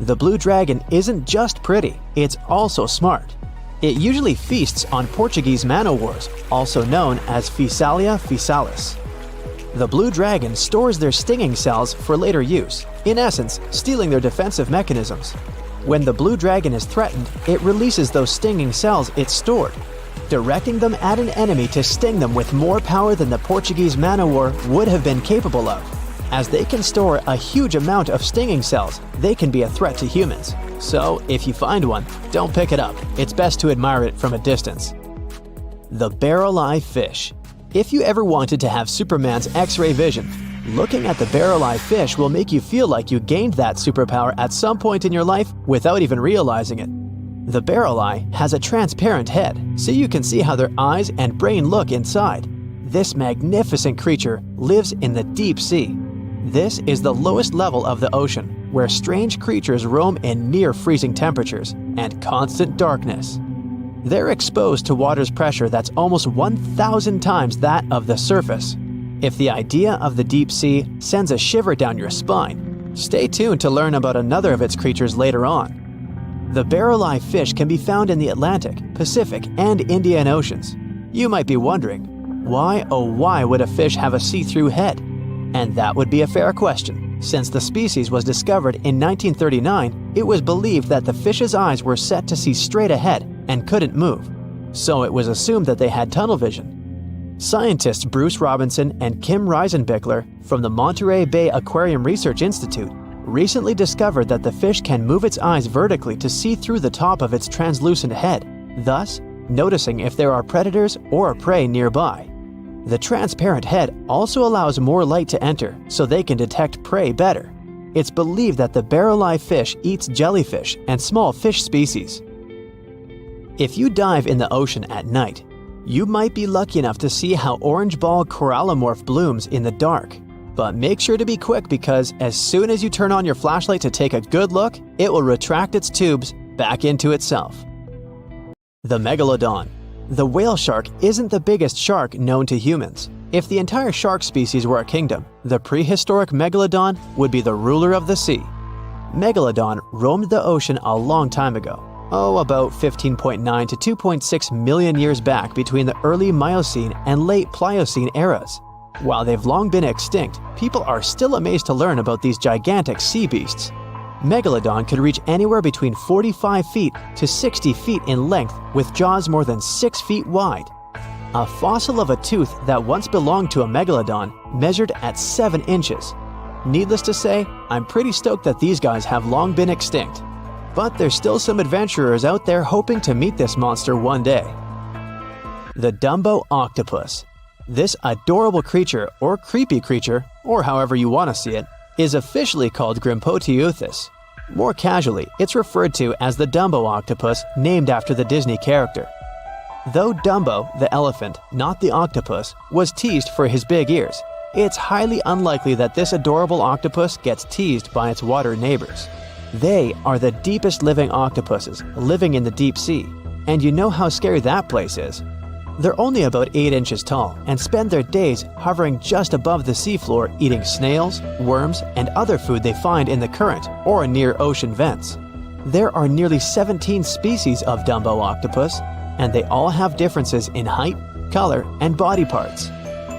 The blue dragon isn't just pretty, it's also smart. It usually feasts on Portuguese man-o'-wars, also known as Physalia physalis. The blue dragon stores their stinging cells for later use, in essence, stealing their defensive mechanisms. When the blue dragon is threatened, it releases those stinging cells it stored, directing them at an enemy to sting them with more power than the Portuguese man-o'-war would have been capable of. As they can store a huge amount of stinging cells, they can be a threat to humans. So, if you find one, don't pick it up. It's best to admire it from a distance. The barrel-eye fish. If you ever wanted to have Superman's X-ray vision, looking at the barrel-eye fish will make you feel like you gained that superpower at some point in your life without even realizing it. The barrel eye has a transparent head, so you can see how their eyes and brain look inside. This magnificent creature lives in the deep sea. This is the lowest level of the ocean, where strange creatures roam in near-freezing temperatures and constant darkness. They're exposed to water's pressure that's almost 1,000 times that of the surface. If the idea of the deep sea sends a shiver down your spine, stay tuned to learn about another of its creatures later on. The barrel-eye fish can be found in the Atlantic, Pacific, and Indian Oceans. You might be wondering, why oh why would a fish have a see-through head? And that would be a fair question. Since the species was discovered in 1939, it was believed that the fish's eyes were set to see straight ahead and couldn't move. So it was assumed that they had tunnel vision. Scientists Bruce Robinson and Kim Reisenbichler from the Monterey Bay Aquarium Research Institute recently discovered that the fish can move its eyes vertically to see through the top of its translucent head, thus noticing if there are predators or prey nearby. The transparent head also allows more light to enter so they can detect prey better. It's believed that the barrel-eye fish eats jellyfish and small fish species. If you dive in the ocean at night, you might be lucky enough to see how orange ball corallomorph blooms in the dark. But make sure to be quick because as soon as you turn on your flashlight to take a good look, it will retract its tubes back into itself. The megalodon. The whale shark isn't the biggest shark known to humans. If the entire shark species were a kingdom, the prehistoric megalodon would be the ruler of the sea. Megalodon roamed the ocean a long time ago. About 15.9 to 2.6 million years back between the early Miocene and late Pliocene eras. While they've long been extinct, people are still amazed to learn about these gigantic sea beasts. Megalodon could reach anywhere between 45 feet to 60 feet in length with jaws more than 6 feet wide. A fossil of a tooth that once belonged to a megalodon measured at 7 inches. Needless to say, I'm pretty stoked that these guys have long been extinct. But there's still some adventurers out there hoping to meet this monster one day. The Dumbo octopus. This adorable creature, or creepy creature, or however you want to see it, is officially called Grimpoteuthis. More casually, it's referred to as the Dumbo octopus, named after the Disney character. Though Dumbo, the elephant, not the octopus, was teased for his big ears, it's highly unlikely that this adorable octopus gets teased by its water neighbors. They are the deepest living octopuses, living in the deep sea, and you know how scary that place is. They're only about 8 inches tall and spend their days hovering just above the seafloor eating snails, worms, and other food they find in the current or near ocean vents. There are nearly 17 species of Dumbo octopus, and they all have differences in height, color, and body parts.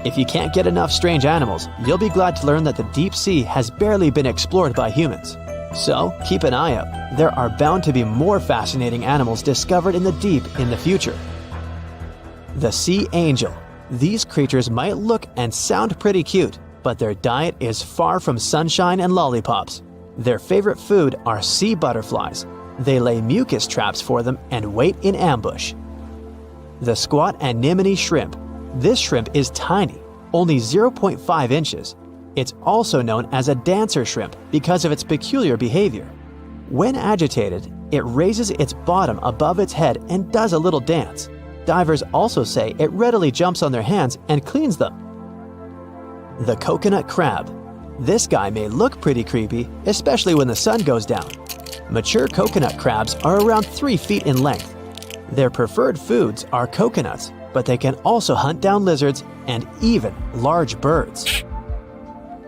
If you can't get enough strange animals, you'll be glad to learn that the deep sea has barely been explored by humans. So keep an eye out. There are bound to be more fascinating animals discovered in the deep in the future. The sea angel. These creatures might look and sound pretty cute, but their diet is far from sunshine and lollipops. Their favorite food are sea butterflies. They lay mucus traps for them and wait in ambush. The squat anemone shrimp. This shrimp is tiny, only 0.5 inches. It's also known as a dancer shrimp because of its peculiar behavior. When agitated, It raises its bottom above its head and does a little dance. Divers also say it readily jumps on their hands and cleans them. The coconut crab. This guy may look pretty creepy, especially when the sun goes down. Mature coconut crabs are around 3 feet in length. Their preferred foods are coconuts, but they can also hunt down lizards and even large birds.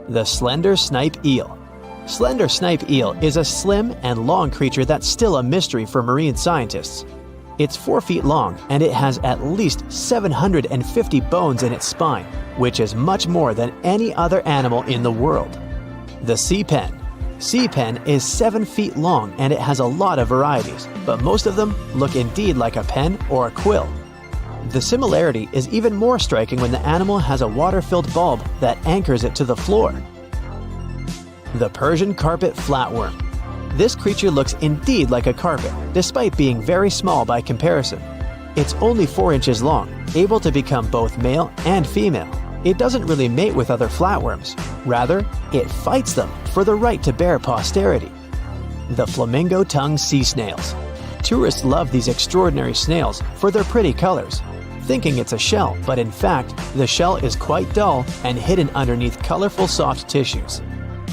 The slender snipe eel. Slender snipe eel is a slim and long creature that's still a mystery for marine scientists. It's 4 feet long and it has at least 750 bones in its spine, which is much more than any other animal in the world. The sea pen. Sea pen is 7 feet long and it has a lot of varieties, but most of them look indeed like a pen or a quill. The similarity is even more striking when the animal has a water-filled bulb that anchors it to the floor. The Persian carpet flatworm. This creature looks indeed like a carpet, despite being very small by comparison. It's only 4 inches long, able to become both male and female. It doesn't really mate with other flatworms. Rather, it fights them for the right to bear posterity. The flamingo-tongued sea snails. Tourists love these extraordinary snails for their pretty colors, thinking it's a shell, but in fact, the shell is quite dull and hidden underneath colorful soft tissues.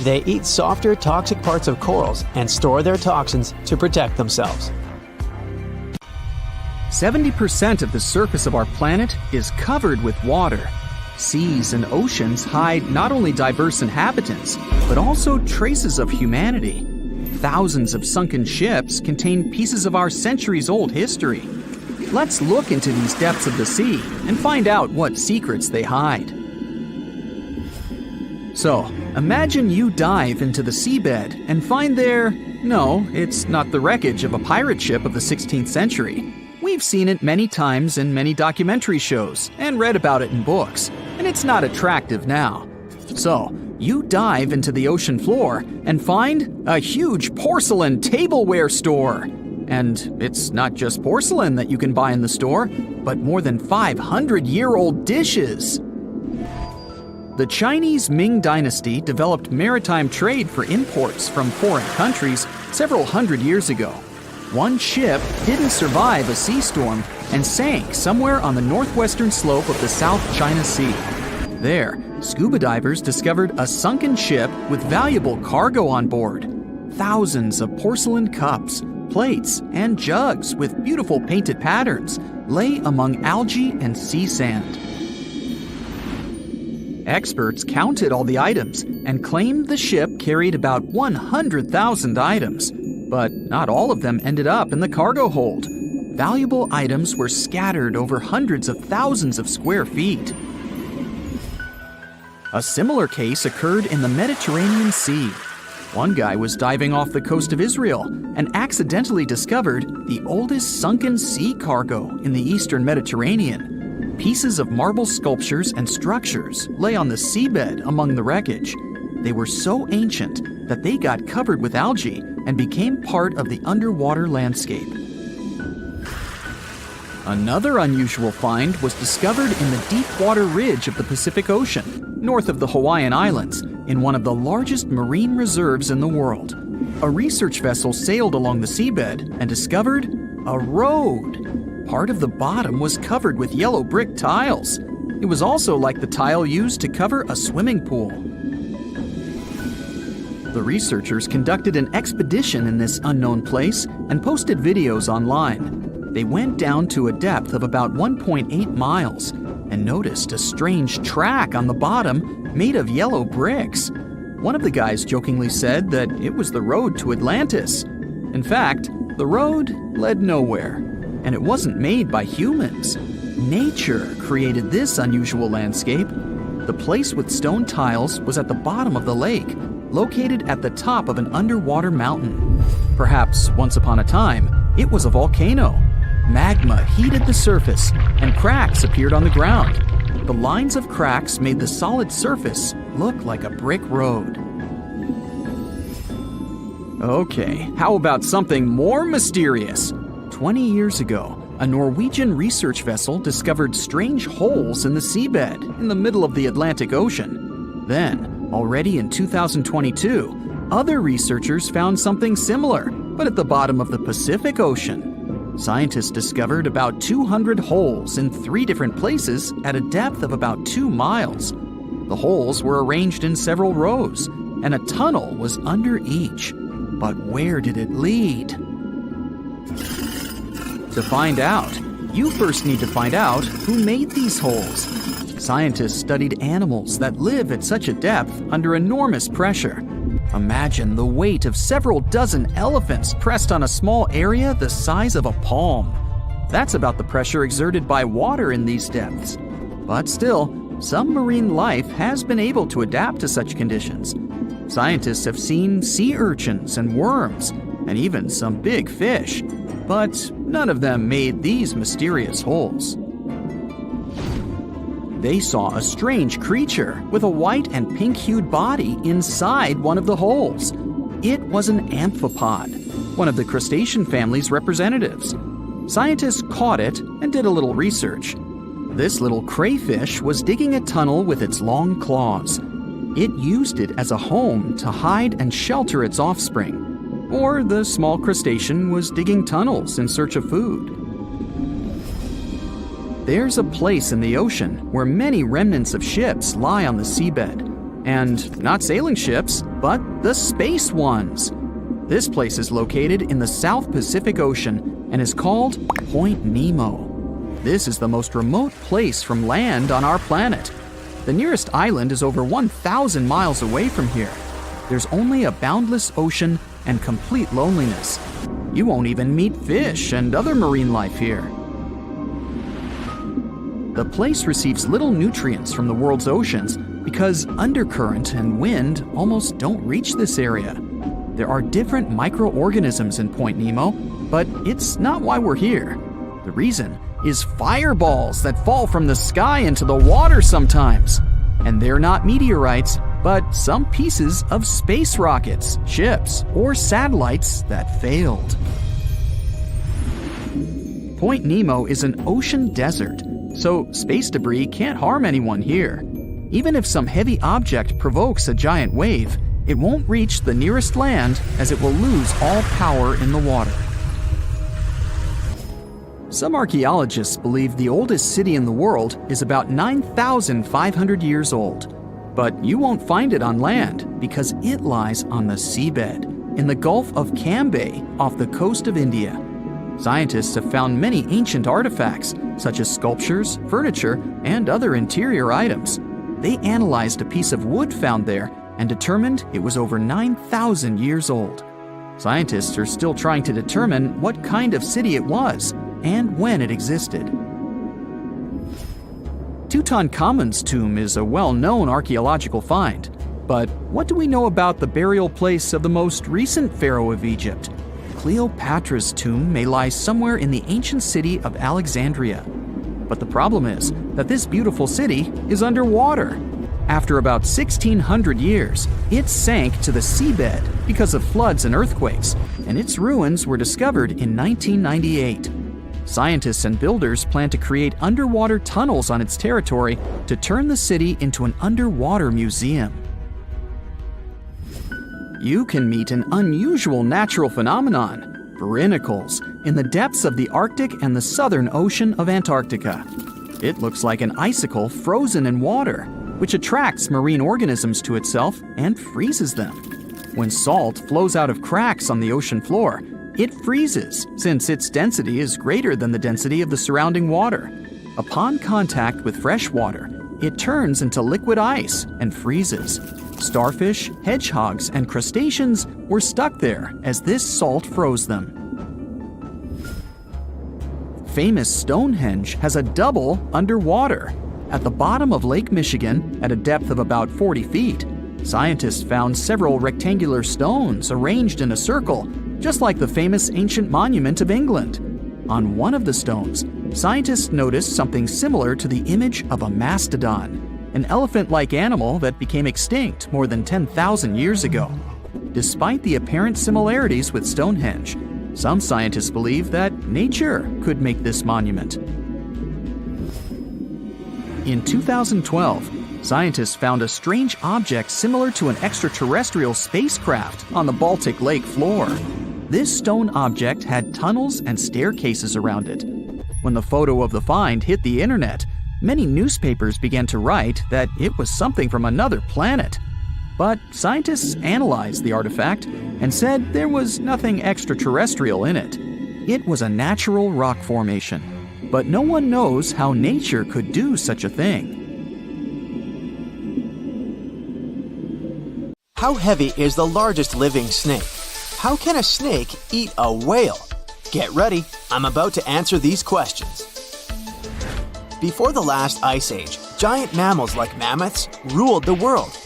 They eat softer, toxic parts of corals and store their toxins to protect themselves. 70% of the surface of our planet is covered with water. Seas and oceans hide not only diverse inhabitants, but also traces of humanity. Thousands of sunken ships contain pieces of our centuries-old history. Let's look into these depths of the sea and find out what secrets they hide. So, imagine you dive into the seabed and find there, no, it's not the wreckage of a pirate ship of the 16th century. We've seen it many times in many documentary shows and read about it in books, and it's not attractive now. So, you dive into the ocean floor and find a huge porcelain tableware store. And it's not just porcelain that you can buy in the store, but more than 500-year-old dishes. The Chinese Ming Dynasty developed maritime trade for imports from foreign countries several hundred years ago. One ship didn't survive a sea storm and sank somewhere on the northwestern slope of the South China Sea. There, scuba divers discovered a sunken ship with valuable cargo on board. Thousands of porcelain cups, plates, and jugs with beautiful painted patterns lay among algae and sea sand. Experts counted all the items and claimed the ship carried about 100,000 items, but not all of them ended up in the cargo hold. Valuable items were scattered over hundreds of thousands of square feet. A similar case occurred in the Mediterranean Sea. One guy was diving off the coast of Israel and accidentally discovered the oldest sunken sea cargo in the eastern Mediterranean. Pieces of marble sculptures and structures lay on the seabed among the wreckage. They were so ancient that they got covered with algae and became part of the underwater landscape. Another unusual find was discovered in the deep water ridge of the Pacific Ocean, north of the Hawaiian Islands, in one of the largest marine reserves in the world. A research vessel sailed along the seabed and discovered a road. Part of the bottom was covered with yellow brick tiles. It was also like the tile used to cover a swimming pool. The researchers conducted an expedition in this unknown place and posted videos online. They went down to a depth of about 1.8 miles and noticed a strange track on the bottom made of yellow bricks. One of the guys jokingly said that it was the road to Atlantis. In fact, the road led nowhere. And it wasn't made by humans. Nature created this unusual landscape. The place with stone tiles was at the bottom of the lake, located at the top of an underwater mountain. Perhaps once upon a time, it was a volcano. Magma heated the surface, and cracks appeared on the ground. The lines of cracks made the solid surface look like a brick road. Okay, how about something more mysterious? 20 years ago, a Norwegian research vessel discovered strange holes in the seabed in the middle of the Atlantic Ocean. Then, already in 2022, Other researchers found something similar, but at the bottom of the Pacific Ocean. Scientists discovered about 200 holes in 3 different places at a depth of about 2 miles. The holes were arranged in several rows, and a tunnel was under each. But where did it lead? To find out, you first need to find out who made these holes. Scientists studied animals that live at such a depth under enormous pressure. Imagine the weight of several dozen elephants pressed on a small area the size of a palm. That's about the pressure exerted by water in these depths. But still, some marine life has been able to adapt to such conditions. Scientists have seen sea urchins and worms, and even some big fish, but none of them made these mysterious holes. They saw a strange creature with a white and pink-hued body inside one of the holes. It was an amphipod, one of the crustacean family's representatives. Scientists caught it and did a little research. This little crayfish was digging a tunnel with its long claws. It used it as a home to hide and shelter its offspring. Or the small crustacean was digging tunnels in search of food. There's a place in the ocean where many remnants of ships lie on the seabed. And not sailing ships, but the space ones. This place is located in the South Pacific Ocean and is called Point Nemo. This is the most remote place from land on our planet. The nearest island is over 1,000 miles away from here. There's only a boundless ocean and complete loneliness. You won't even meet fish and other marine life here. The place receives little nutrients from the world's oceans because undercurrent and wind almost don't reach this area. There are different microorganisms in Point Nemo, but it's not why we're here. The reason is fireballs that fall from the sky into the water sometimes. And they're not meteorites, but some pieces of space rockets, ships, or satellites that failed. Point Nemo is an ocean desert, so space debris can't harm anyone here. Even if some heavy object provokes a giant wave, it won't reach the nearest land as it will lose all power in the water. Some archaeologists believe the oldest city in the world is about 9,500 years old. But you won't find it on land because it lies on the seabed in the Gulf of Cambay off the coast of India. Scientists have found many ancient artifacts, such as sculptures, furniture, and other interior items. They analyzed a piece of wood found there and determined it was over 9,000 years old. Scientists are still trying to determine what kind of city it was and when it existed. Tutankhamun's tomb is a well-known archaeological find. But what do we know about the burial place of the most recent pharaoh of Egypt? Cleopatra's tomb may lie somewhere in the ancient city of Alexandria. But the problem is that this beautiful city is underwater. After about 1,600 years, it sank to the seabed because of floods and earthquakes, and its ruins were discovered in 1998. Scientists and builders plan to create underwater tunnels on its territory to turn the city into an underwater museum. You can meet an unusual natural phenomenon, brinicles, in the depths of the Arctic and the southern ocean of Antarctica. It looks like an icicle frozen in water, which attracts marine organisms to itself and freezes them. When salt flows out of cracks on the ocean floor, it freezes since its density is greater than the density of the surrounding water. Upon contact with fresh water, it turns into liquid ice and freezes. Starfish, hedgehogs, and crustaceans were stuck there as this salt froze them. Famous Stonehenge has a double underwater. At the bottom of Lake Michigan, at a depth of about 40 feet, scientists found several rectangular stones arranged in a circle, just like the famous ancient monument of England. On one of the stones, scientists noticed something similar to the image of a mastodon, an elephant-like animal that became extinct more than 10,000 years ago. Despite the apparent similarities with Stonehenge, some scientists believe that nature could make this monument. In 2012, Scientists found a strange object similar to an extraterrestrial spacecraft on the Baltic Lake floor. This stone object had tunnels and staircases around it. When the photo of the find hit the internet, many newspapers began to write that it was something from another planet. But scientists analyzed the artifact and said there was nothing extraterrestrial in it. It was a natural rock formation, but no one knows how nature could do such a thing. How heavy is the largest living snake? How can a snake eat a whale? Get ready, I'm about to answer these questions. Before the last ice age, giant mammals like mammoths ruled the world.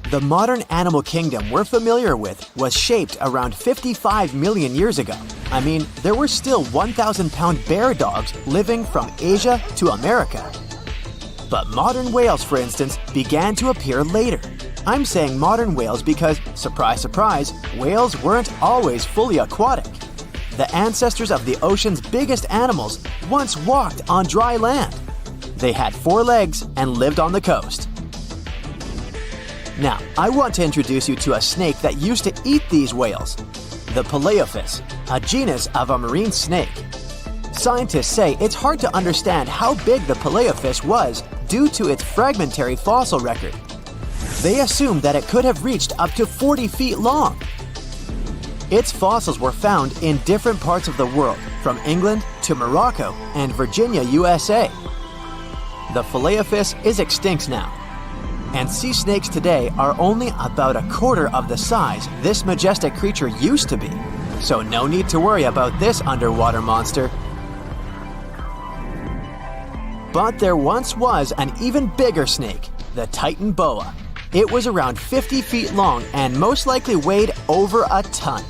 The modern animal kingdom we're familiar with was shaped around 55 million years ago. I mean, there were still 1,000-pound bear dogs living from Asia to America. But modern whales, for instance, began to appear later. I'm saying modern whales because, surprise, surprise, whales weren't always fully aquatic. The ancestors of the ocean's biggest animals once walked on dry land. They had 4 legs and lived on the coast. Now, I want to introduce you to a snake that used to eat these whales, the Paleophis, a genus of a marine snake. Scientists say it's hard to understand how big the Paleophis was due to its fragmentary fossil record. They assumed that it could have reached up to 40 feet long. Its fossils were found in different parts of the world, from England to Morocco and Virginia, USA. The Paleophis is extinct now, and sea snakes today are only about a quarter of the size this majestic creature used to be. So no need to worry about this underwater monster. But there once was an even bigger snake, the Titan boa. It was around 50 feet long and most likely weighed over a ton.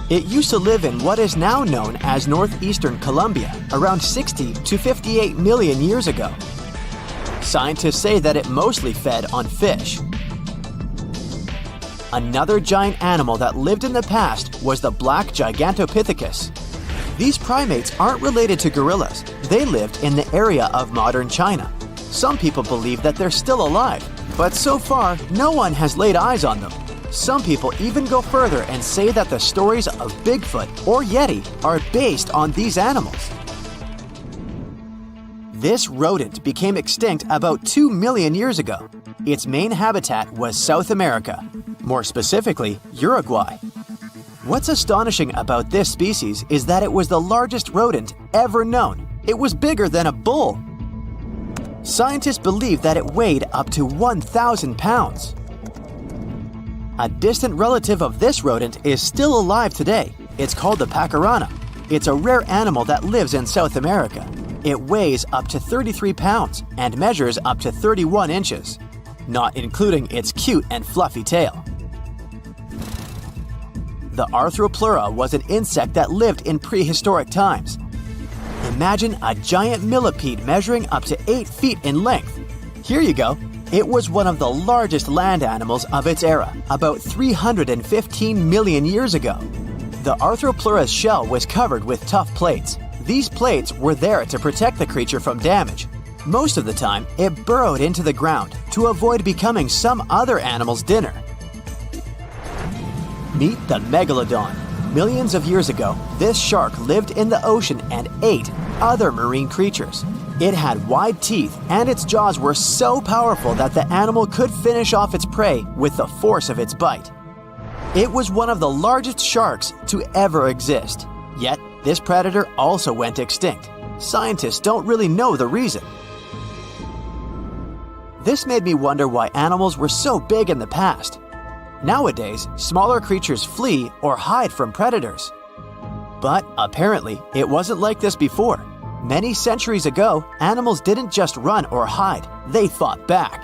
It used to live in what is now known as northeastern Colombia around 60 to 58 million years ago. Scientists say that it mostly fed on fish. Another giant animal that lived in the past was the black Gigantopithecus. These primates aren't related to gorillas. They lived in the area of modern China. Some people believe that they're still alive, but so far, no one has laid eyes on them. Some people even go further and say that the stories of Bigfoot or Yeti are based on these animals. This rodent became extinct about 2 million years ago. Its main habitat was South America, more specifically, Uruguay. What's astonishing about this species is that it was the largest rodent ever known. It was bigger than a bull. Scientists believe that it weighed up to 1,000 pounds. A distant relative of this rodent is still alive today. It's called the pacarana. It's a rare animal that lives in South America. It weighs up to 33 pounds and measures up to 31 inches, not including its cute and fluffy tail. The Arthropleura was an insect that lived in prehistoric times. Imagine a giant millipede measuring up to 8 feet in length. Here you go. It was one of the largest land animals of its era, about 315 million years ago. The Arthropleura's shell was covered with tough plates. These plates were there to protect the creature from damage. Most of the time, it burrowed into the ground to avoid becoming some other animal's dinner. Meet the megalodon. Millions of years ago, this shark lived in the ocean and ate other marine creatures. It had wide teeth, and its jaws were so powerful that the animal could finish off its prey with the force of its bite. It was one of the largest sharks to ever exist. Yet, this predator also went extinct. Scientists don't really know the reason. This made me wonder why animals were so big in the past. Nowadays, smaller creatures flee or hide from predators. But apparently, it wasn't like this before. Many centuries ago, animals didn't just run or hide, they fought back.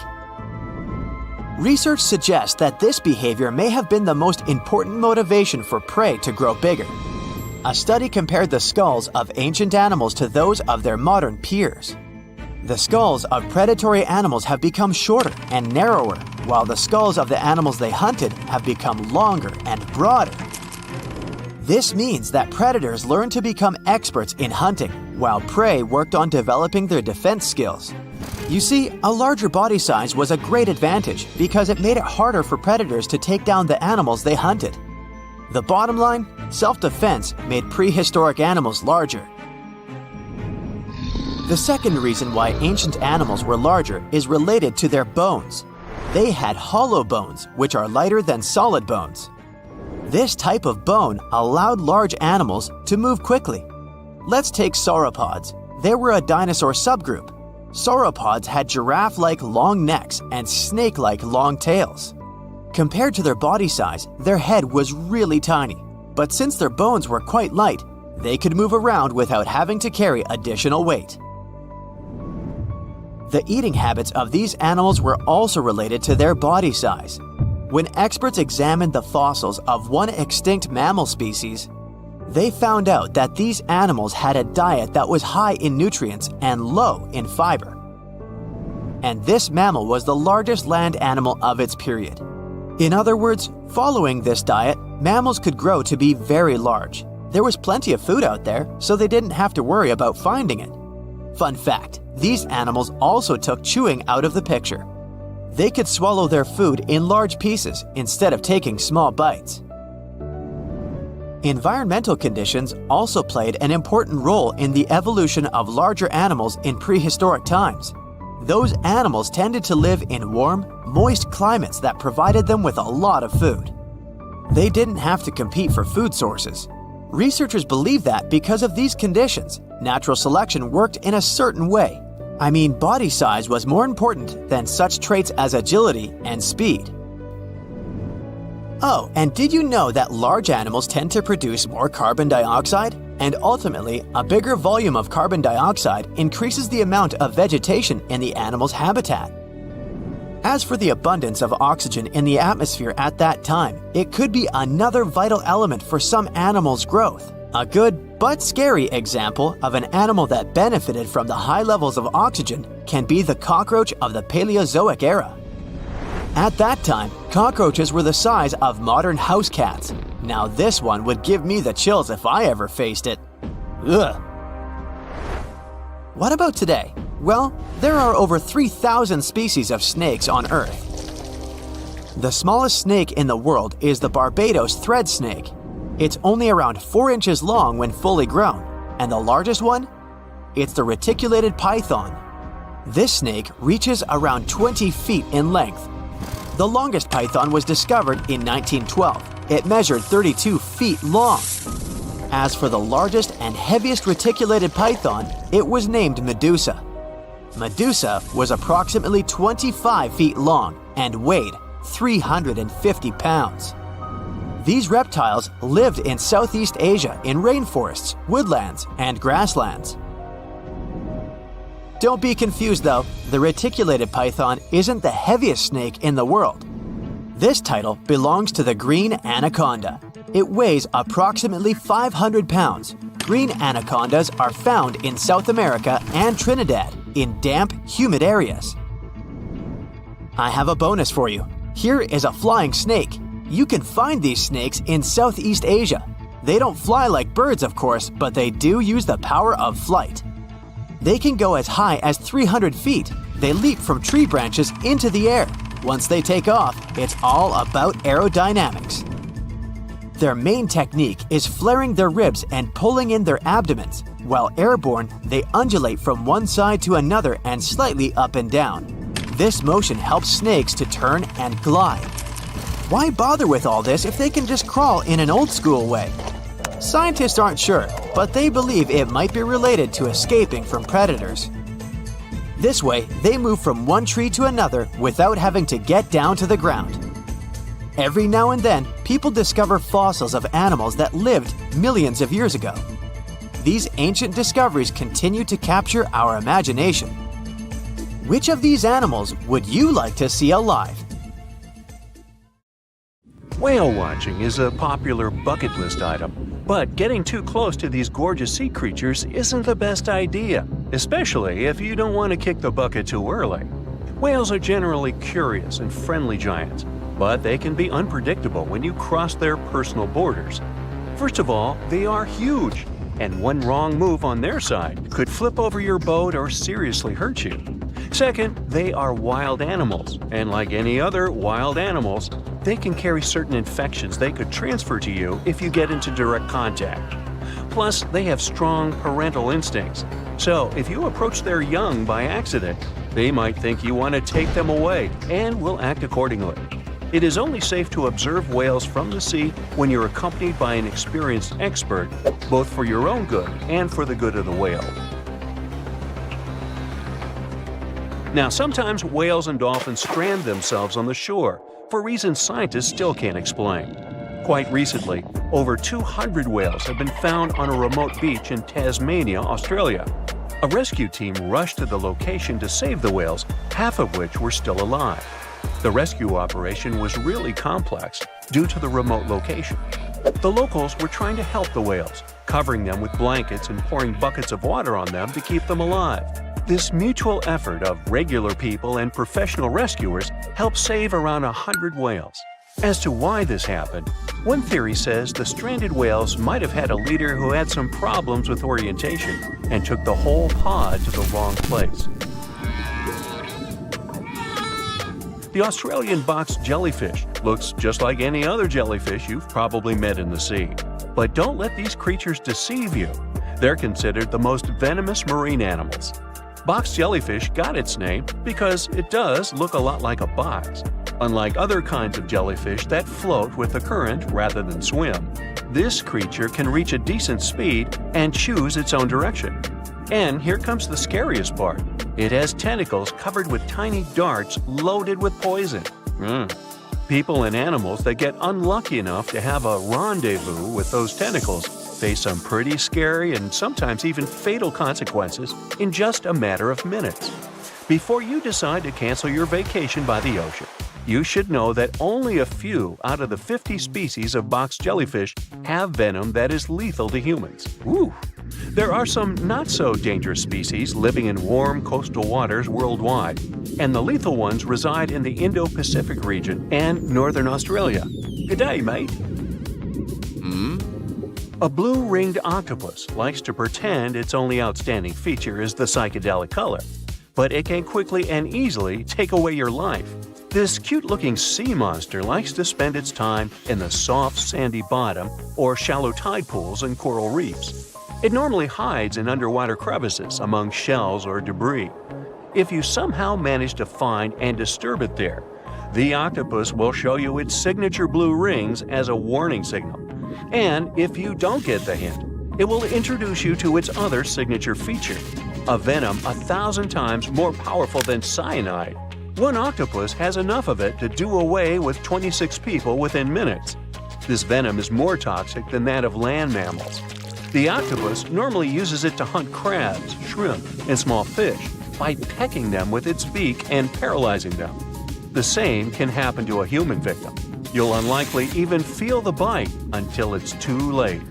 Research suggests that this behavior may have been the most important motivation for prey to grow bigger. A study compared the skulls of ancient animals to those of their modern peers. The skulls of predatory animals have become shorter and narrower, while the skulls of the animals they hunted have become longer and broader. This means that predators learned to become experts in hunting, while prey worked on developing their defense skills. You see, a larger body size was a great advantage because it made it harder for predators to take down the animals they hunted. The bottom line, self-defense made prehistoric animals larger. The second reason why ancient animals were larger is related to their bones. They had hollow bones, which are lighter than solid bones. This type of bone allowed large animals to move quickly. Let's take sauropods. They were a dinosaur subgroup. Sauropods had giraffe-like long necks and snake-like long tails. Compared to their body size, their head was really tiny. But since their bones were quite light, they could move around without having to carry additional weight. The eating habits of these animals were also related to their body size. When experts examined the fossils of one extinct mammal species, they found out that these animals had a diet that was high in nutrients and low in fiber. And this mammal was the largest land animal of its period. In other words, following this diet, mammals could grow to be very large. There was plenty of food out there, so they didn't have to worry about finding it. Fun fact, these animals also took chewing out of the picture. They could swallow their food in large pieces instead of taking small bites. Environmental conditions also played an important role in the evolution of larger animals in prehistoric times. Those animals tended to live in warm, moist climates that provided them with a lot of food. They didn't have to compete for food sources. Researchers believe that because of these conditions, natural selection worked in a certain way. I mean, body size was more important than such traits as agility and speed. Oh, and did you know that large animals tend to produce more carbon dioxide? And ultimately, a bigger volume of carbon dioxide increases the amount of vegetation in the animal's habitat. As for the abundance of oxygen in the atmosphere at that time, it could be another vital element for some animals' growth. A good but scary example of an animal that benefited from the high levels of oxygen can be the cockroach of the Paleozoic era. At that time, cockroaches were the size of modern house cats. Now this one would give me the chills if I ever faced it. Ugh. What about today? Well, there are over 3,000 species of snakes on Earth. The smallest snake in the world is the Barbados thread snake. It's only around 4 inches long when fully grown, and the largest one? It's the reticulated python. This snake reaches around 20 feet in length. The longest python was discovered in 1912. It measured 32 feet long. As for the largest and heaviest reticulated python, it was named Medusa. Medusa was approximately 25 feet long and weighed 350 pounds. These reptiles lived in Southeast Asia in rainforests, woodlands, and grasslands. Don't be confused though, the reticulated python isn't the heaviest snake in the world. This title belongs to the green anaconda. It weighs approximately 500 pounds. Green anacondas are found in South America and Trinidad in damp, humid areas. I have a bonus for you. Here is a flying snake. You can find these snakes in Southeast Asia. They don't fly like birds, of course, but they do use the power of flight. They can go as high as 300 feet. They leap from tree branches into the air. Once they take off, it's all about aerodynamics. Their main technique is flaring their ribs and pulling in their abdomens. While airborne, they undulate from one side to another and slightly up and down. This motion helps snakes to turn and glide. Why bother with all this if they can just crawl in an old-school way? Scientists aren't sure, but they believe it might be related to escaping from predators. This way, they move from one tree to another without having to get down to the ground. Every now and then, people discover fossils of animals that lived millions of years ago. These ancient discoveries continue to capture our imagination. Which of these animals would you like to see alive? Whale watching is a popular bucket list item, but getting too close to these gorgeous sea creatures isn't the best idea, especially if you don't want to kick the bucket too early. Whales are generally curious and friendly giants, but they can be unpredictable when you cross their personal borders. First of all, they are huge, and one wrong move on their side could flip over your boat or seriously hurt you. Second, they are wild animals, and like any other wild animals, they can carry certain infections they could transfer to you if you get into direct contact. Plus, they have strong parental instincts, so if you approach their young by accident, they might think you want to take them away and will act accordingly. It is only safe to observe whales from the sea when you're accompanied by an experienced expert, both for your own good and for the good of the whale. Now, sometimes whales and dolphins strand themselves on the shore for reasons scientists still can't explain. Quite recently, over 200 whales have been found on a remote beach in Tasmania, Australia. A rescue team rushed to the location to save the whales, half of which were still alive. The rescue operation was really complex due to the remote location. The locals were trying to help the whales, covering them with blankets and pouring buckets of water on them to keep them alive. This mutual effort of regular people and professional rescuers helped save around 100 whales. As to why this happened, one theory says the stranded whales might have had a leader who had some problems with orientation and took the whole pod to the wrong place. The Australian box jellyfish looks just like any other jellyfish you've probably met in the sea. But don't let these creatures deceive you. They're considered the most venomous marine animals. Box jellyfish got its name because it does look a lot like a box. Unlike other kinds of jellyfish that float with the current rather than swim, this creature can reach a decent speed and choose its own direction. And here comes the scariest part. It has tentacles covered with tiny darts loaded with poison. People and animals that get unlucky enough to have a rendezvous with those tentacles face some pretty scary and sometimes even fatal consequences in just a matter of minutes. Before you decide to cancel your vacation by the ocean, you should know that only a few out of the 50 species of box jellyfish have venom that is lethal to humans. Ooh. There are some not-so-dangerous species living in warm coastal waters worldwide, and the lethal ones reside in the Indo-Pacific region and northern Australia. Good day, mate. A blue-ringed octopus likes to pretend its only outstanding feature is the psychedelic color, but it can quickly and easily take away your life. This cute-looking sea monster likes to spend its time in the soft, sandy bottom or shallow tide pools and coral reefs. It normally hides in underwater crevices among shells or debris. If you somehow manage to find and disturb it there, the octopus will show you its signature blue rings as a warning signal. And if you don't get the hint, it will introduce you to its other signature feature, a venom 1,000 times more powerful than cyanide. One octopus has enough of it to do away with 26 people within minutes. This venom is more toxic than that of land mammals. The octopus normally uses it to hunt crabs, shrimp, and small fish by pecking them with its beak and paralyzing them. The same can happen to a human victim. You'll unlikely even feel the bite until it's too late.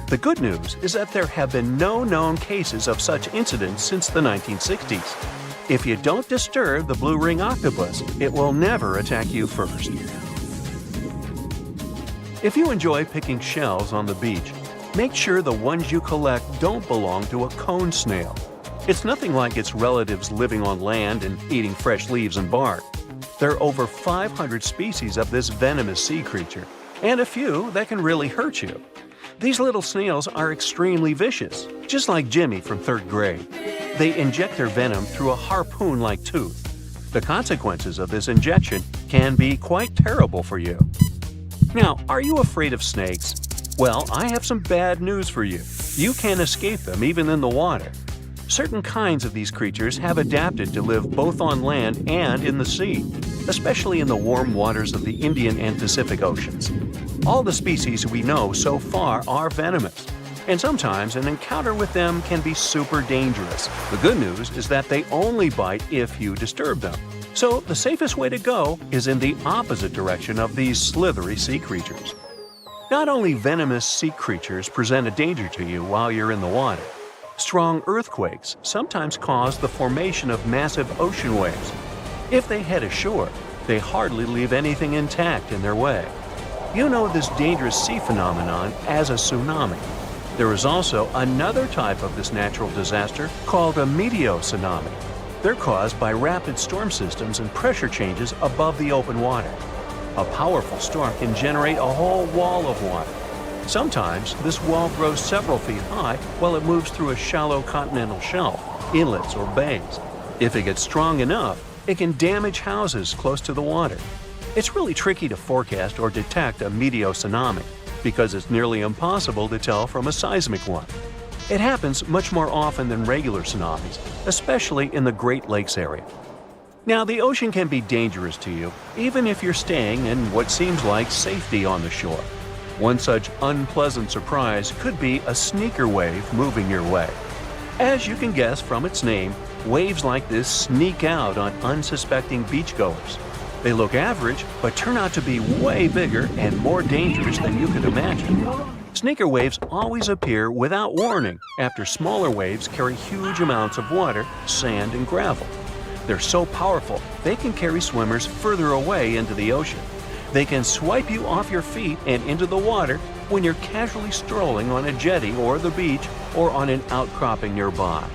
The good news is that there have been no known cases of such incidents since the 1960s. If you don't disturb the blue ring octopus, it will never attack you first. If you enjoy picking shells on the beach, make sure the ones you collect don't belong to a cone snail. It's nothing like its relatives living on land and eating fresh leaves and bark. There are over 500 species of this venomous sea creature, and a few that can really hurt you. These little snails are extremely vicious, just like Jimmy from 3rd grade. They inject their venom through a harpoon-like tooth. The consequences of this injection can be quite terrible for you. Now, are you afraid of snakes? Well, I have some bad news for you. You can't escape them even in the water. Certain kinds of these creatures have adapted to live both on land and in the sea, especially in the warm waters of the Indian and Pacific Oceans. All the species we know so far are venomous, and sometimes an encounter with them can be super dangerous. The good news is that they only bite if you disturb them. So the safest way to go is in the opposite direction of these slithery sea creatures. Not only venomous sea creatures present a danger to you while you're in the water, strong earthquakes sometimes cause the formation of massive ocean waves. If they head ashore, they hardly leave anything intact in their way. You know this dangerous sea phenomenon as a tsunami. There is also another type of this natural disaster called a meteotsunami. They're caused by rapid storm systems and pressure changes above the open water. A powerful storm can generate a whole wall of water. Sometimes this wall grows several feet high while it moves through a shallow continental shelf, inlets, or bays. If it gets strong enough, it can damage houses close to the water. It's really tricky to forecast or detect a meteotsunami because it's nearly impossible to tell from a seismic one. It happens much more often than regular tsunamis, especially in the Great Lakes area. Now, the ocean can be dangerous to you, even if you're staying in what seems like safety on the shore. One such unpleasant surprise could be a sneaker wave moving your way. As you can guess from its name, waves like this sneak out on unsuspecting beachgoers. They look average, but turn out to be way bigger and more dangerous than you could imagine. Sneaker waves always appear without warning after smaller waves carry huge amounts of water, sand, and gravel. They're so powerful, they can carry swimmers further away into the ocean. They can swipe you off your feet and into the water when you're casually strolling on a jetty or the beach or on an outcropping nearby.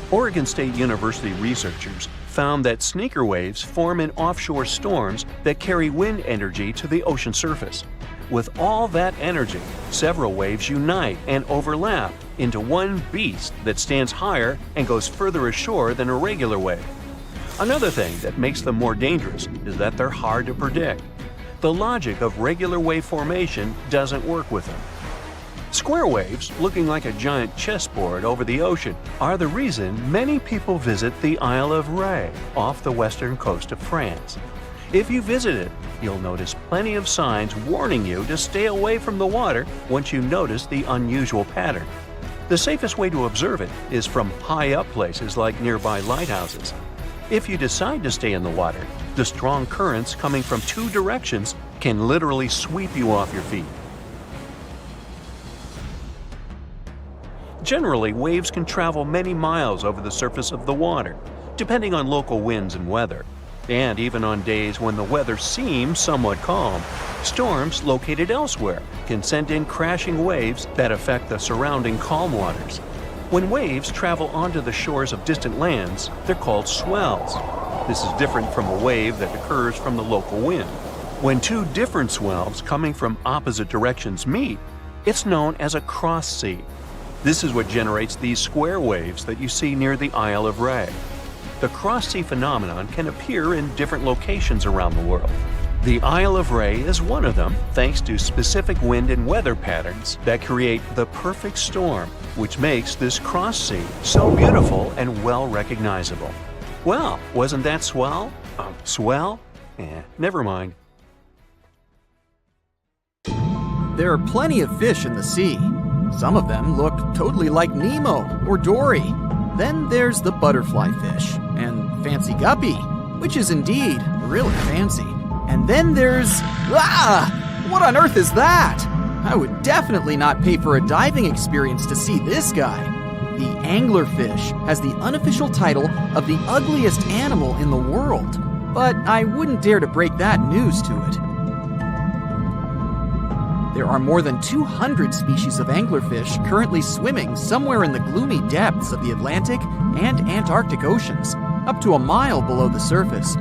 Oregon State University researchers found that sneaker waves form in offshore storms that carry wind energy to the ocean surface. With all that energy, several waves unite and overlap into one beast that stands higher and goes further ashore than a regular wave. Another thing that makes them more dangerous is that they're hard to predict. The logic of regular wave formation doesn't work with them. Square waves, looking like a giant chessboard over the ocean, are the reason many people visit the Isle of Ré off the western coast of France. If you visit it, you'll notice plenty of signs warning you to stay away from the water once you notice the unusual pattern. The safest way to observe it is from high up places like nearby lighthouses. If you decide to stay in the water, the strong currents coming from two directions can literally sweep you off your feet. Generally, waves can travel many miles over the surface of the water, depending on local winds and weather. And even on days when the weather seems somewhat calm, storms located elsewhere can send in crashing waves that affect the surrounding calm waters. When waves travel onto the shores of distant lands, they're called swells. This is different from a wave that occurs from the local wind. When two different swells coming from opposite directions meet, it's known as a cross sea. This is what generates these square waves that you see near the Isle of Ré. The cross-sea phenomenon can appear in different locations around the world. The Isle of Ré is one of them, thanks to specific wind and weather patterns that create the perfect storm, which makes this cross-sea so beautiful and well recognizable. Well, wasn't that swell? Swell? Never mind. There are plenty of fish in the sea. Some of them look totally like Nemo or Dory. Then there's the butterfly fish and fancy guppy, which is indeed really fancy. And then there's... what on earth is that? I would definitely not pay for a diving experience to see this guy. The anglerfish has the unofficial title of the ugliest animal in the world, but I wouldn't dare to break that news to it. There are more than 200 species of anglerfish currently swimming somewhere in the gloomy depths of the Atlantic and Antarctic Oceans, up to a mile below the surface.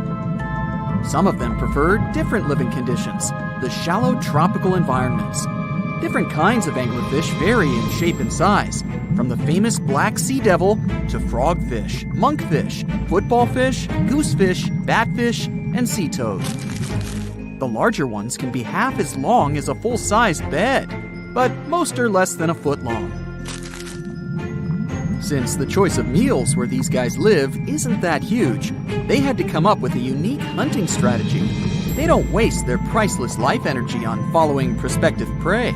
Some of them prefer different living conditions, the shallow tropical environments. Different kinds of anglerfish vary in shape and size, from the famous black sea devil to frogfish, monkfish, footballfish, goosefish, batfish, and sea toad. The larger ones can be half as long as a full-sized bed, but most are less than a foot long. Since the choice of meals where these guys live isn't that huge, they had to come up with a unique hunting strategy. They don't waste their priceless life energy on following prospective prey.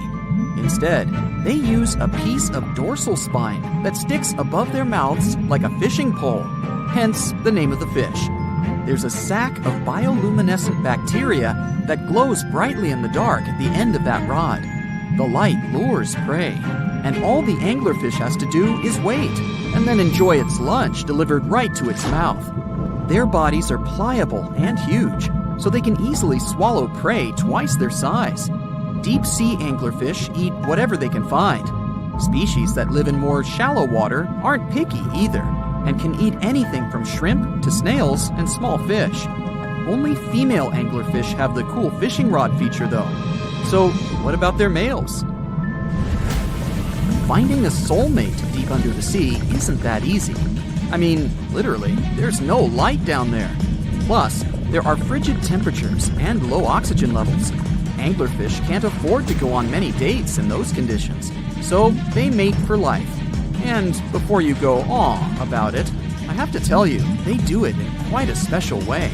Instead, they use a piece of dorsal spine that sticks above their mouths like a fishing pole, hence the name of the fish. There's a sac of bioluminescent bacteria that glows brightly in the dark at the end of that rod. The light lures prey, and all the anglerfish has to do is wait, and then enjoy its lunch delivered right to its mouth. Their bodies are pliable and huge, so they can easily swallow prey twice their size. Deep-sea anglerfish eat whatever they can find. Species that live in more shallow water aren't picky either. and can eat anything from shrimp to snails and small fish. Only female anglerfish have the cool fishing rod feature though. So what about their males? Finding a soulmate deep under the sea isn't that easy. I mean, literally, there's no light down there. Plus, there are frigid temperatures and low oxygen levels. Anglerfish can't afford to go on many dates in those conditions, so they mate for life. And before you go aw about it, I have to tell you, they do it in quite a special way.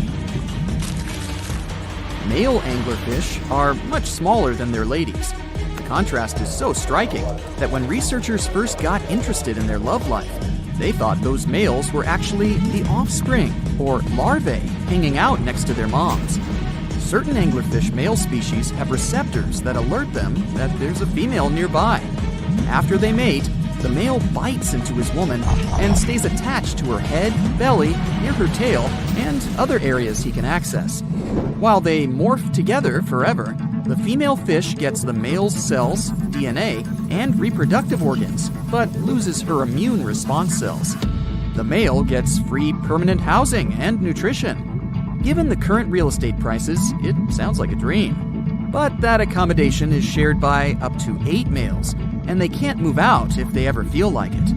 Male anglerfish are much smaller than their ladies. The contrast is so striking that when researchers first got interested in their love life, they thought those males were actually the offspring, or larvae, hanging out next to their moms. Certain anglerfish male species have receptors that alert them that there's a female nearby. After they mate, the male bites into his woman and stays attached to her head, belly, near her tail, and other areas he can access. While they morph together forever, the female fish gets the male's cells, DNA, and reproductive organs, but loses her immune response cells. The male gets free permanent housing and nutrition. Given the current real estate prices, it sounds like a dream. But that accommodation is shared by up to 8 males, and they can't move out if they ever feel like it.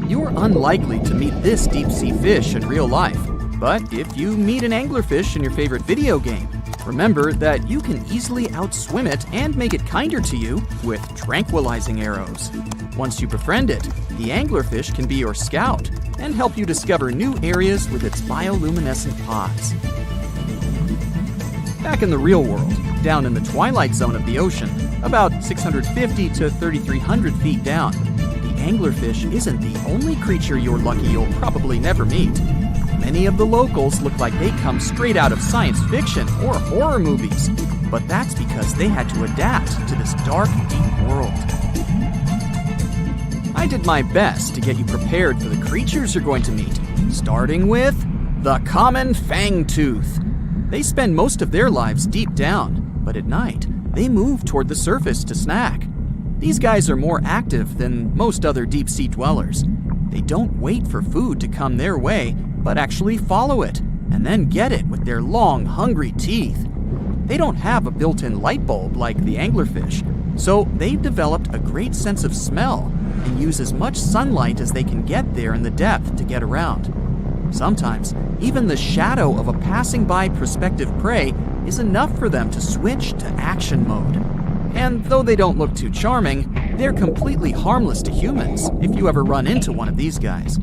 You're unlikely to meet this deep-sea fish in real life, but if you meet an anglerfish in your favorite video game, remember that you can easily outswim it and make it kinder to you with tranquilizing arrows. Once you befriend it, the anglerfish can be your scout and help you discover new areas with its bioluminescent pods. Back in the real world, down in the twilight zone of the ocean, about 650 to 3,300 feet down, the anglerfish isn't the only creature you're lucky you'll probably never meet. Many of the locals look like they come straight out of science fiction or horror movies, but that's because they had to adapt to this dark, deep world. I did my best to get you prepared for the creatures you're going to meet, starting with the common fangtooth. They spend most of their lives deep down, but at night, they move toward the surface to snack. These guys are more active than most other deep-sea dwellers. They don't wait for food to come their way, but actually follow it, and then get it with their long, hungry teeth. They don't have a built-in light bulb like the anglerfish, so they've developed a great sense of smell and use as much sunlight as they can get there in the depth to get around. Sometimes, even the shadow of a passing by prospective prey is enough for them to switch to action mode. And though they don't look too charming, they're completely harmless to humans if you ever run into one of these guys.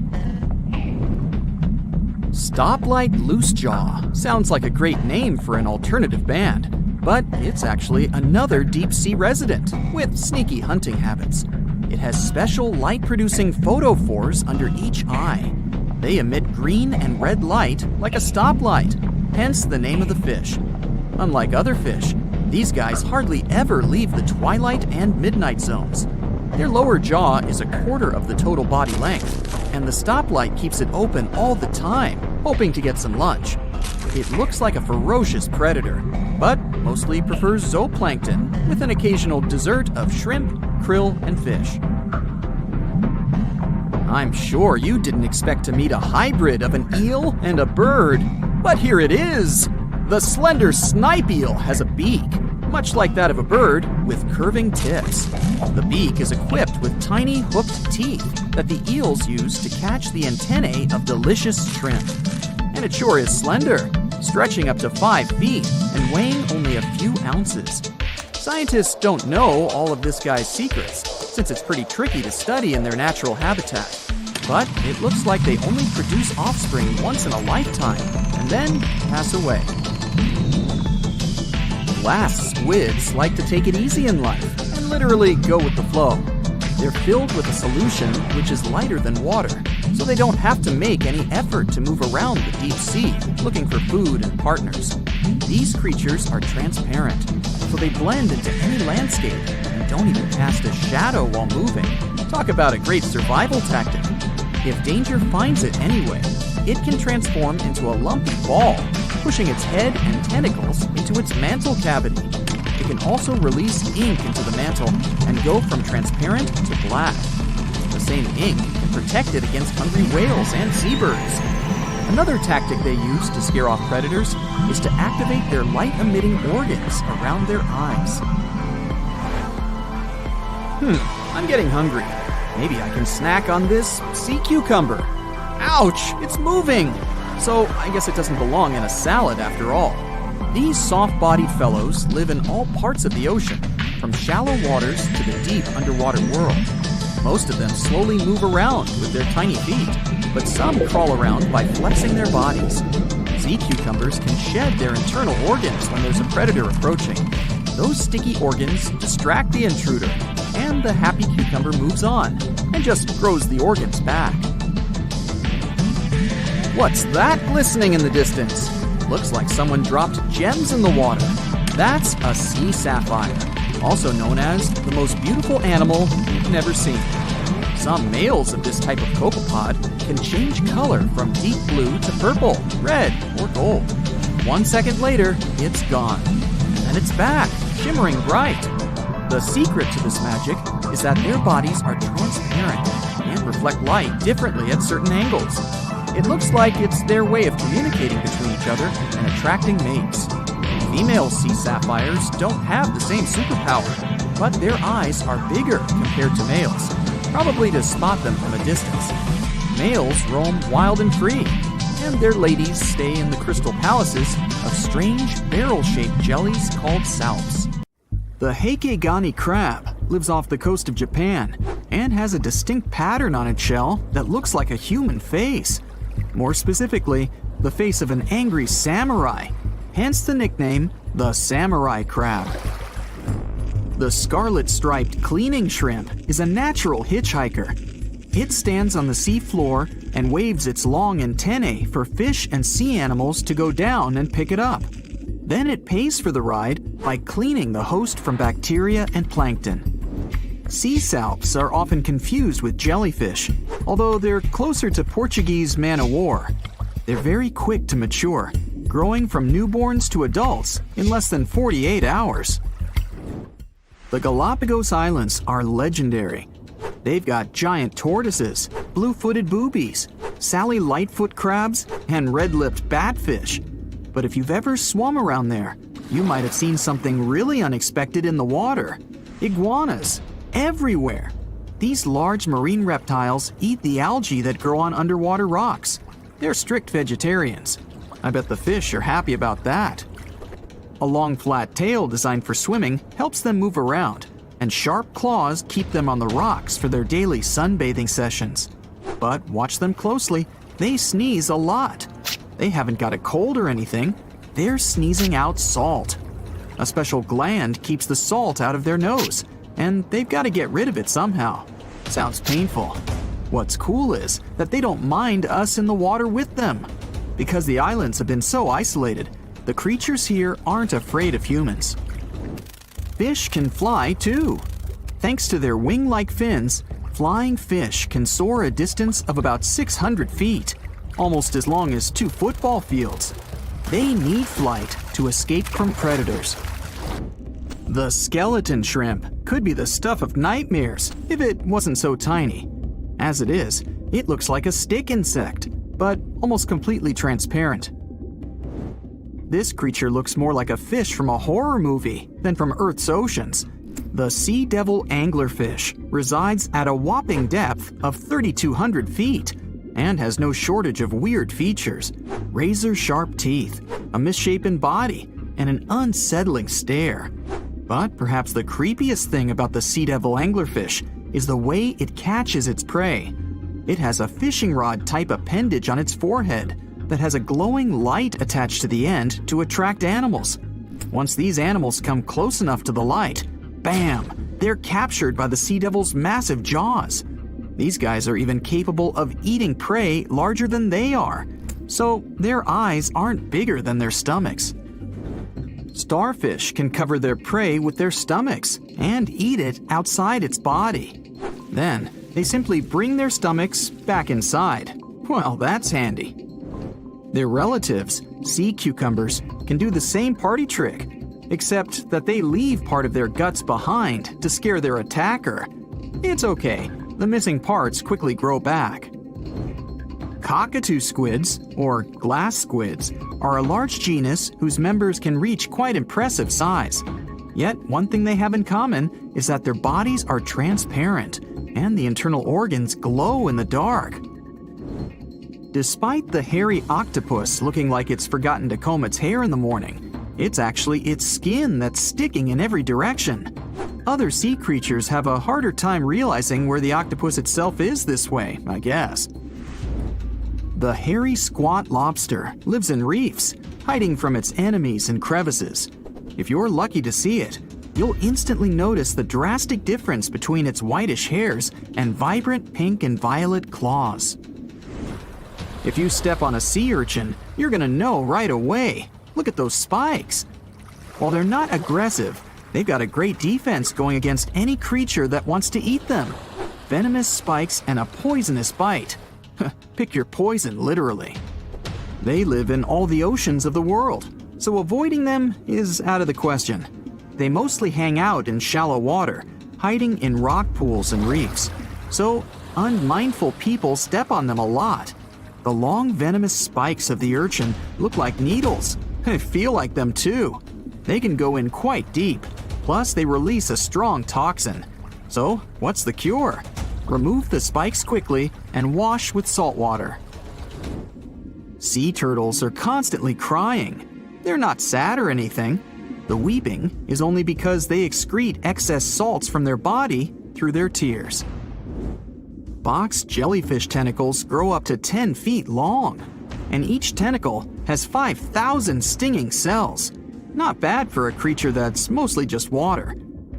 Stoplight Loosejaw sounds like a great name for an alternative band, but it's actually another deep-sea resident with sneaky hunting habits. It has special light-producing photophores under each eye. They emit green and red light like a stoplight, hence the name of the fish. Unlike other fish, these guys hardly ever leave the twilight and midnight zones. Their lower jaw is a quarter of the total body length, and the stoplight keeps it open all the time, hoping to get some lunch. It looks like a ferocious predator, but mostly prefers zooplankton with an occasional dessert of shrimp, krill, and fish. I'm sure you didn't expect to meet a hybrid of an eel and a bird, but here it is! The slender snipe eel has a beak, much like that of a bird, with curving tips. The beak is equipped with tiny hooked teeth that the eels use to catch the antennae of delicious shrimp. And it sure is slender, stretching up to 5 feet and weighing only a few ounces. Scientists don't know all of this guy's secrets, since it's pretty tricky to study in their natural habitat. But it looks like they only produce offspring once in a lifetime, and then pass away. Glass squids like to take it easy in life and literally go with the flow. They're filled with a solution which is lighter than water, so they don't have to make any effort to move around the deep sea looking for food and partners. These creatures are transparent, so they blend into any landscape and don't even cast a shadow while moving. Talk about a great survival tactic. If danger finds it anyway, it can transform into a lumpy ball, pushing its head and tentacles into its mantle cavity. It can also release ink into the mantle and go from transparent to black. The same ink can protect it against hungry whales and seabirds. Another tactic they use to scare off predators is to activate their light-emitting organs around their eyes. I'm getting hungry. Maybe I can snack on this sea cucumber. Ouch, it's moving! So I guess it doesn't belong in a salad after all. These soft-bodied fellows live in all parts of the ocean, from shallow waters to the deep underwater world. Most of them slowly move around with their tiny feet, but some crawl around by flexing their bodies. Sea cucumbers can shed their internal organs when there's a predator approaching. Those sticky organs distract the intruder, and the happy cucumber moves on and just grows the organs back. What's that glistening in the distance? Looks like someone dropped gems in the water. That's a sea sapphire, also known as the most beautiful animal you've never seen. Some males of this type of copepod can change color from deep blue to purple, red, or gold. 1 second later, it's gone. And it's back, shimmering bright. The secret to this magic is that their bodies are transparent and reflect light differently at certain angles. It looks like it's their way of communicating between each other and attracting mates. Female sea sapphires don't have the same superpower, but their eyes are bigger compared to males, probably to spot them from a distance. Males roam wild and free, and their ladies stay in the crystal palaces of strange barrel-shaped jellies called salps. The Heikegani crab lives off the coast of Japan and has a distinct pattern on its shell that looks like a human face. More specifically, the face of an angry samurai, hence the nickname, the samurai crab. The scarlet-striped cleaning shrimp is a natural hitchhiker. It stands on the sea floor and waves its long antennae for fish and sea animals to go down and pick it up. Then it pays for the ride by cleaning the host from bacteria and plankton. Sea salps are often confused with jellyfish, although they're closer to Portuguese man-o'-war. They're very quick to mature, growing from newborns to adults in less than 48 hours. The Galapagos Islands are legendary. They've got giant tortoises, blue-footed boobies, Sally Lightfoot crabs, and red-lipped batfish. But if you've ever swum around there, you might have seen something really unexpected in the water. Iguanas. Everywhere. These large marine reptiles eat the algae that grow on underwater rocks. They're strict vegetarians. I bet the fish are happy about that. A long flat tail designed for swimming helps them move around, and sharp claws keep them on the rocks for their daily sunbathing sessions. But watch them closely, they sneeze a lot. They haven't got a cold or anything, they're sneezing out salt. A special gland keeps the salt out of their nose, and they've got to get rid of it somehow. Sounds painful. What's cool is that they don't mind us in the water with them. Because the islands have been so isolated, the creatures here aren't afraid of humans. Fish can fly too. Thanks to their wing-like fins, flying fish can soar a distance of about 600 feet, almost as long as 2 football fields. They need flight to escape from predators. The skeleton shrimp could be the stuff of nightmares if it wasn't so tiny. As it is, it looks like a stick insect, but almost completely transparent. This creature looks more like a fish from a horror movie than from Earth's oceans. The sea devil anglerfish resides at a whopping depth of 3,200 feet and has no shortage of weird features: razor-sharp teeth, a misshapen body, and an unsettling stare. But perhaps the creepiest thing about the sea devil anglerfish is the way it catches its prey. It has a fishing rod type appendage on its forehead that has a glowing light attached to the end to attract animals. Once these animals come close enough to the light, bam, they're captured by the sea devil's massive jaws. These guys are even capable of eating prey larger than they are, so their eyes aren't bigger than their stomachs. Starfish can cover their prey with their stomachs and eat it outside its body. Then, they simply bring their stomachs back inside. Well, that's handy. Their relatives, sea cucumbers, can do the same party trick, except that they leave part of their guts behind to scare their attacker. It's okay. the missing parts quickly grow back. Cockatoo squids, or glass squids, are a large genus whose members can reach quite impressive size. Yet, one thing they have in common is that their bodies are transparent, and the internal organs glow in the dark. Despite the hairy octopus looking like it's forgotten to comb its hair in the morning, it's actually its skin that's sticking in every direction. Other sea creatures have a harder time realizing where the octopus itself is this way, I guess. The hairy squat lobster lives in reefs, hiding from its enemies in crevices. If you're lucky to see it, you'll instantly notice the drastic difference between its whitish hairs and vibrant pink and violet claws. If you step on a sea urchin, you're gonna know right away. Look at those spikes. While they're not aggressive, they've got a great defense going against any creature that wants to eat them. Venomous spikes and a poisonous bite. Pick your poison, literally. They live in all the oceans of the world, so avoiding them is out of the question. They mostly hang out in shallow water, hiding in rock pools and reefs. So, unmindful people step on them a lot. The long venomous spikes of the urchin look like needles. They feel like them too. They can go in quite deep. Plus, they release a strong toxin. So, what's the cure? Remove the spikes quickly and wash with salt water. Sea turtles are constantly crying. They're not sad or anything. The weeping is only because they excrete excess salts from their body through their tears. Box jellyfish tentacles grow up to 10 feet long, and each tentacle has 5,000 stinging cells. Not bad for a creature that's mostly just water.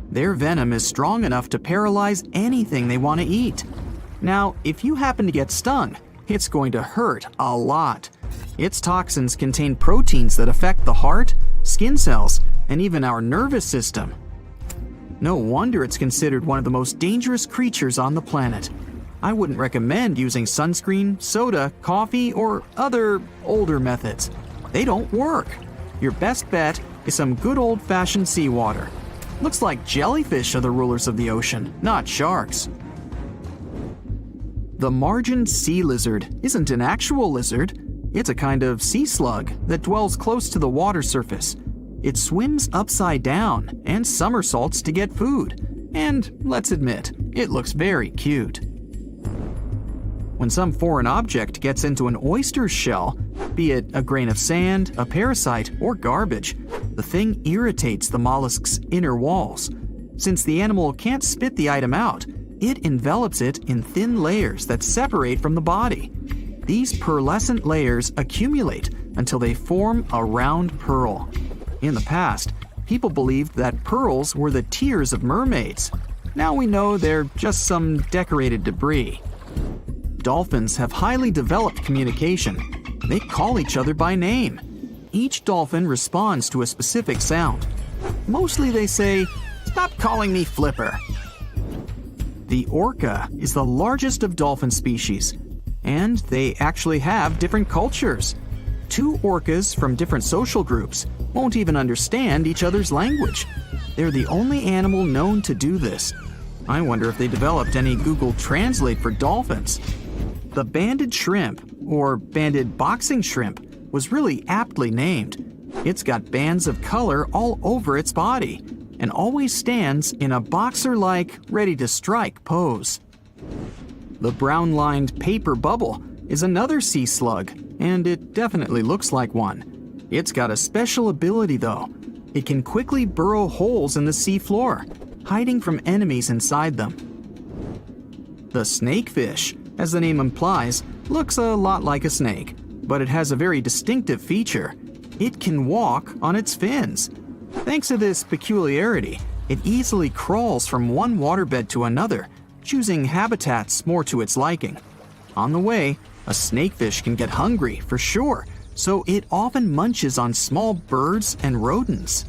Their venom is strong enough to paralyze anything they want to eat. Now, if you happen to get stung, it's going to hurt a lot. Its toxins contain proteins that affect the heart, skin cells, and even our nervous system. No wonder it's considered one of the most dangerous creatures on the planet. I wouldn't recommend using sunscreen, soda, coffee, or other older methods. They don't work. Your best bet is some good old-fashioned seawater. Looks like jellyfish are the rulers of the ocean, not sharks. The margin sea lizard isn't an actual lizard. It's a kind of sea slug that dwells close to the water surface. It swims upside down and somersaults to get food. And let's admit, it looks very cute. When some foreign object gets into an oyster's shell, be it a grain of sand, a parasite, or garbage, the thing irritates the mollusk's inner walls. Since the animal can't spit the item out, it envelops it in thin layers that separate from the body. These pearlescent layers accumulate until they form a round pearl. In the past, people believed that pearls were the tears of mermaids. Now we know they're just some decorated debris. Dolphins have highly developed communication. They call each other by name. Each dolphin responds to a specific sound. Mostly they say, "Stop calling me Flipper." The orca is the largest of dolphin species, and they actually have different cultures. Two orcas from different social groups won't even understand each other's language. They're the only animal known to do this. I wonder if they developed any Google Translate for dolphins. The banded shrimp, or banded boxing shrimp, was really aptly named. It's got bands of color all over its body and always stands in a boxer-like, ready-to-strike pose. The brown-lined paper bubble is another sea slug, and it definitely looks like one. It's got a special ability, though. It can quickly burrow holes in the sea floor, hiding from enemies inside them. The snakefish, as the name implies, looks a lot like a snake, but it has a very distinctive feature. It can walk on its fins. Thanks to this peculiarity, it easily crawls from one waterbed to another, choosing habitats more to its liking. On the way, a snakefish can get hungry, for sure, so it often munches on small birds and rodents.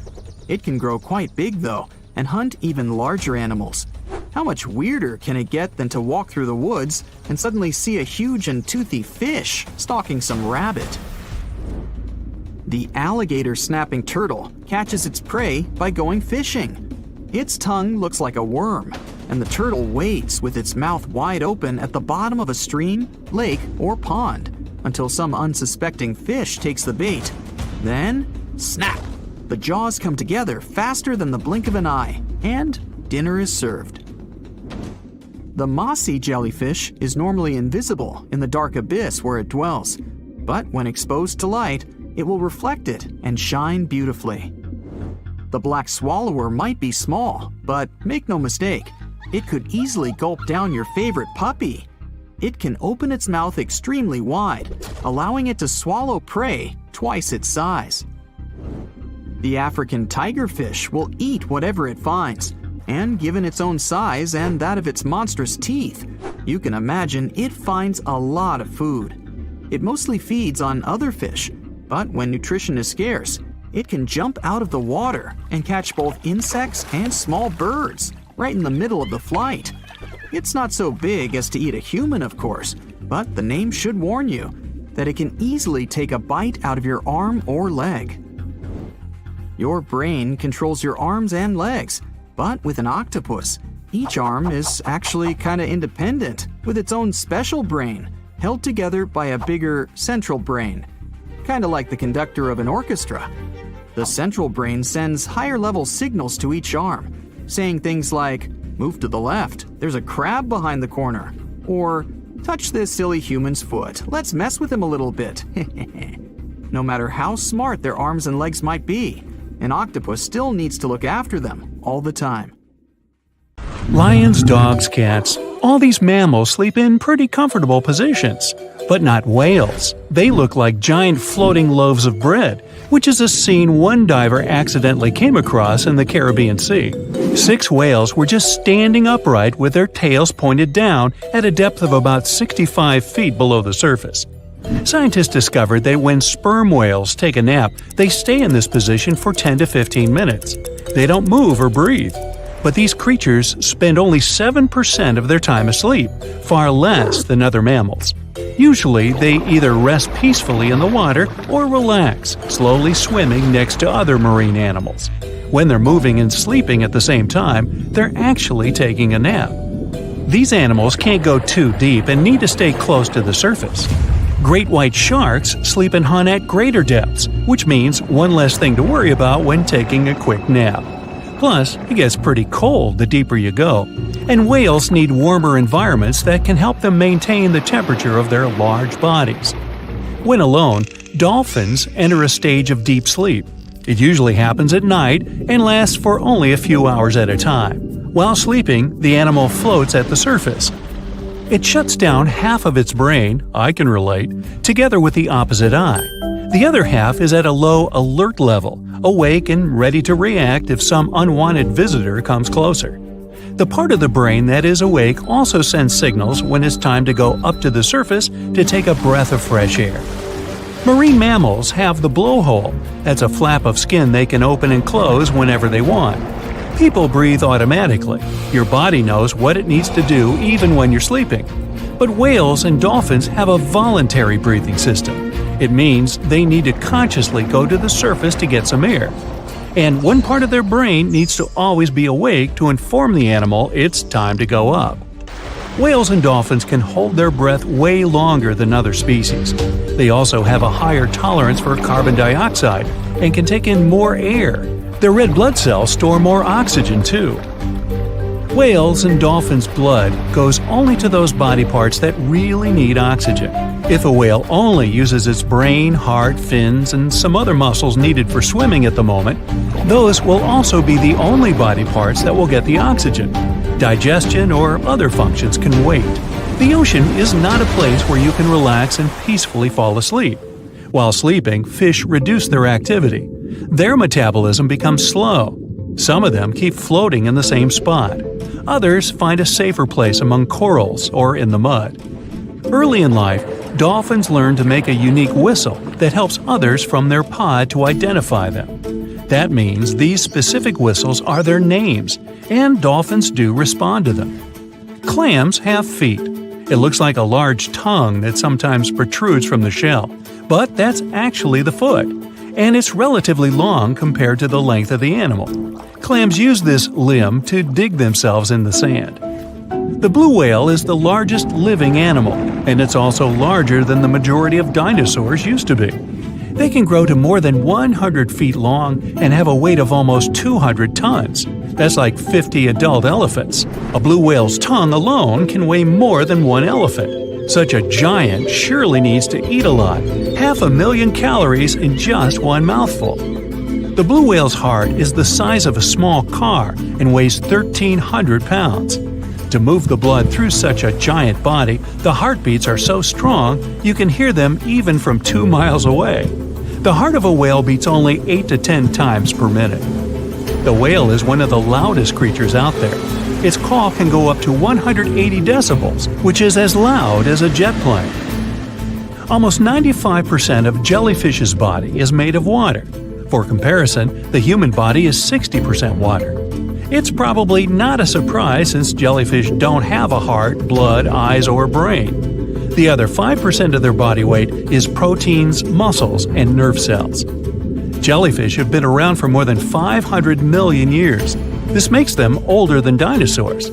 It can grow quite big, though, and hunt even larger animals. How much weirder can it get than to walk through the woods and suddenly see a huge and toothy fish stalking some rabbit? The alligator snapping turtle catches its prey by going fishing. Its tongue looks like a worm. and the turtle waits with its mouth wide open at the bottom of a stream, lake, or pond until some unsuspecting fish takes the bait. Then, snap! The jaws come together faster than the blink of an eye, and dinner is served. The mossy jellyfish is normally invisible in the dark abyss where it dwells, but when exposed to light, it will reflect it and shine beautifully. The black swallower might be small, but make no mistake, it could easily gulp down your favorite puppy. It can open its mouth extremely wide, allowing it to swallow prey twice its size. The African tigerfish will eat whatever it finds, and given its own size and that of its monstrous teeth, you can imagine it finds a lot of food. It mostly feeds on other fish, but when nutrition is scarce, it can jump out of the water and catch both insects and small birds right in the middle of the flight. It's not so big as to eat a human, of course, but the name should warn you that it can easily take a bite out of your arm or leg. Your brain controls your arms and legs, but with an octopus, each arm is actually kind of independent with its own special brain, held together by a bigger central brain, kind of like the conductor of an orchestra. The central brain sends higher-level signals to each arm, saying things like, "Move to the left, there's a crab behind the corner," or "Touch this silly human's foot, let's mess with him a little bit." No matter how smart their arms and legs might be, an octopus still needs to look after them all the time. Lions, dogs, cats, all these mammals sleep in pretty comfortable positions. But not whales. They look like giant floating loaves of bread, which is a scene one diver accidentally came across in the Caribbean Sea. 6 whales were just standing upright with their tails pointed down at a depth of about 65 feet below the surface. Scientists discovered that when sperm whales take a nap, they stay in this position for 10 to 15 minutes. They don't move or breathe. But these creatures spend only 7% of their time asleep, far less than other mammals. Usually, they either rest peacefully in the water or relax, slowly swimming next to other marine animals. When they're moving and sleeping at the same time, they're actually taking a nap. These animals can't go too deep and need to stay close to the surface. Great white sharks sleep and hunt at greater depths, which means one less thing to worry about when taking a quick nap. Plus, it gets pretty cold the deeper you go, and whales need warmer environments that can help them maintain the temperature of their large bodies. When alone, dolphins enter a stage of deep sleep. It usually happens at night and lasts for only a few hours at a time. While sleeping, the animal floats at the surface. It shuts down half of its brain, I can relate, together with the opposite eye. The other half is at a low alert level, awake and ready to react if some unwanted visitor comes closer. The part of the brain that is awake also sends signals when it's time to go up to the surface to take a breath of fresh air. Marine mammals have the blowhole. That's a flap of skin they can open and close whenever they want. People breathe automatically. Your body knows what it needs to do even when you're sleeping. But whales and dolphins have a voluntary breathing system. It means they need to consciously go to the surface to get some air. And one part of their brain needs to always be awake to inform the animal it's time to go up. Whales and dolphins can hold their breath way longer than other species. They also have a higher tolerance for carbon dioxide and can take in more air. Their red blood cells store more oxygen too. Whales and dolphins' blood goes only to those body parts that really need oxygen. If a whale only uses its brain, heart, fins, and some other muscles needed for swimming at the moment, those will also be the only body parts that will get the oxygen. Digestion or other functions can wait. The ocean is not a place where you can relax and peacefully fall asleep. While sleeping, fish reduce their activity. Their metabolism becomes slow. Some of them keep floating in the same spot. Others find a safer place among corals or in the mud. Early in life, dolphins learn to make a unique whistle that helps others from their pod to identify them. That means these specific whistles are their names, and dolphins do respond to them. Clams have feet. It looks like a large tongue that sometimes protrudes from the shell, but that's actually the foot. and it's relatively long compared to the length of the animal. Clams use this limb to dig themselves in the sand. The blue whale is the largest living animal, and it's also larger than the majority of dinosaurs used to be. They can grow to more than 100 feet long and have a weight of almost 200 tons. That's like 50 adult elephants. A blue whale's tongue alone can weigh more than one elephant. Such a giant surely needs to eat a lot, 500,000 calories in just one mouthful. The blue whale's heart is the size of a small car and weighs 1,300 pounds. To move the blood through such a giant body, the heartbeats are so strong you can hear them even from 2 miles away. The heart of a whale beats only 8 to 10 times per minute. The whale is one of the loudest creatures out there. Its call can go up to 180 decibels, which is as loud as a jet plane. Almost 95% of jellyfish's body is made of water. For comparison, the human body is 60% water. It's probably not a surprise since jellyfish don't have a heart, blood, eyes, or brain. The other 5% of their body weight is proteins, muscles, and nerve cells. Jellyfish have been around for more than 500 million years. This makes them older than dinosaurs.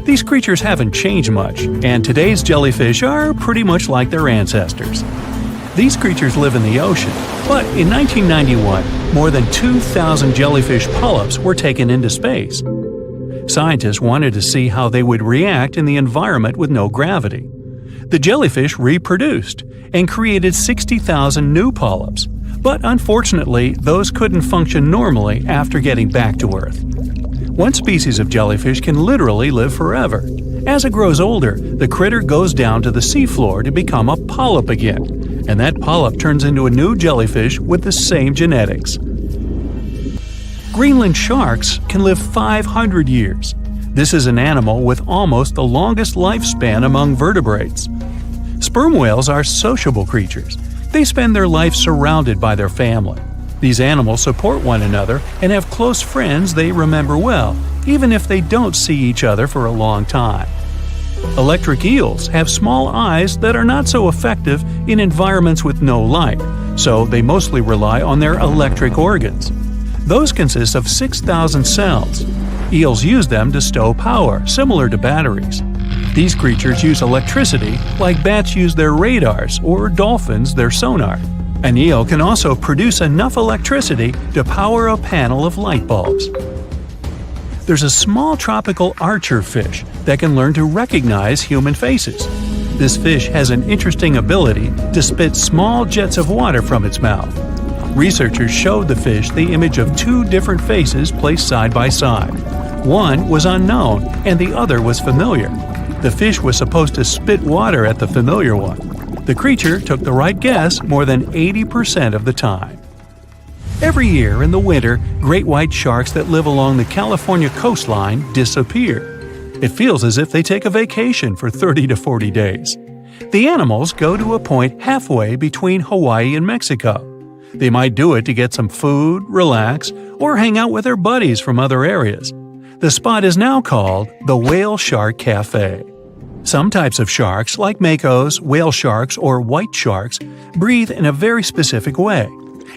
These creatures haven't changed much, and today's jellyfish are pretty much like their ancestors. These creatures live in the ocean, but in 1991, more than 2,000 jellyfish polyps were taken into space. Scientists wanted to see how they would react in the environment with no gravity. The jellyfish reproduced and created 60,000 new polyps, but unfortunately, those couldn't function normally after getting back to Earth. One species of jellyfish can literally live forever. As it grows older, the critter goes down to the seafloor to become a polyp again, and that polyp turns into a new jellyfish with the same genetics. Greenland sharks can live 500 years. This is an animal with almost the longest lifespan among vertebrates. Sperm whales are sociable creatures. They spend their life surrounded by their family. These animals support one another and have close friends they remember well, even if they don't see each other for a long time. Electric eels have small eyes that are not so effective in environments with no light, so they mostly rely on their electric organs. Those consist of 6,000 cells. Eels use them to stow power, similar to batteries. These creatures use electricity like bats use their radars or dolphins their sonar. An eel can also produce enough electricity to power a panel of light bulbs. There's a small tropical archer fish that can learn to recognize human faces. This fish has an interesting ability to spit small jets of water from its mouth. Researchers showed the fish the image of 2 different faces placed side by side. One was unknown and the other was familiar. The fish was supposed to spit water at the familiar one. The creature took the right guess more than 80% of the time. Every year in the winter, great white sharks that live along the California coastline disappear. It feels as if they take a vacation for 30 to 40 days. The animals go to a point halfway between Hawaii and Mexico. They might do it to get some food, relax, or hang out with their buddies from other areas. The spot is now called the Whale Shark Cafe. Some types of sharks, like makos, whale sharks, or white sharks, breathe in a very specific way.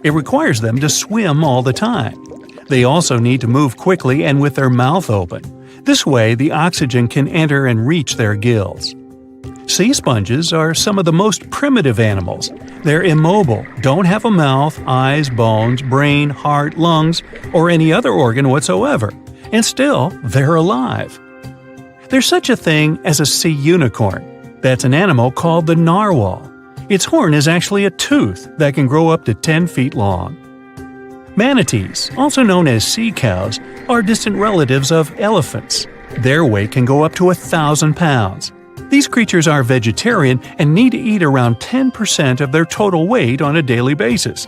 It requires them to swim all the time. They also need to move quickly and with their mouth open. This way, the oxygen can enter and reach their gills. Sea sponges are some of the most primitive animals. They're immobile, don't have a mouth, eyes, bones, brain, heart, lungs, or any other organ whatsoever. And still, they're alive. There's such a thing as a sea unicorn. That's an animal called the narwhal. Its horn is actually a tooth that can grow up to 10 feet long. Manatees, also known as sea cows, are distant relatives of elephants. Their weight can go up to 1,000 pounds. These creatures are vegetarian and need to eat around 10% of their total weight on a daily basis.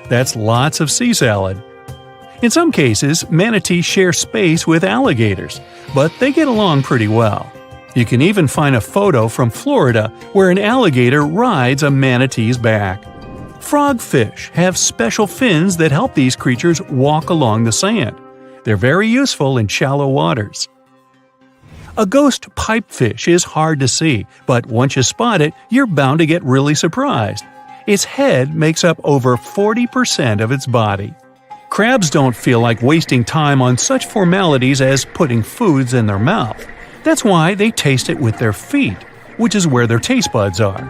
That's lots of sea salad. In some cases, manatees share space with alligators, but they get along pretty well. You can even find a photo from Florida where an alligator rides a manatee's back. Frogfish have special fins that help these creatures walk along the sand. They're very useful in shallow waters. A ghost pipefish is hard to see, but once you spot it, you're bound to get really surprised. Its head makes up over 40% of its body. Crabs don't feel like wasting time on such formalities as putting foods in their mouth. That's why they taste it with their feet, which is where their taste buds are.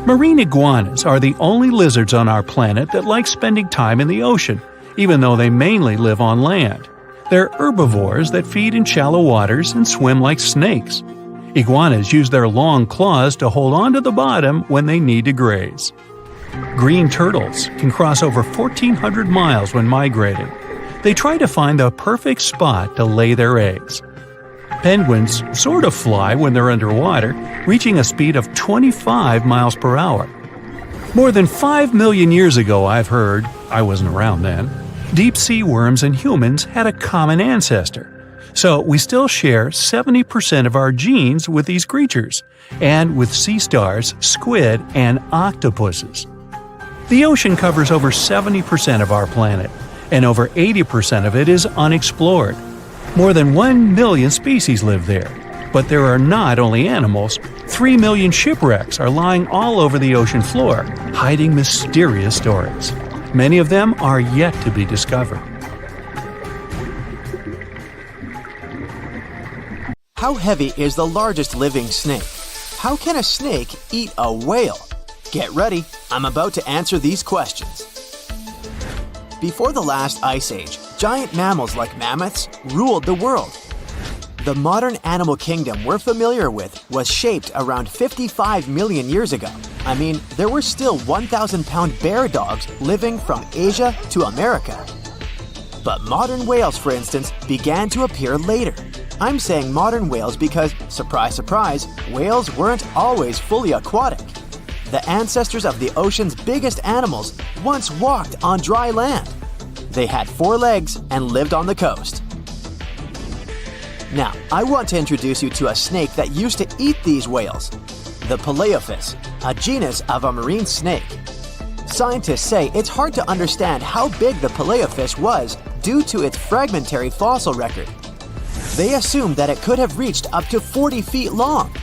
Marine iguanas are the only lizards on our planet that like spending time in the ocean, even though they mainly live on land. They're herbivores that feed in shallow waters and swim like snakes. Iguanas use their long claws to hold on to the bottom when they need to graze. Green turtles can cross over 1,400 miles when migrating. They try to find the perfect spot to lay their eggs. Penguins sort of fly when they're underwater, reaching a speed of 25 miles per hour. More than 5 million years ago, I've heard, I wasn't around then, deep-sea worms and humans had a common ancestor. So we still share 70% of our genes with these creatures, and with sea stars, squid, and octopuses. The ocean covers over 70% of our planet, and over 80% of it is unexplored. More than 1 million species live there. But there are not only animals, 3 million shipwrecks are lying all over the ocean floor, hiding mysterious stories. Many of them are yet to be discovered. How heavy is the largest living snake? How can a snake eat a whale? Get ready, I'm about to answer these questions. Before the last ice age, giant mammals like mammoths ruled the world. The modern animal kingdom we're familiar with was shaped around 55 million years ago. I mean, there were still 1,000-pound bear dogs living from Asia to America. But modern whales, for instance, began to appear later. I'm saying modern whales because, surprise, surprise, whales weren't always fully aquatic. The ancestors of the ocean's biggest animals once walked on dry land. They had 4 legs and lived on the coast. Now, I want to introduce you to a snake that used to eat these whales, the Paleophis, a genus of a marine snake. Scientists say it's hard to understand how big the Paleophis was due to its fragmentary fossil record. They assumed that it could have reached up to 40 feet long.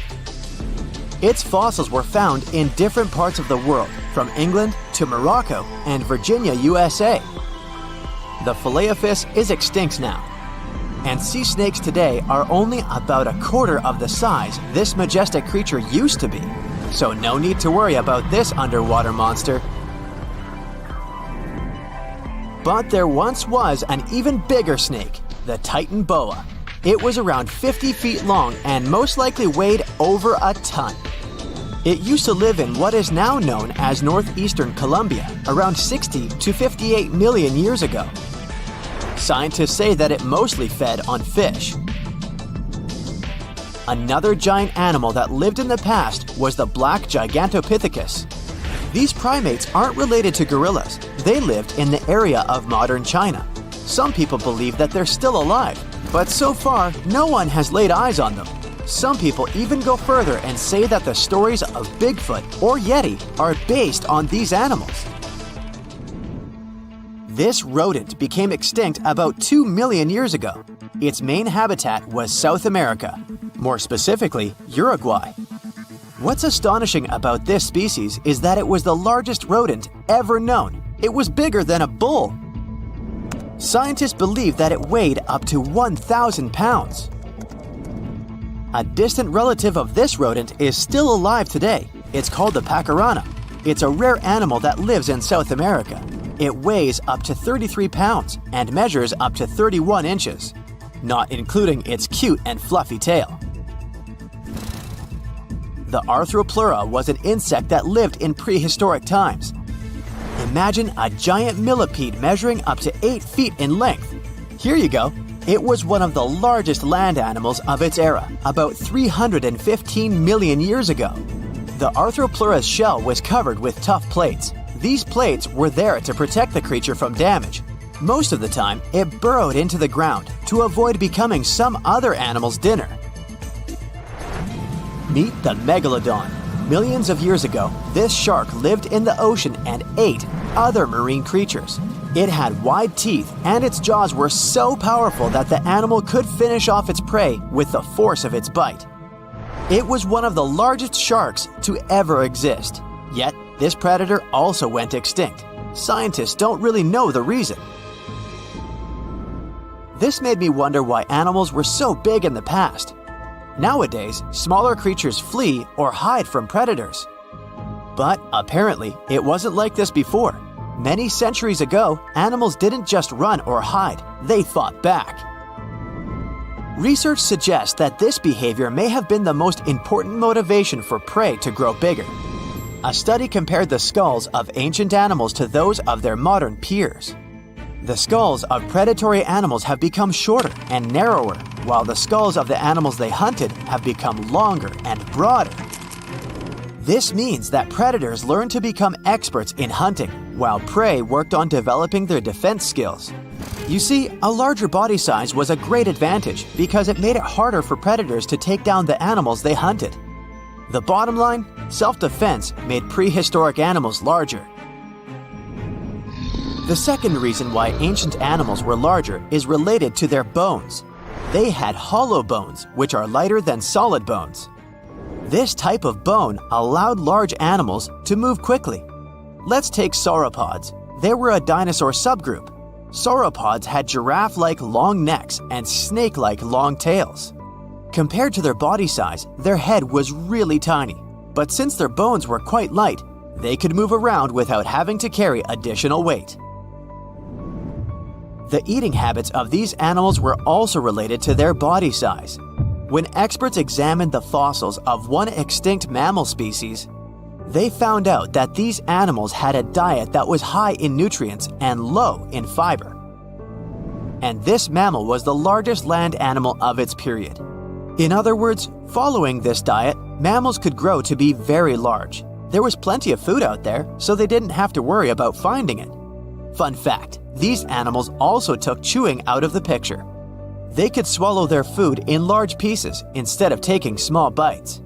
Its fossils were found in different parts of the world, from England to Morocco and Virginia, USA. The Paleophis is extinct now, and sea snakes today are only about a quarter of the size this majestic creature used to be. So no need to worry about this underwater monster. But there once was an even bigger snake, the Titan boa. It was around 50 feet long and most likely weighed over a ton. It used to live in what is now known as northeastern Colombia, around 60 to 58 million years ago. Scientists say that it mostly fed on fish. Another giant animal that lived in the past was the black Gigantopithecus. These primates aren't related to gorillas. They lived in the area of modern China. Some people believe that they're still alive, but so far, no one has laid eyes on them. Some people even go further and say that the stories of Bigfoot or Yeti are based on these animals. This rodent became extinct about 2 million years ago. Its main habitat was South America, more specifically, Uruguay. What's astonishing about this species is that it was the largest rodent ever known. It was bigger than a bull. Scientists believe that it weighed up to 1,000 pounds. A distant relative of this rodent is still alive today. It's called the pacarana. It's a rare animal that lives in South America. It weighs up to 33 pounds and measures up to 31 inches, not including its cute and fluffy tail. The Arthropleura was an insect that lived in prehistoric times. Imagine a giant millipede measuring up to 8 feet in length. Here you go. It was one of the largest land animals of its era, about 315 million years ago. The Arthropleura's shell was covered with tough plates. These plates were there to protect the creature from damage. Most of the time, it burrowed into the ground to avoid becoming some other animal's dinner. Meet the megalodon. Millions of years ago, this shark lived in the ocean and ate other marine creatures. It had wide teeth, and its jaws were so powerful that the animal could finish off its prey with the force of its bite. It was one of the largest sharks to ever exist, yet This predator also went extinct. Scientists don't really know the reason. This made me wonder why animals were so big in the past. Nowadays, smaller creatures flee or hide from predators. But apparently, it wasn't like this before. Many centuries ago, animals didn't just run or hide, they fought back. Research suggests that this behavior may have been the most important motivation for prey to grow bigger. A study compared the skulls of ancient animals to those of their modern peers. The skulls of predatory animals have become shorter and narrower, while the skulls of the animals they hunted have become longer and broader. This means that predators learned to become experts in hunting, while prey worked on developing their defense skills. You see, a larger body size was a great advantage because it made it harder for predators to take down the animals they hunted. The bottom line, self-defense made prehistoric animals larger. The second reason why ancient animals were larger is related to their bones. They had hollow bones, which are lighter than solid bones. This type of bone allowed large animals to move quickly. Let's take sauropods. They were a dinosaur subgroup. Sauropods had giraffe-like long necks and snake-like long tails. Compared to their body size, their head was really tiny. But since their bones were quite light, they could move around without having to carry additional weight. The eating habits of these animals were also related to their body size. When experts examined the fossils of one extinct mammal species, they found out that these animals had a diet that was high in nutrients and low in fiber. And this mammal was the largest land animal of its period. In other words, following this diet, mammals could grow to be very large. There was plenty of food out there, so they didn't have to worry about finding it. Fun fact, these animals also took chewing out of the picture. They could swallow their food in large pieces instead of taking small bites.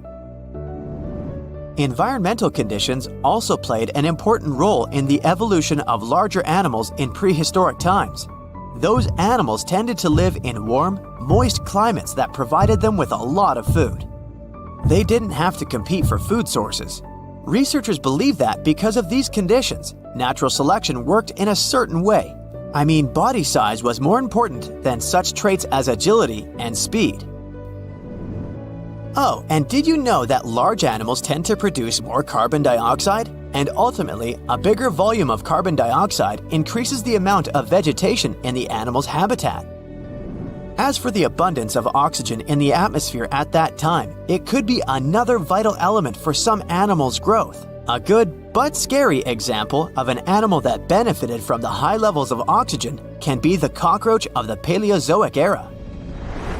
Environmental conditions also played an important role in the evolution of larger animals in prehistoric times. Those animals tended to live in warm, moist climates that provided them with a lot of food. They didn't have to compete for food sources. Researchers believe that because of these conditions, natural selection worked in a certain way. I mean, body size was more important than such traits as agility and speed. Oh, and did you know that large animals tend to produce more carbon dioxide? And ultimately, a bigger volume of carbon dioxide increases the amount of vegetation in the animal's habitat. As for the abundance of oxygen in the atmosphere at that time, it could be another vital element for some animals' growth. A good but scary example of an animal that benefited from the high levels of oxygen can be the cockroach of the Paleozoic era.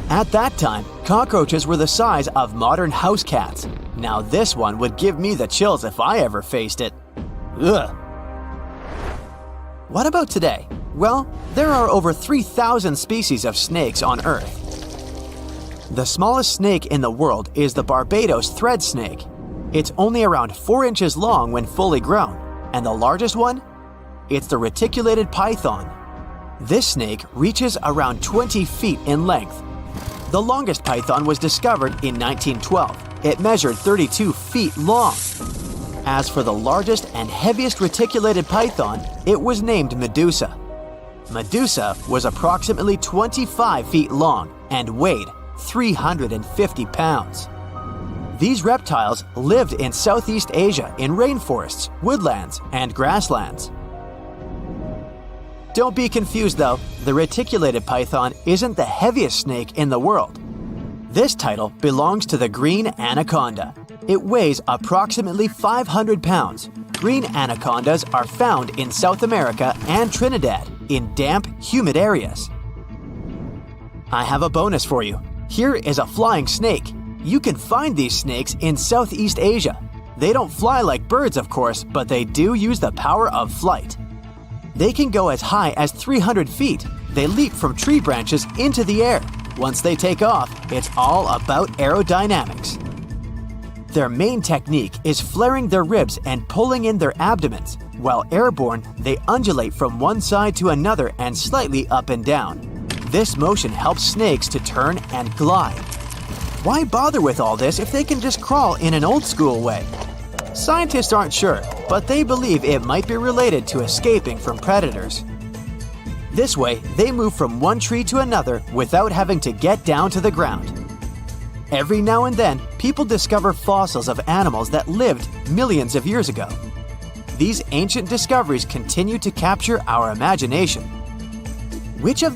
At that time, cockroaches were the size of modern house cats. Now this one would give me the chills if I ever faced it. Ugh. What about today? Well, there are over 3,000 species of snakes on Earth. The smallest snake in the world is the Barbados thread snake. It's only around 4 inches long when fully grown, and the largest one? It's the reticulated python. This snake reaches around 20 feet in length. The longest python was discovered in 1912. It measured 32 feet long. As for the largest and heaviest reticulated python, it was named Medusa. Medusa was approximately 25 feet long and weighed 350 pounds. These reptiles lived in Southeast Asia in rainforests, woodlands, and grasslands. Don't be confused though, the reticulated python isn't the heaviest snake in the world. This title belongs to the green anaconda. It weighs approximately 500 pounds. Green anacondas are found in South America and Trinidad in damp, humid areas. I have a bonus for you. Here is a flying snake. You can find these snakes in Southeast Asia. They don't fly like birds, of course, but they do use the power of flight. They can go as high as 300 feet. They leap from tree branches into the air. Once they take off, it's all about aerodynamics. Their main technique is flaring their ribs and pulling in their abdomens. While airborne, they undulate from one side to another and slightly up and down. This motion helps snakes to turn and glide. Why bother with all this if they can just crawl in an old-school way? Scientists aren't sure, but they believe it might be related to escaping from predators. This way, they move from one tree to another without having to get down to the ground. Every now and then, people discover fossils of animals that lived millions of years ago. These ancient discoveries continue to capture our imagination. Which of